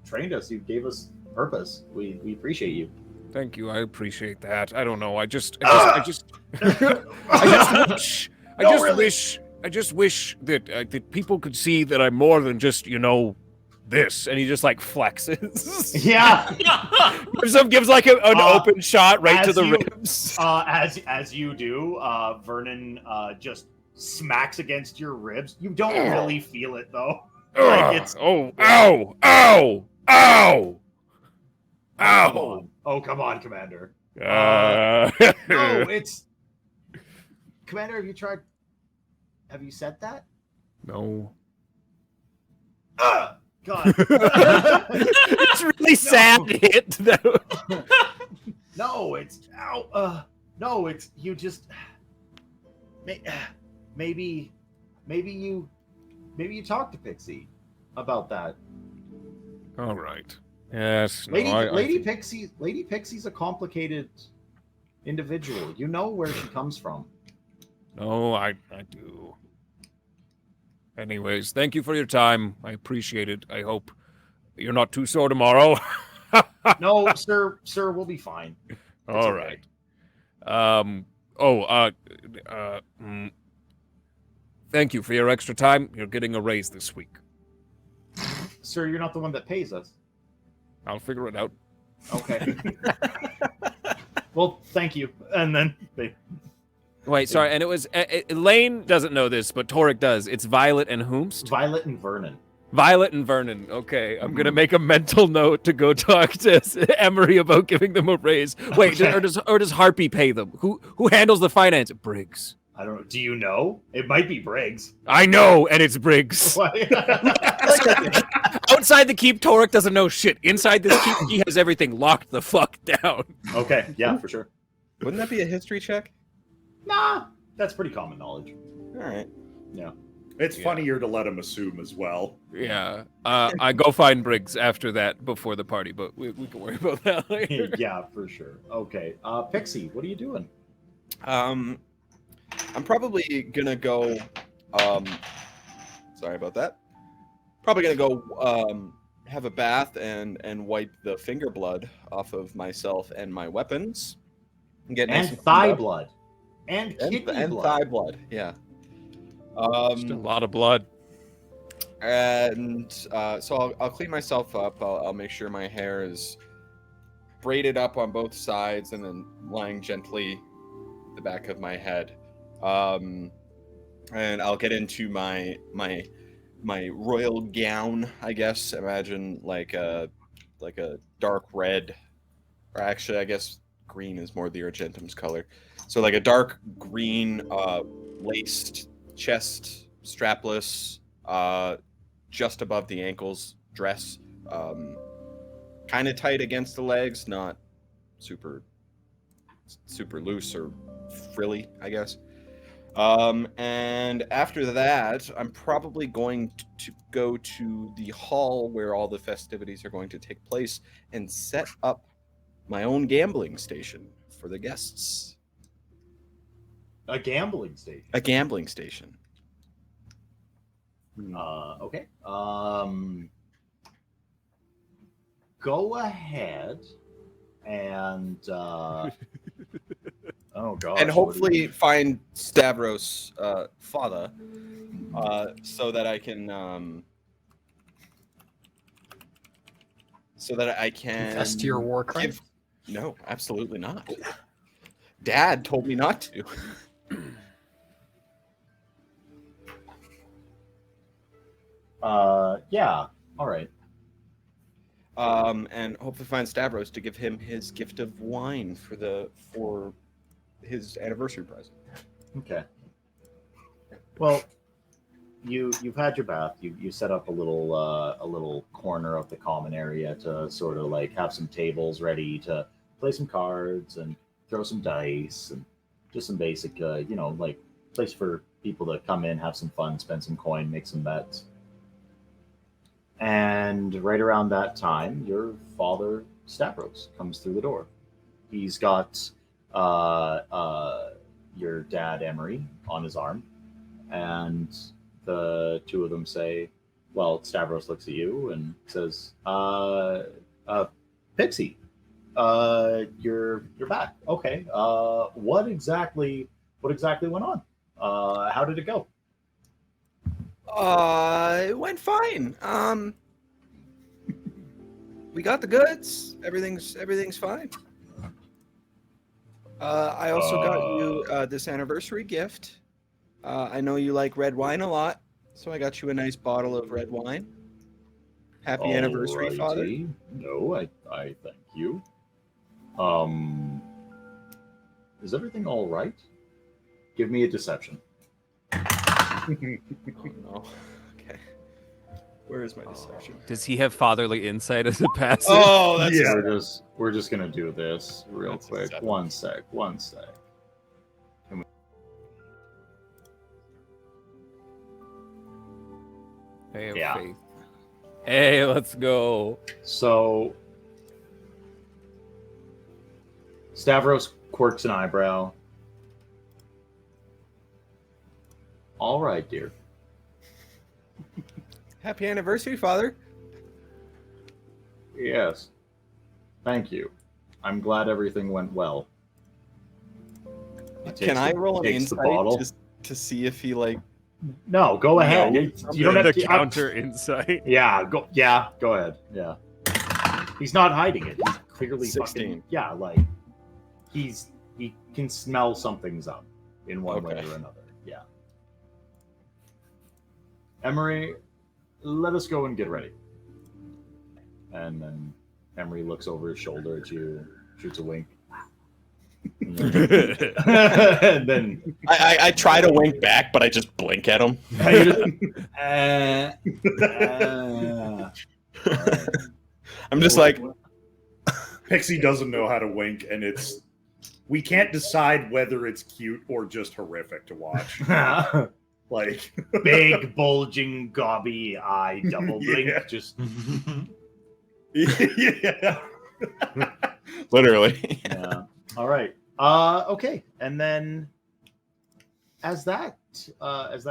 trained us, you gave us purpose. We appreciate you. Thank you. I appreciate that. I don't know. I just wish that people could see that I'm more than just this. And he just like flexes. Yeah. gives like an open shot right to the ribs. As you do, Vernon just smacks against your ribs. You don't really feel it though. Like, it's Oh, ow! Ow! Ow! Ow! Oh, come on, Commander. Uh, No, it's Commander. Have you said that? no. God. It's really sad hit though. No, it's ow. No, it's you. Just maybe you talk to Pixie about that. All right. Yes. No, Lady Pixie's a complicated individual. You know where she comes from. No, I do. Anyways, thank you for your time. I appreciate it. I hope you're not too sore tomorrow. No, sir, we'll be fine. All okay. right. Thank you for your extra time. You're getting a raise this week. Sir, you're not the one that pays us. I'll figure it out. Okay. Well, thank you. And then Wait, sorry, and it was Elaine doesn't know this, but Torek does. It's Violet and Whomst. Violet and Vernon. Violet and Vernon. Okay, I'm gonna make a mental note to go talk to Emery about giving them a raise. Wait, Okay. or does Harpy pay them? Who handles the finance? Briggs. I don't know. Do you know? It might be Briggs. I know, and it's Briggs. Outside the keep, Torek doesn't know shit. Inside this keep, he has everything locked the fuck down. Okay, yeah, for sure. Wouldn't that be a history check? Nah, that's pretty common knowledge. All right. Yeah. It's funnier to let him assume as well. Yeah. I go find Briggs after that before the party, but we can worry about that later. Yeah, for sure. Okay. Pixie, what are you doing? I'm probably gonna go. Sorry about that. Probably gonna go have a bath and wipe the finger blood off of myself and my weapons. And get nice And and thigh cleaned up. blood. And kidney and blood. thigh blood. Yeah. Just a lot of blood. And so I'll clean myself up. I'll make sure my hair is braided up on both sides and then lying gently the back of my head. And I'll get into my royal gown, I guess. Imagine like a dark red, or actually I guess green is more the Argentum's color. So like a dark green laced chest, strapless, just above the ankles dress, kind of tight against the legs, not super loose or frilly, I guess. And after that, I'm probably going to go to the hall where all the festivities are going to take place and set up my own gambling station for the guests. A gambling station. A gambling station. Okay. Go ahead and oh god. And hopefully find Stavros' father, so that I can Confess to your war crimes? No, absolutely not. Dad told me not to. Yeah. All right. And hopefully find Stavros to give him his gift of wine for his anniversary present. Okay. Well, you've had your bath. You set up a little corner of the common area to sort of like have some tables ready to play some cards and throw some dice and just some basic like place for people to come in, have some fun, spend some coin, make some bets. And right around that time, your father Stavros comes through the door. He's got your dad Emery on his arm, and the two of them say, well, Stavros looks at you and says, Pixie, you're back. Okay. What exactly went on? How did it go? It went fine. We got the goods. Everything's fine. I also got you this anniversary gift. I know you like red wine a lot. So I got you a nice bottle of red wine. Happy anniversary, Father. Alrighty. No, I thank you. Is everything all right? Give me a deception. Oh, no. Okay. Where is my deception? Does he have fatherly insight as a passive? Oh, that's Yeah. We're just gonna do this real That's quick. acceptable. One sec. I have Yeah. faith. Hey, let's go. So Stavros quirks an eyebrow. All right, dear. Happy anniversary, Father. Yes. Thank you. I'm glad everything went well. He takes Can I the- roll an takes the insight bottle. just to see if he like? No, go ahead. No. You don't have the to counter insight. Yeah, go ahead. Yeah. He's not hiding it. He's clearly 16. fucking like he can smell something's up in one way Okay. or another. Yeah. Emery, let us go and get ready. And then Emery looks over his shoulder at you, shoots a wink. And then I try to wink back, but I just blink at him. I'm just like, Pixie doesn't know how to wink, and we can't decide whether it's cute or just horrific to watch. Like big bulging gobby eye double blink. Yeah. Just yeah. Literally. yeah. All right. Okay. And then as that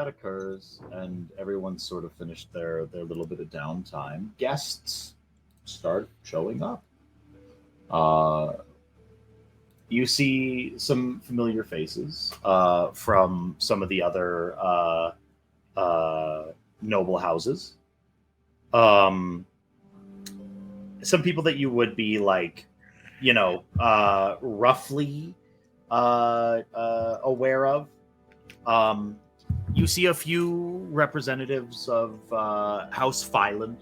occurs and everyone's sort of finished their little bit of downtime, guests start showing up. You see some familiar faces from some of the other noble houses. Some people that you would be like, roughly aware of. You see a few representatives of House Phelan,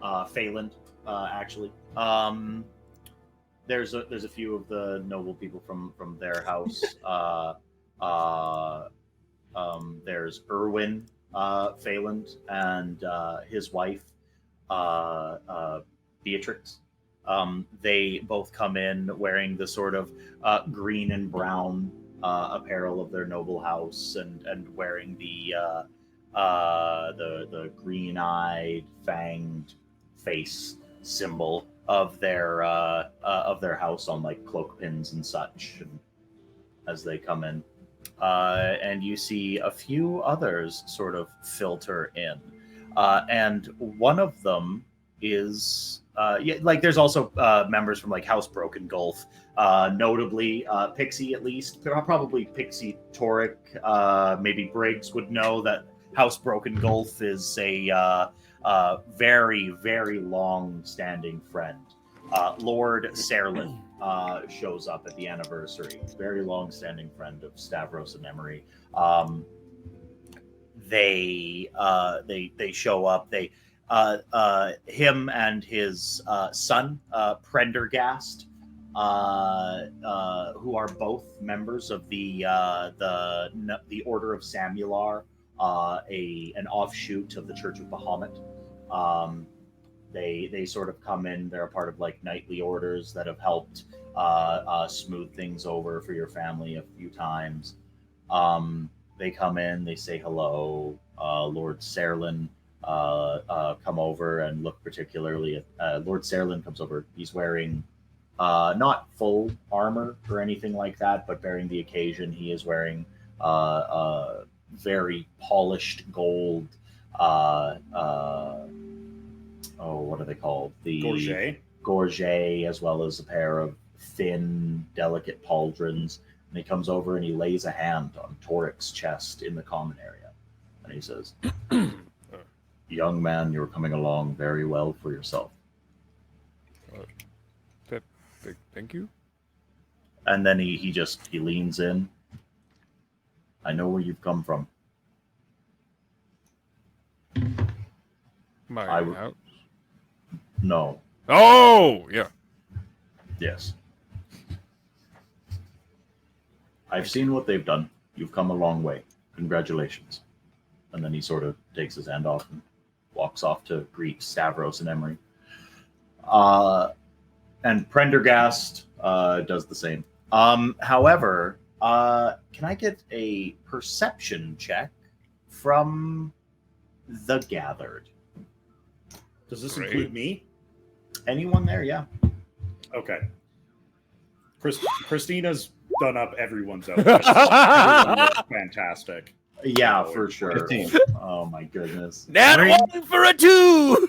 actually. There's a few of the noble people from their house. There's Erwin Phelan and his wife Beatrix. They both come in wearing the sort of green and brown apparel of their noble house, and wearing the green-eyed, fanged face symbol of their house on like cloak pins and such, and as they come in. And you see a few others sort of filter in, and one of them is there's also members from like House Broken Gulf, notably Pixie, at least probably Pixie Toric, maybe Briggs would know that House Broken Gulf is a very, very long-standing friend. Lord Serlin shows up at the anniversary. Very long-standing friend of Stavros and Emery. They show up. Him and his son Prendergast, who are both members of the Order of Samular, an offshoot of the Church of Bahamut. They sort of come in. They're a part of like knightly orders that have helped smooth things over for your family a few times. They come in. They say hello. Lord Serlin come over and look particularly at Lord Serlin comes over. He's wearing not full armor or anything like that, but bearing the occasion, he is wearing very polished gold. What are they called? The gorget, as well as a pair of thin, delicate pauldrons. And he comes over and he lays a hand on Toric's chest in the common area, and he says, "Young man, you're coming along very well for yourself." Thank you. And then he leans in. "I know where you've come from. My I would- house. No. Oh, yeah. Yes. I've seen what they've done. You've come a long way. Congratulations. And then he sort of takes his hand off and walks off to greet Stavros and Emery. And Prendergast does the same. However, can I get a perception check from the gathered? Does this Great. include me? Anyone there? Yeah. Okay. Christina's done up everyone's outfit. Everyone looks fantastic. Yeah, for sure. 15. Oh my goodness. Nat Briggs- 1 for a 2!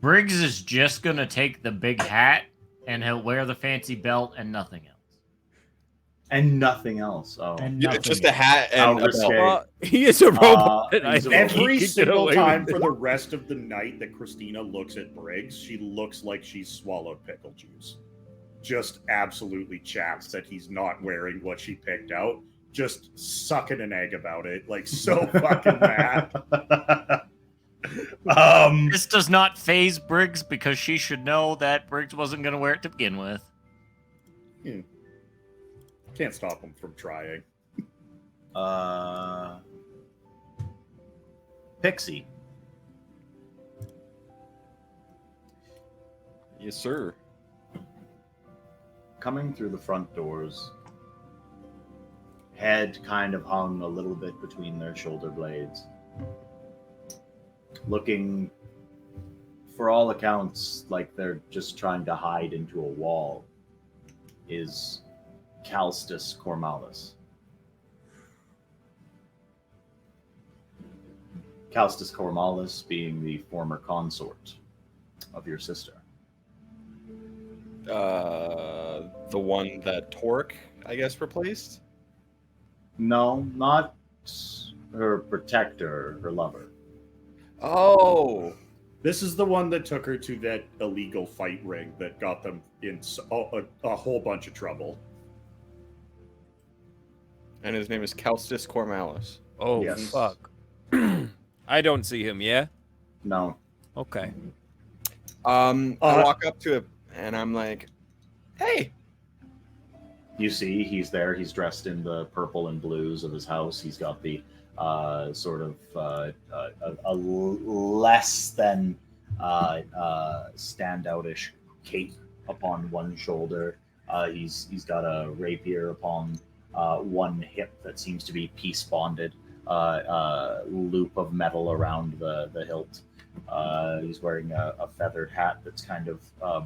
Briggs is just gonna take the big hat and he'll wear the fancy belt and nothing else. And nothing else. Oh. And Yeah, nothing just a else. hat How and a risque. belt. Well, he is a robot. and I he's a think he Every could get single away time with for it. the rest of the night that Christina looks at Briggs, she looks like she's swallowed pickle juice. Just absolutely chaps that he's not wearing what she picked out. Just sucking an egg about it. Like, so fucking mad. This does not phase Briggs because she should know that Briggs wasn't gonna wear it to begin with. Can't stop him from trying. Pixie. Yes, sir. Coming through the front doors, head kind of hung a little bit between their shoulder blades, looking, for all accounts, like they're just trying to hide into a wall, is Calstus Cormalis. Calstus Cormalis being the former consort of your sister. The one that Torque, I guess, replaced. No, not her protector, her lover. Oh, This is the one that took her to that illegal fight ring that got them in a whole bunch of trouble. and his name is Calstus Cormalis. Oh, Yes. fuck. I don't see him, yeah? No. Okay. I walk up to him and I'm like, "Hey, You see, he's there. He's dressed in the purple and blues of his house. He's got the sort of a less than standoutish cape upon one shoulder. He's got a rapier upon one hip that seems to be piece bonded. Loop of metal around the hilt. He's wearing a feathered hat that's kind of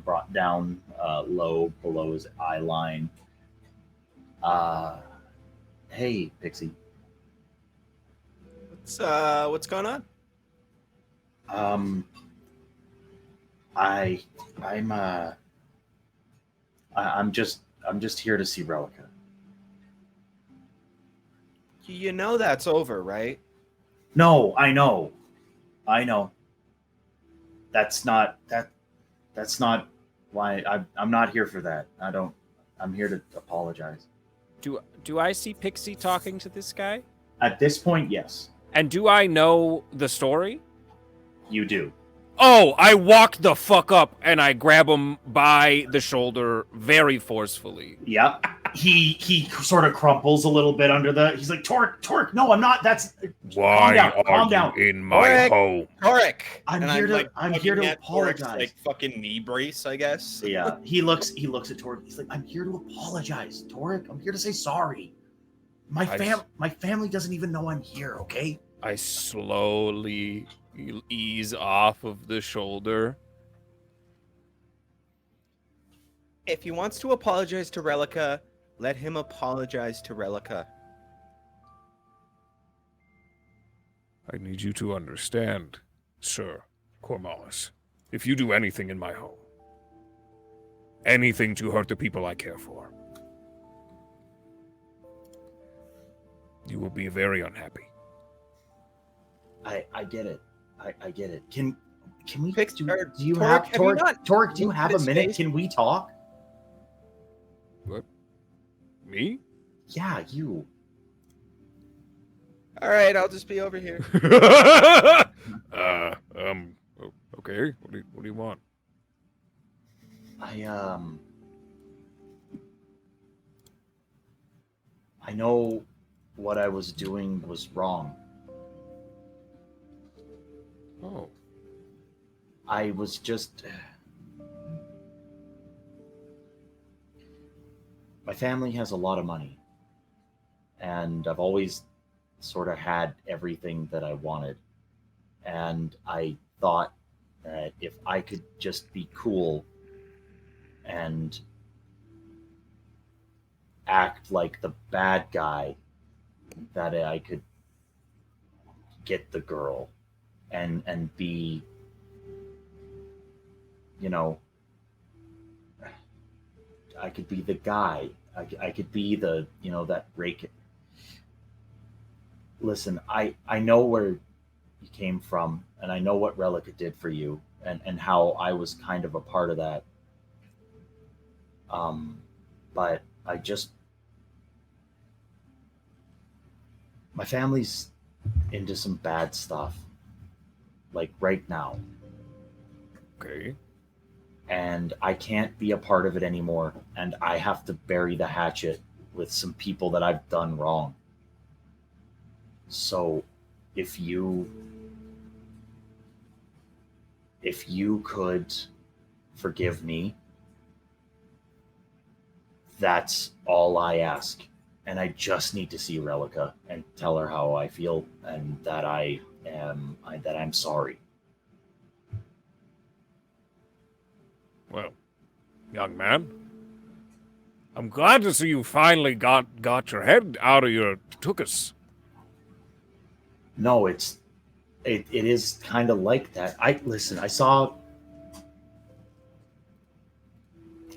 brought down low below his eye line. Hey, Pixie. what's going on?" I'm just here to see Relica. You know that's over, right? No, I know. That's not why I'm not here for that. I'm here to apologize. Do I see Pixie talking to this guy? At this point, yes, And do I know the story? you do. Oh, I walk the fuck up and I grab him by the shoulder very forcefully. Yep. He sort of crumples a little bit under the. He's like, Torque, no, I'm not. That's. Why calm are down. you in my Alright. home? Torque. I'm And here to- like, I'm looking here to at Torque's, apologize. Like fucking knee brace, I guess. Yeah. He looks at Torque. He's like, I'm here to apologize, Torque. I'm here to say sorry. My family doesn't even know I'm here. Okay. I slowly ease off of the shoulder. If he wants to apologize to Relica, let him apologize to Relica. I need you to understand, Sir Cormalis. If you do anything in my home, anything to hurt the people I care for, you will be very unhappy. I get it. I get it. Can we? Pix- Do or you Torque, have have you Torque? not Torque, do you looked have at a his minute? face? Can we talk? Me? Yeah, you. All right, I'll just be over here. Okay. What do you want? I know what I was doing was wrong. Oh. I was just... My family has a lot of money, and I've always sort of had everything that I wanted. And I thought that if I could just be cool and act like the bad guy, that I could get the girl and be, you know, I could be the guy. I could be the, you know, that rake. Listen, I know where you came from, and I know what Relica did for you, and how I was kind of a part of that. But I just... My family's into some bad stuff, like right now. Okay. And I can't be a part of it anymore, and I have to bury the hatchet with some people that I've done wrong. So if you could forgive me, that's all I ask. And I just need to see Relica and tell her how I feel, and that I'm sorry. Well, young man, I'm glad to see you finally got your head out of your tuchus. No, it is kind of like that. I saw,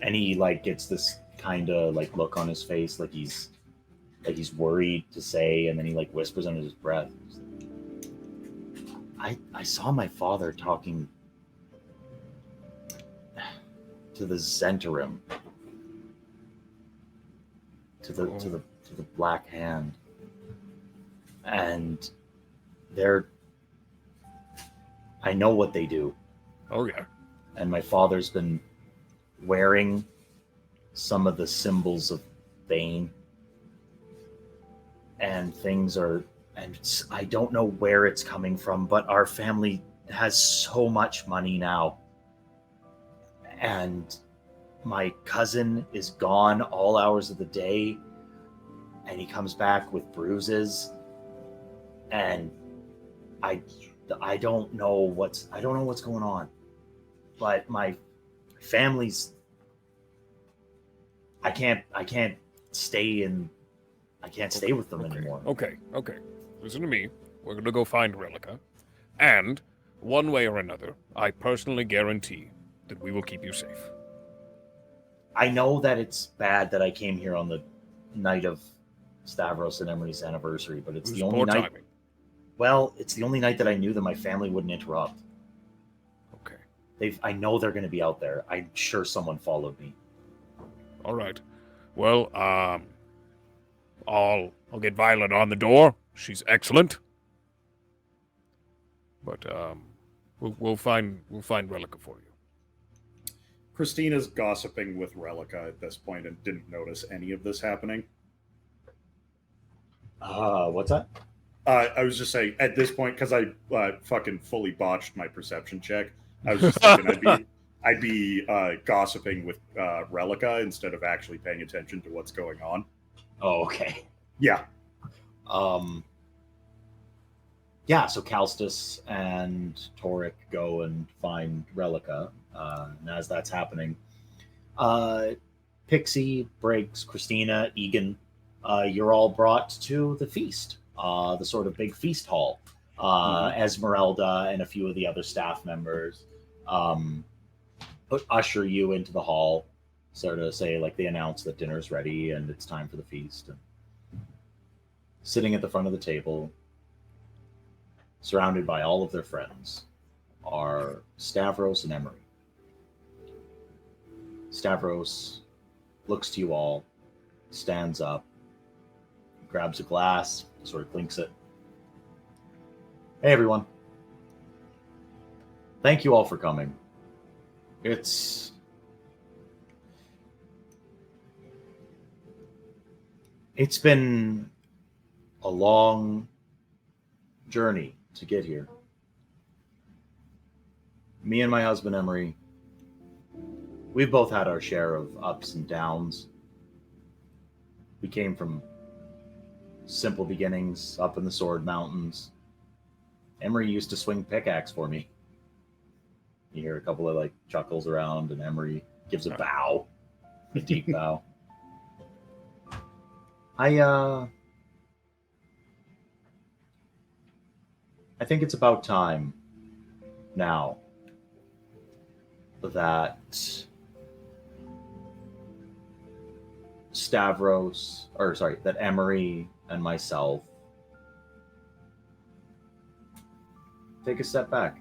and he like gets this kind of like look on his face, like he's worried to say, and then he like whispers under his breath. I saw my father talking to the Zentarim, to the Black Hand, and I know what they do. Oh yeah. And my father's been wearing some of the symbols of Bane, and I don't know where it's coming from, but our family has so much money now. And my cousin is gone all hours of the day, and he comes back with bruises, and I don't know what's going on. But my family's... I can't stay with them anymore. Okay. Listen to me. We're gonna go find Relica. And, one way or another, I personally guarantee that we will keep you safe. I know that it's bad that I came here on the night of Stavros and Emery's anniversary, but it's the only night... Timing. Well, it's the only night that I knew that my family wouldn't interrupt. Okay. I know they're going to be out there. I'm sure someone followed me. All right. Well, I'll get Violet on the door. She's excellent. But we'll find Relica for you. Christina's gossiping with Relica at this point and didn't notice any of this happening. What's that? I was just saying, at this point, because I fucking fully botched my perception check, I was just thinking I'd be gossiping with Relica instead of actually paying attention to what's going on. Oh, okay. Yeah. Yeah, so Calstus and Toric go and find Relica. And as that's happening, Pixie, Briggs, Christina, Egan, you're all brought to the feast, the sort of big feast hall. Esmeralda and a few of the other staff members usher you into the hall, sort of say, like, they announce that dinner's ready and it's time for the feast. And sitting at the front of the table, surrounded by all of their friends, are Stavros and Emery. Stavros looks to you all, stands up, grabs a glass, sort of clinks it, Hey, everyone. Thank you all for coming. It's been a long journey to get here. Me and my husband, Emery, we've both had our share of ups and downs. We came from simple beginnings up in the Sword Mountains. Emery used to swing pickaxe for me. You hear a couple of like chuckles around, and Emery gives a bow, a deep bow. I think it's about time now that that Emery and myself take a step back.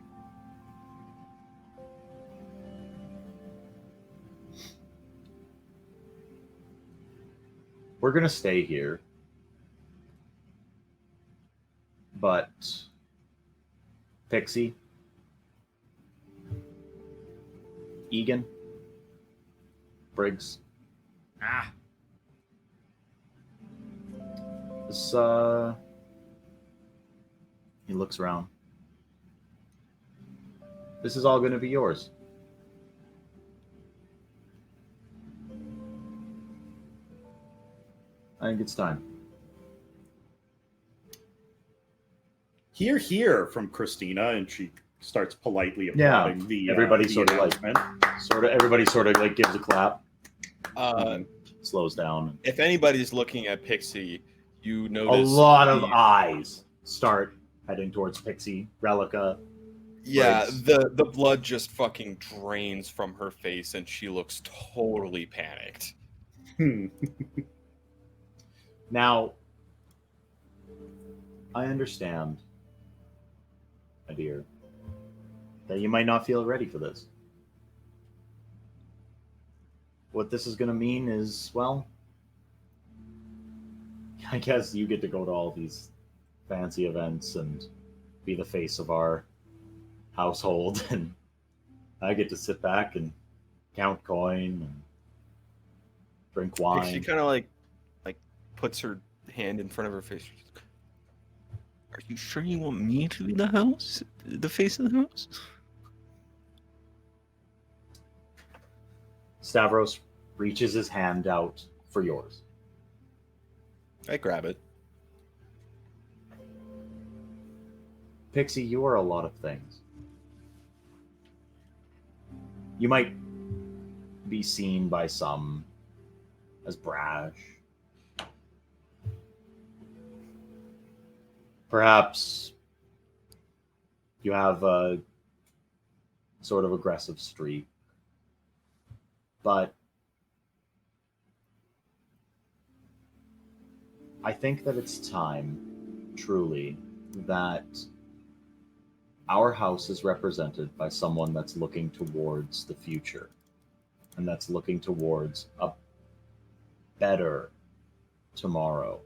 We're going to stay here, but Pixie, Egan, Briggs, this, he looks around. This is all going to be yours. I think it's time. Hear from Christina, and she starts politely applauding the everybody the sort of announcement. everybody sort of like gives a clap. Slows down. If anybody's looking at Pixie, you notice A lot of eyes start heading towards Pixie, Relica. Yeah, Briggs. the blood just fucking drains from her face, and she looks totally panicked. Now, I understand, my dear, that you might not feel ready for this. What this is going to mean is, well, I guess you get to go to all these fancy events and be the face of our household, and I get to sit back and count coin and drink wine. Pixie kind of like puts her hand in front of her face. Are you sure you want me to be the face of the house? Stavros reaches his hand out for yours. I grab it. Pixie, you are a lot of things. You might be seen by some as brash. Perhaps you have a sort of aggressive streak. But I think that it's time, truly, that our house is represented by someone that's looking towards the future and that's looking towards a better tomorrow,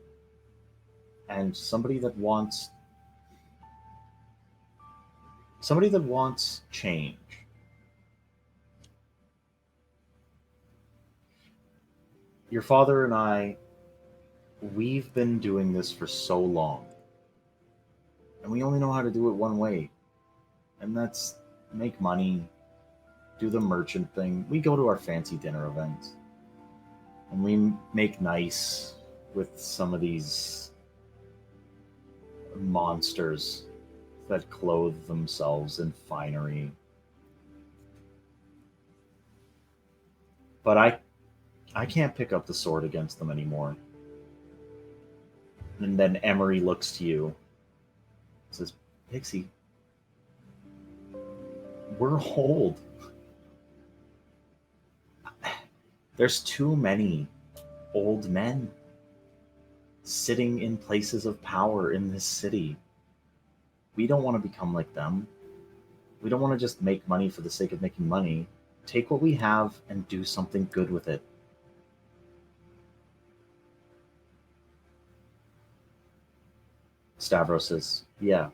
and somebody that wants change. Your father and I, we've been doing this for so long, and we only know how to do it one way, and that's make money, do the merchant thing. We go to our fancy dinner events, and we make nice with some of these monsters that clothe themselves in finery. But I can't pick up the sword against them anymore. And then Emery looks to you and says, Pixie, we're old. There's too many old men sitting in places of power in this city. We don't want to become like them. We don't want to just make money for the sake of making money. Take what we have and do something good with it. Stavros says, yeah,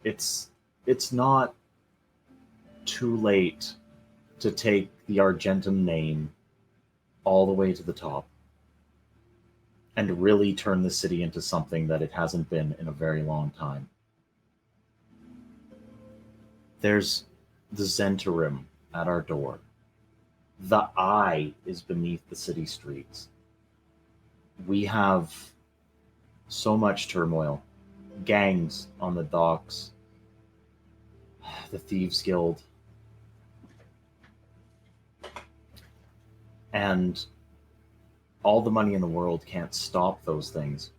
it's not too late to take the Argentum name all the way to the top and really turn the city into something that it hasn't been in a very long time. There's the Zentarim at our door. The Eye is beneath the city streets. We have so much turmoil. Gangs on the docks. The Thieves Guild. And all the money in the world can't stop those things.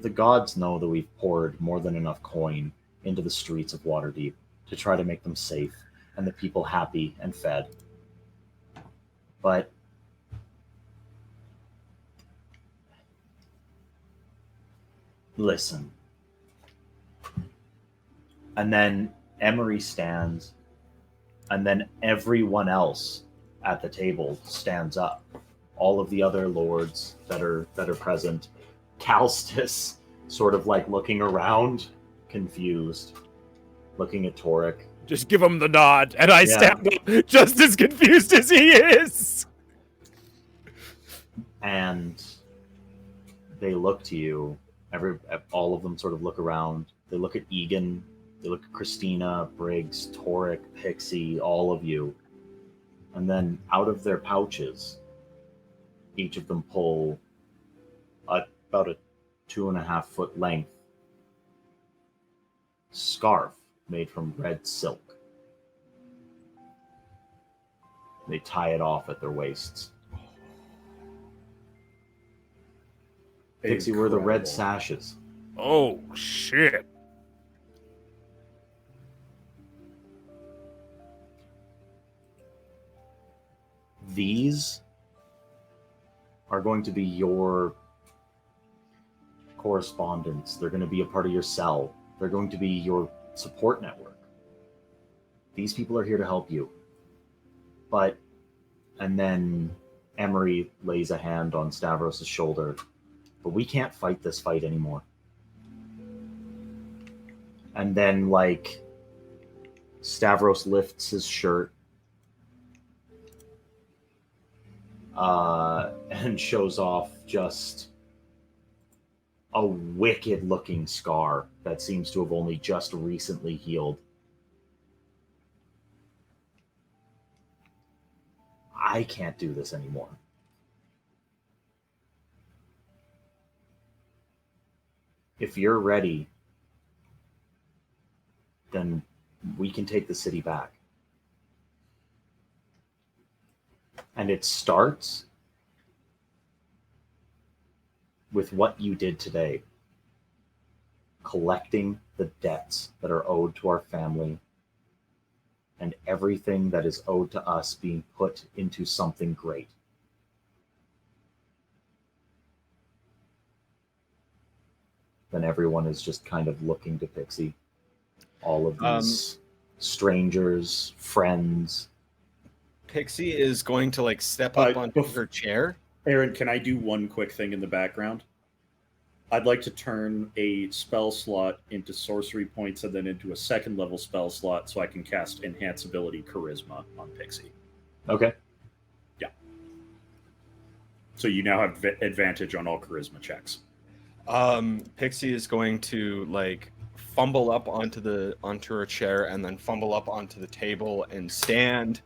The gods know that we've poured more than enough coin into the streets of Waterdeep to try to make them safe and the people happy and fed. But listen. And then Emery stands, and then everyone else at the table stands up. All of the other lords that are present. Calstus sort of like looking around, confused, looking at Torek. Just give him the nod, and I Yeah. stand up just as confused as he is. And they look to you. All of them sort of look around. They look at Egan. They look at Christina, Briggs, Torek, Pixie, all of you. And then out of their pouches, each of them pull about a 2.5 foot length scarf made from red silk. They tie it off at their waists. Pixie, were the red sashes. Oh, shit. These are going to be your correspondence. They're going to be a part of your cell. They're going to be your support network. These people are here to help you. And then Emery lays a hand on Stavros' shoulder. But we can't fight this fight anymore. And then, Stavros lifts his shirt and shows off just a wicked-looking scar that seems to have only just recently healed. I can't do this anymore. If you're ready, then we can take the city back. And it starts with what you did today. Collecting the debts that are owed to our family and everything that is owed to us being put into something great. Then everyone is just kind of looking to Pixie. All of these strangers, friends. Pixie is going to step up onto her chair. Aaron, can I do one quick thing in the background? I'd like to turn a spell slot into sorcery points and then into a second level spell slot so I can cast Enhance Ability Charisma on Pixie. Okay. Yeah. So you now have advantage on all charisma checks. Pixie is going to fumble up onto her chair and then fumble up onto the table and stand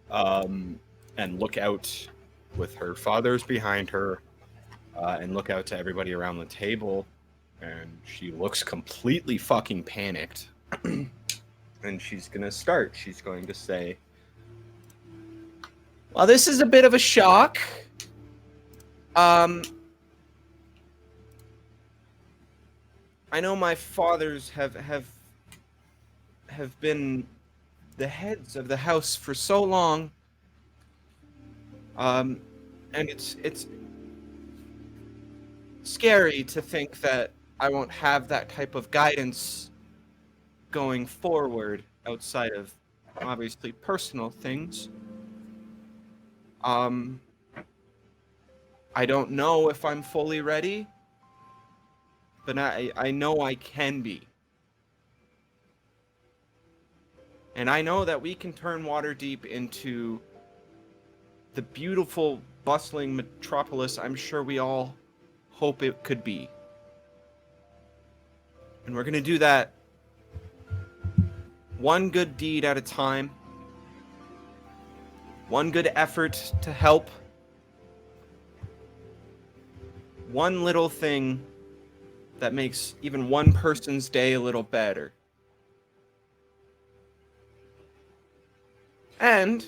and look out with her father's behind her and look out to everybody around the table, and she looks completely fucking panicked. And she's gonna start. She's going to say, well, this is a bit of a shock. I know my fathers have been the heads of the house for so long, and it's scary to think that I won't have that type of guidance going forward outside of obviously personal things. I don't know if I'm fully ready, but I know I can be. And I know that we can turn Waterdeep into the beautiful, bustling metropolis I'm sure we all hope it could be. And we're going to do that one good deed at a time, one good effort to help, one little thing that makes even one person's day a little better. And,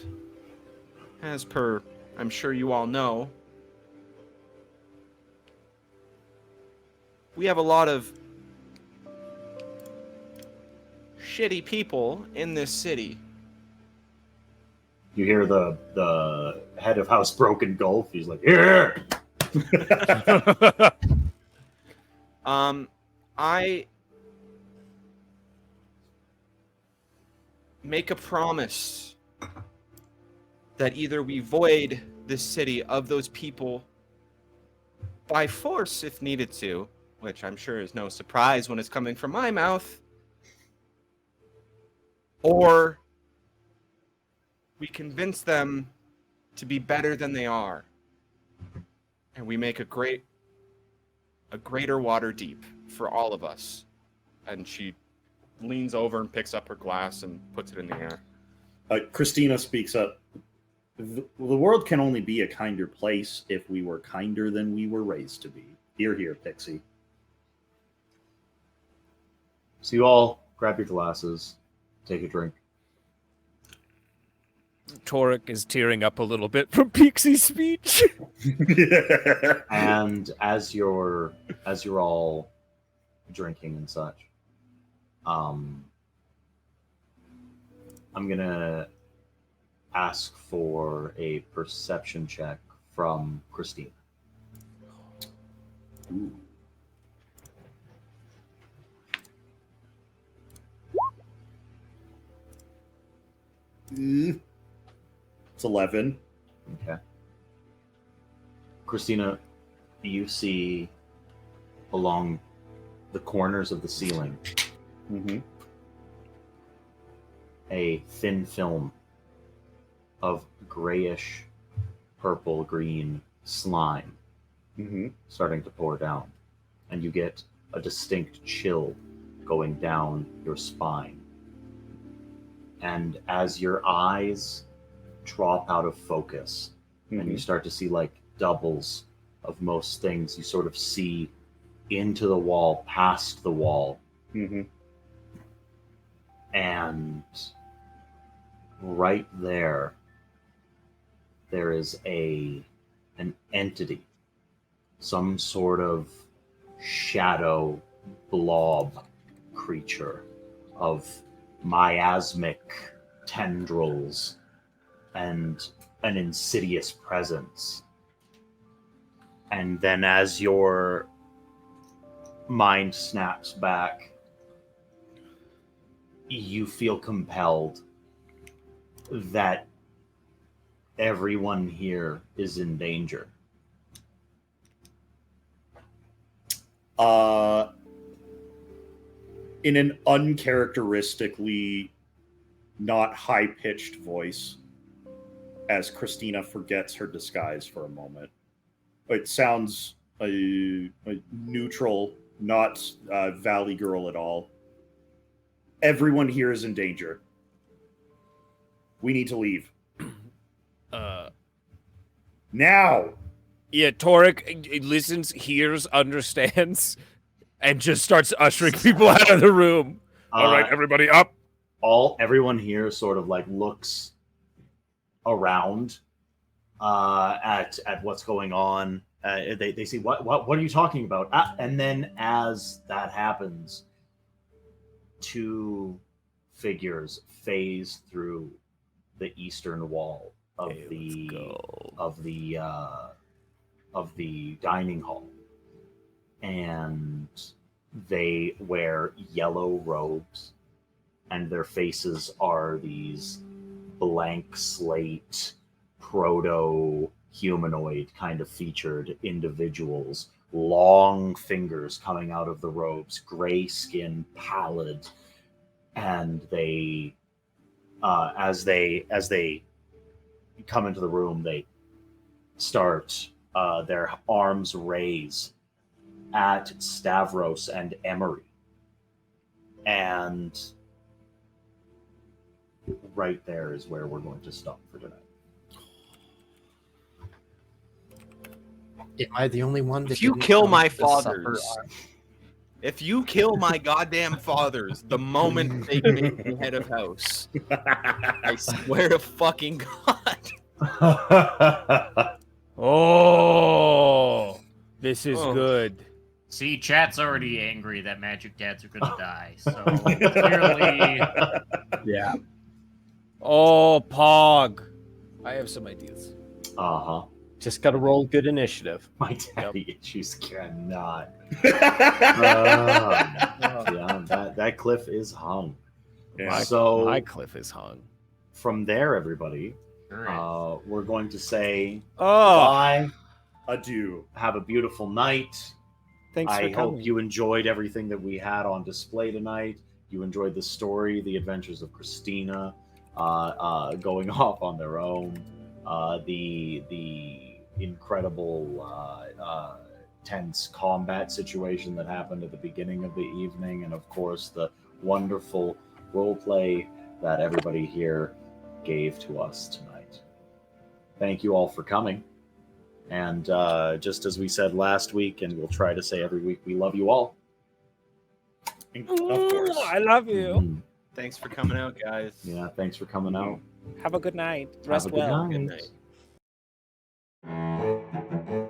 as per, I'm sure you all know, we have a lot of shitty people in this city. You hear the head of House Broken Gulf. He's like, here! I make a promise that either we void this city of those people by force if needed to, which I'm sure is no surprise when it's coming from my mouth, or we convince them to be better than they are, and we make a greater Waterdeep for all of us. And she leans over and picks up her glass and puts it in the air. Christina speaks up. The world can only be a kinder place if we were kinder than we were raised to be. Hear, hear, Pixie. So you all grab your glasses, take a drink. Torek is tearing up a little bit from Pixie's speech. And as you're all drinking and such, I'm gonna ask for a perception check from Christine. Ooh. It's 11. Okay. Christina, you see along the corners of the ceiling a thin film of grayish purple green slime starting to pour down, and you get a distinct chill going down your spine. And as your eyes drop out of focus and you start to see like doubles of most things, you sort of see into the wall, past the wall. And right there is an entity, some sort of shadow blob creature of miasmic tendrils and an insidious presence. And then as your mind snaps back, you feel compelled that everyone here is in danger. In an uncharacteristically not high-pitched voice, as Christina forgets her disguise for a moment. It sounds a neutral, not Valley Girl at all. Everyone here is in danger. We need to leave. Now! Yeah, Torek listens, hears, understands, and just starts ushering people out of the room. All right, everybody up. Everyone here sort of like looks around at what's going on. They see what are you talking about? And then as that happens, two figures phase through the eastern wall of the dining hall, and they wear yellow robes, and their faces are these blank slate proto-humanoid kind of featured individuals, long fingers coming out of the robes, gray skin, pallid, and they as they come into the room, they start their arms raise at Stavros and Emery. And right there is where we're going to stop for tonight. Am I the only one that If you didn't kill come my to the supper fathers, if you kill my goddamn fathers the moment they make me head of house, I swear to fucking God. Oh, this is Oh. good. See, chat's already angry that magic dads are gonna die. So clearly, Yeah. Oh, Pog. I have some ideas. Uh-huh. Just got to roll good initiative. My daddy issues cannot. Yeah. Yeah, that cliff is hung. Yeah. So My cliff is hung. from there, everybody, sure is. we're going to say Oh, bye. Adieu. Have a beautiful night. thanks for I coming. hope you enjoyed everything that we had on display tonight. You enjoyed the story, the adventures of Christina, going off on their own, the incredible tense combat situation that happened at the beginning of the evening, and of course the wonderful role play that everybody here gave to us tonight. Thank you all for coming. And just as we said last week, and we'll try to say every week, we love you all. Of course. I love you. Mhm. Thanks for coming out, guys. Yeah, thanks for coming out. Have a good night. Have Rest a good well. night. Good night.